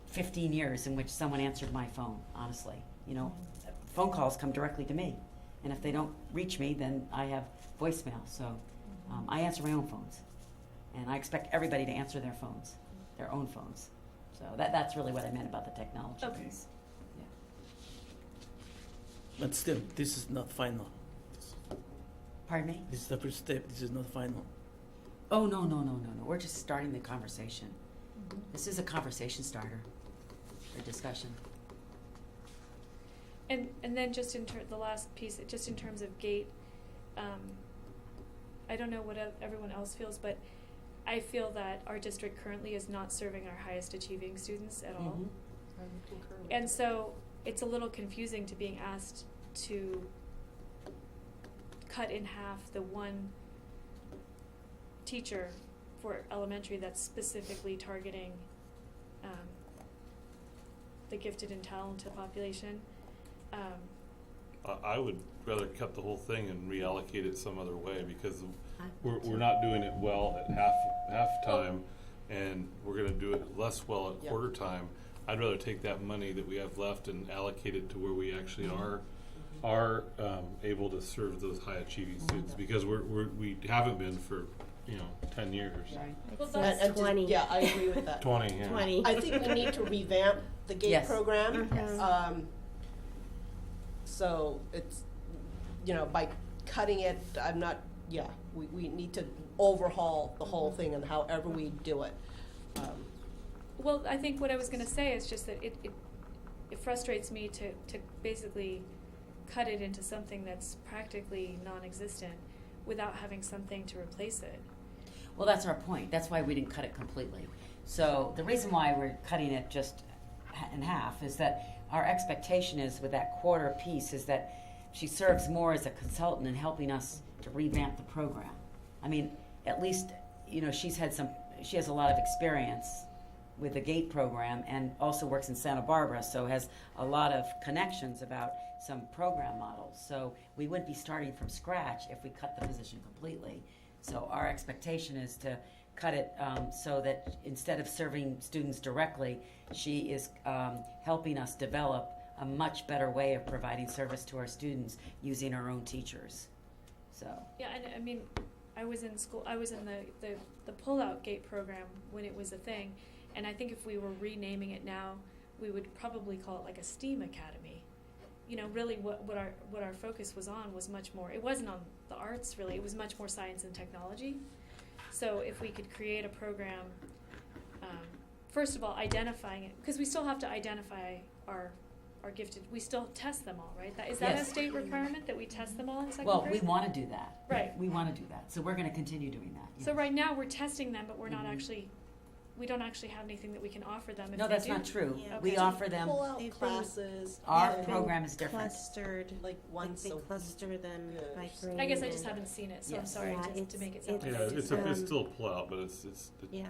15 years in which someone answered my phone, honestly. You know, phone calls come directly to me. And if they don't reach me, then I have voicemail. So I answer my own phones. And I expect everybody to answer their phones, their own phones. So that's really what I meant about the technology Okay. piece. Yeah. But still, this is not final. Pardon me? This is the first step. This is not final. Oh, no. We're just starting the conversation. This is a conversation starter for discussion. And then just the last piece, just in terms of GATE, I don't know what everyone else feels, but I feel that our district currently is not serving our highest achieving students at all. And so it's a little confusing to being asked to cut in half the one teacher for elementary that's specifically targeting the gifted and talented population. I would rather cut the whole thing and reallocate it some other way, because we're not doing it well at half time, and we're going to do it less well at quarter time. I'd rather take that money that we have left and allocate it to where we actually are able to serve those high achieving students, because we haven't been for 10 years. Right. Well, That's And just- 20. Yeah, I agree with that. 20, yeah. 20. I think we need to revamp the GATE Yes. program. Yes. So it's, by cutting it, we need to overhaul the whole thing and however we do it. Well, I think what I was going to say is just that it frustrates me to basically cut it into something that's practically non-existent without having something to replace it. Well, that's our point. That's why we didn't cut it completely. So the reason why we're cutting it just in half is that our expectation is with that quarter piece is that she serves more as a consultant in helping us to revamp the program. I mean, at least, she has a lot of experience with the GATE program and also works in Santa Barbara, so has a lot of connections about some program models. So we wouldn't be starting from scratch if we cut the position completely. So our expectation is to cut it so that instead of serving students directly, she is helping us develop a much better way of providing service to our students using our own teachers. So Yeah, and I mean, I was in school. I was in the pull-out GATE program when it was a thing, and I think if we were renaming it now, we would probably call it like a STEAM academy. Really, what our focus was on was much more. It wasn't on the arts really. It was much more science and technology. So if we could create a program, first of all, identifying it, because we still have to identify our gifted. We still test them all, right? Is that Yes. a state requirement that we test them all in second well, grade? we want to do that. Right. We want to do that. So we're going to continue doing that. So yes. right now we're testing them, but we're not Mhm. actually. We don't actually have anything that we can offer them. If No, they that's do. not true. Yeah. We Okay. offer them. Pull out They've been- classes. Our and, program is different. Clustered. Like once they a cluster them Yeah. by grade. I guess I just and- haven't seen it, so I'm Yes. sorry Yeah, to make it sound it's- like Yeah, I do. it's still a pull-out, but it's Yeah.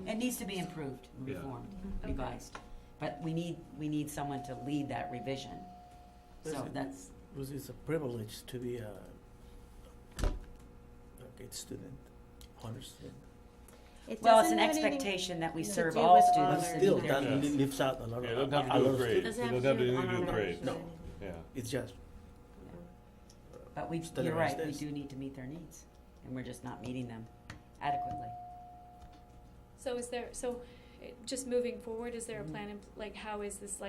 It needs to be improved, and Yeah. reformed, Okay. revised. But we need someone to lead that revision. So Yes, that's It's a privilege to be a GATE student, honor student. It well, it's doesn't an have anything expectation that we to serve do all with students. honors. and Still, meet their that needs. leaves out a lot of Yeah, it doesn't have to a do lot with of grade. It doesn't have It to doesn't do have with anything to do with honors. grade. No. Yeah. It's just But Study you're right, we rest days. do need to meet their needs, and we're just not meeting them adequately. So just moving forward, is there a Mhm. plan? How is this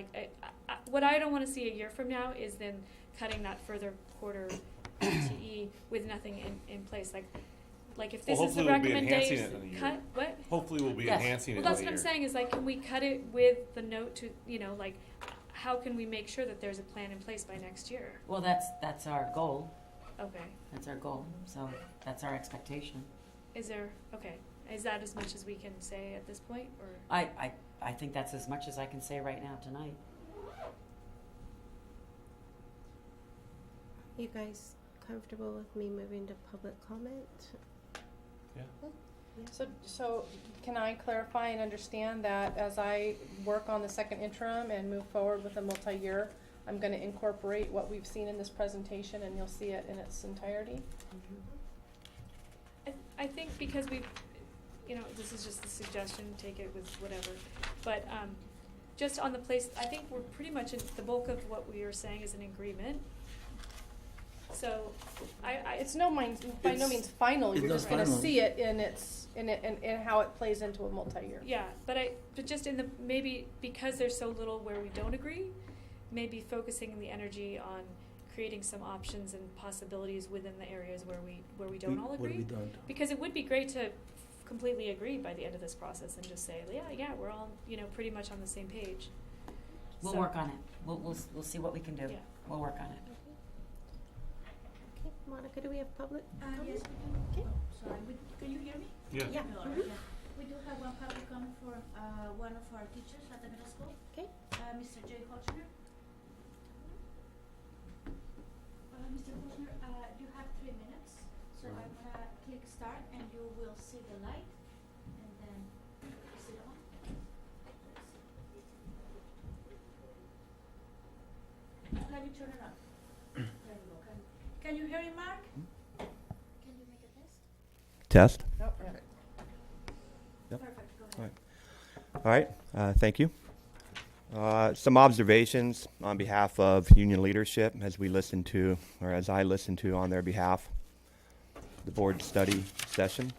what I don't want to see a year from now is then cutting that further quarter TE with nothing in place. Like if this Well, is the hopefully we'll be enhancing recommendation, it in a year. cut what? Hopefully we'll be Yes. enhancing Well, it that's in what a I'm year. saying is can we cut it with the note to how can we make sure that there's a plan in place by next year? Well, that's our goal. Okay. That's our goal. So that's our expectation. Is that as much as we can say at this point, or? I think that's as much as I can say right now tonight. You guys comfortable with me moving to public comment? So can I clarify and understand that as I work on the second interim and move forward with a multi-year, I'm gonna incorporate what we've seen in this presentation and you'll see it in its entirety? I think because we, you know, this is just a suggestion, take it with whatever, but just on the place, I think we're pretty much in, the bulk of what we are saying is an agreement. So It's by no means final, It's you're not just gonna final. see it in how it plays into a multi-year. yeah, but just in the, maybe because there's so little where we don't agree, maybe focusing the energy on creating some options and possibilities within the areas where we don't all Where agree. we don't. Because it would be great to completely agree by the end of this process and just say, yeah, we're all, you know, pretty much on the same page. We'll So- work on it. We'll see what we can do. Yeah. We'll work on it. Okay, Monica, do we have public comment? Yes, we do. Oh, sorry, can you hear me? Yeah. Yeah. All right, yeah. We do have one public comment for one of our teachers at the middle school. Okay. Mr. Jay Hochner. Mr. Hochner, you have 3 minutes, so I'm gonna click start and you will see the light and then is it on? Let me turn it on. There you go. Can you hear me, Mark? Can you make a test? Test. Oh, yeah. Yep. Perfect, go ahead. All right, thank you. Some observations on behalf of union leadership as we listen to, or as I listen to on their behalf, the board study session.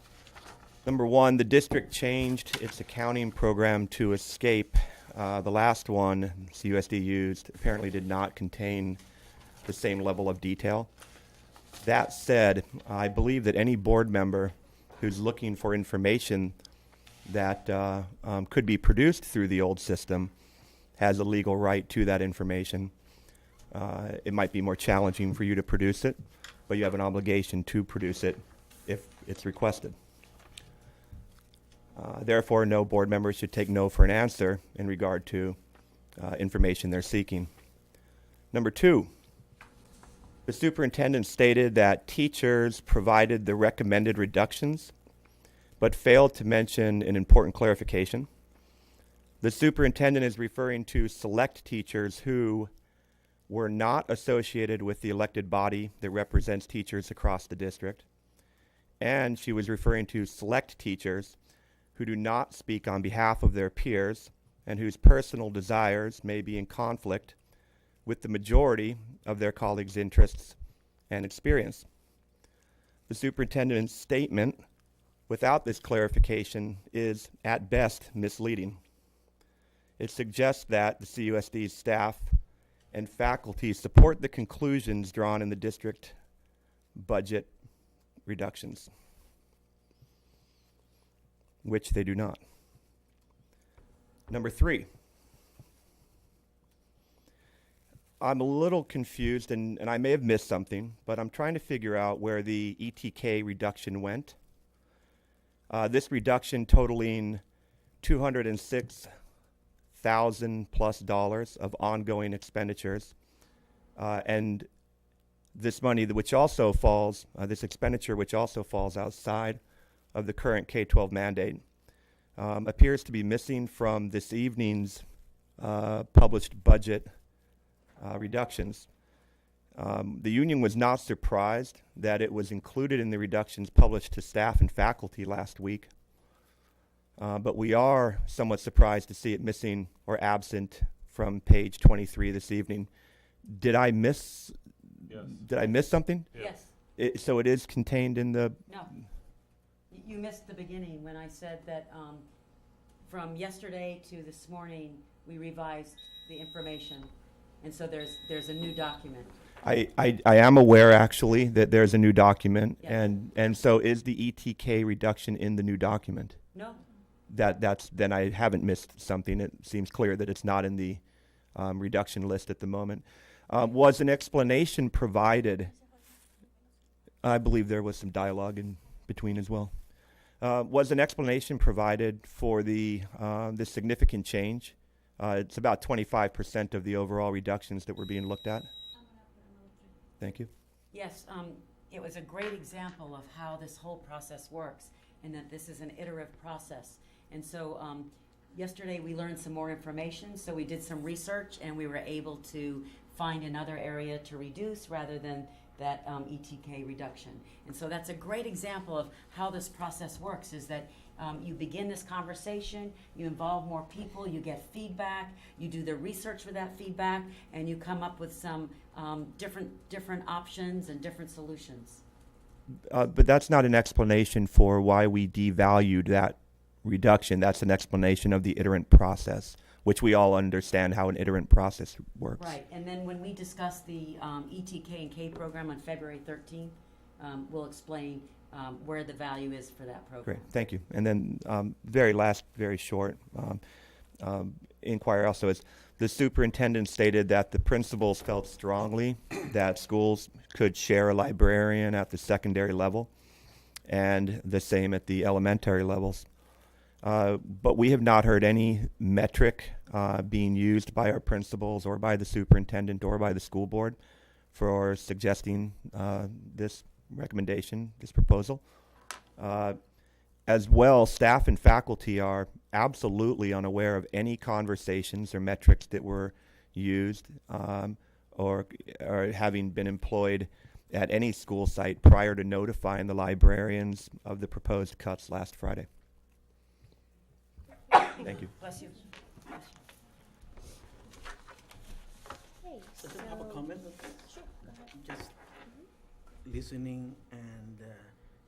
Number one, the district changed its accounting program to escape. The last one CUSD used apparently did not contain the same level of detail. That said, I believe that any board member who's looking for information that could be produced through the old system has a legal right to that information. It might be more challenging for you to produce it, but you have an obligation to produce it if it's requested. Therefore, no board member should take no for an answer in regard to information they're seeking. Number two, the superintendent stated that teachers provided the recommended reductions, but failed to mention an important clarification. The superintendent is referring to select teachers who were not associated with the elected body that represents teachers across the district. And she was referring to select teachers who do not speak on behalf of their peers and whose personal desires may be in conflict with the majority of their colleagues' interests and experience. The superintendent's statement without this clarification is, at best, misleading. It suggests that the CUSD's staff and faculty support the conclusions drawn in the district budget reductions, which they do not. Number three, I'm a little confused, and I may have missed something, but I'm trying to figure out where the ETK reduction went. This reduction totaling $206,000 plus of ongoing expenditures, and this money, which also falls, this expenditure, which also falls outside of the current K-12 mandate, appears to be missing from this evening's published budget reductions. The union was not surprised that it was included in the reductions published to staff and faculty last week, but we are somewhat surprised to see it missing or absent from page 23 this evening. Did I miss? Yes. Did I miss something? Yeah. Yes. So it is contained in the. No. You missed the beginning when I said that from yesterday to this morning, we revised the information. And so there's a new document. I am aware actually that there's a new document, Yes. and so is the ETK reduction in the new document? No, That's then I haven't missed something. It seems clear that it's not in the reduction list at the moment. Was an explanation provided? I believe there was some dialogue in between as well. Was an explanation provided for the significant change? It's about 25% of the overall reductions that were being looked at. Thank you. Yes, it was a great example of how this whole process works, and that this is an iterative process. And so yesterday we learned some more information, so we did some research, and we were able to find another area to reduce rather than that ETK reduction. And so that's a great example of how this process works, is that you begin this conversation, you involve more people, you get feedback, you do the research for that feedback, and you come up with some different options and different solutions. But that's not an explanation for why we devalued that reduction. That's an explanation of the iterant process, which we all understand how an iterant process works. Right, and then when we discuss the ETK and K program on February 13th, we'll explain where the value is for that program. Great, thank you. And then very short inquiry also is, the superintendent stated that the principals felt strongly that schools could share a librarian at the secondary level and the same at the elementary levels. But we have not heard any metric being used by our principals or by the superintendent or by the school board for suggesting this recommendation, this proposal. As well, staff and faculty are absolutely unaware of any conversations or metrics that were used or having been employed at any school site prior to notifying the librarians of the proposed cuts last Friday. Thank you. Bless you. Okay, So I have a comment. Sure, go ahead. Just listening, and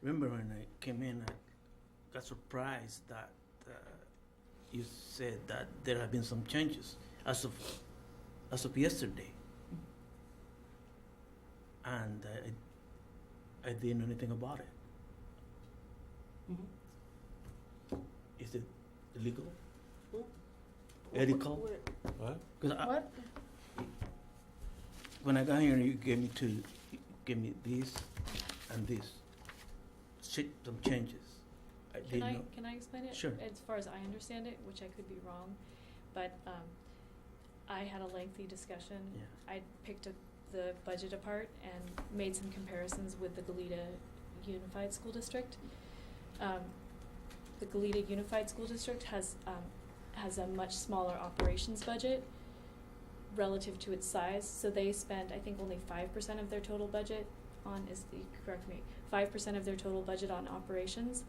remember when I came in, I got surprised that you said that there have been some changes as of yesterday, and I didn't know anything about it. Mhm. Is it illegal? Ethical? What? 'Cause What? when I got here, you gave me this and this. Some changes. I didn't know. Can I explain it? Sure. As far as I understand it, which I could be wrong, but I had a lengthy discussion. Yeah. I picked the budget apart and made some comparisons with the Goleta Unified School District. The Goleta Unified School District has a much smaller operations budget relative to its size. So they spend, I think, only 5% of their total budget on, correct me, 5% of their total budget on operations.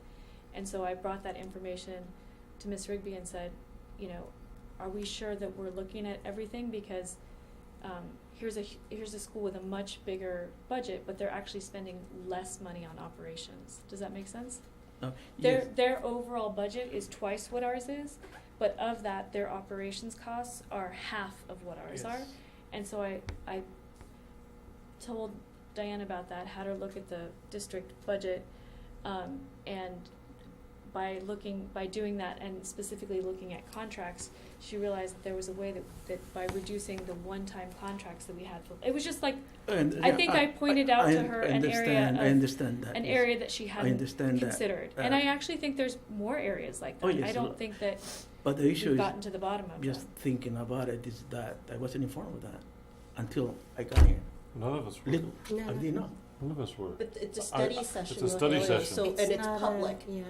And so I brought that information to Ms. Rigby and said, you know, are we sure that we're looking at everything? Because here's a school with a much bigger budget, but they're actually spending less money on operations. Does that make sense? Yes. Their overall budget is twice what ours is, but of that, their operations costs are half of what ours are. And so I told Diane about that, had her look at the district budget, and by doing that and specifically looking at contracts, she realized that there was a way that by reducing the one-time contracts that we had, it was just like, I think I pointed out to her an area that she hadn't considered. And I actually think there's more areas like that. Oh, yes, I don't think that but the issue we've is gotten to the bottom of just that. thinking about it is that I wasn't informed of that until I got here. None of us were. Little, No. I didn't know. None of us were. But it's a study session. It's a study Rogelio, session. So, and it's not public. Yeah.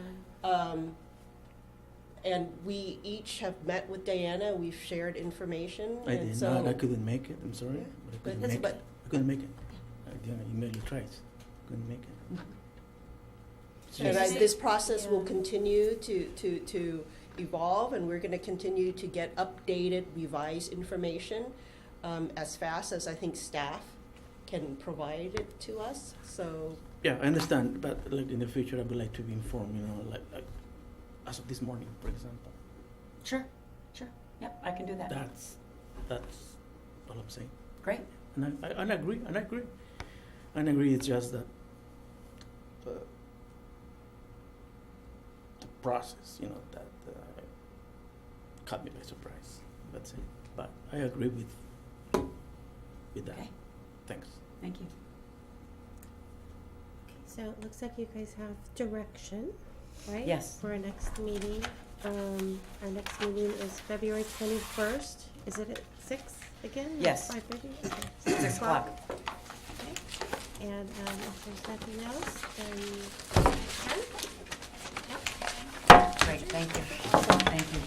And we each have met with Diana, we've shared information, I and did so. not. I couldn't make it. I'm sorry, Yeah. but I But couldn't that's- make but- it. I couldn't make it. I didn't email you twice. Couldn't make it. And this process will Yeah. continue to evolve, and we're gonna continue to get updated, revised information, as fast as I think staff can provide it to us, so. Yeah, I understand, but like in the future, I would like to be informed. You know, like as of this morning, for example. Sure. Yep, I can do that. That's all I'm saying. Great. And I agree. And I agree. It's just that the process, you know, that caught me by surprise. That's it. But I agree with that. Okay. Thanks. Thank you. So it looks like you guys have direction, right? Yes. For our next meeting. Our next meeting is February 21st. Is it at 6 again? Yes. 5:30? Okay. 6 o'clock. Okay. And if there's nothing else, then. Great, thank you. Thank you.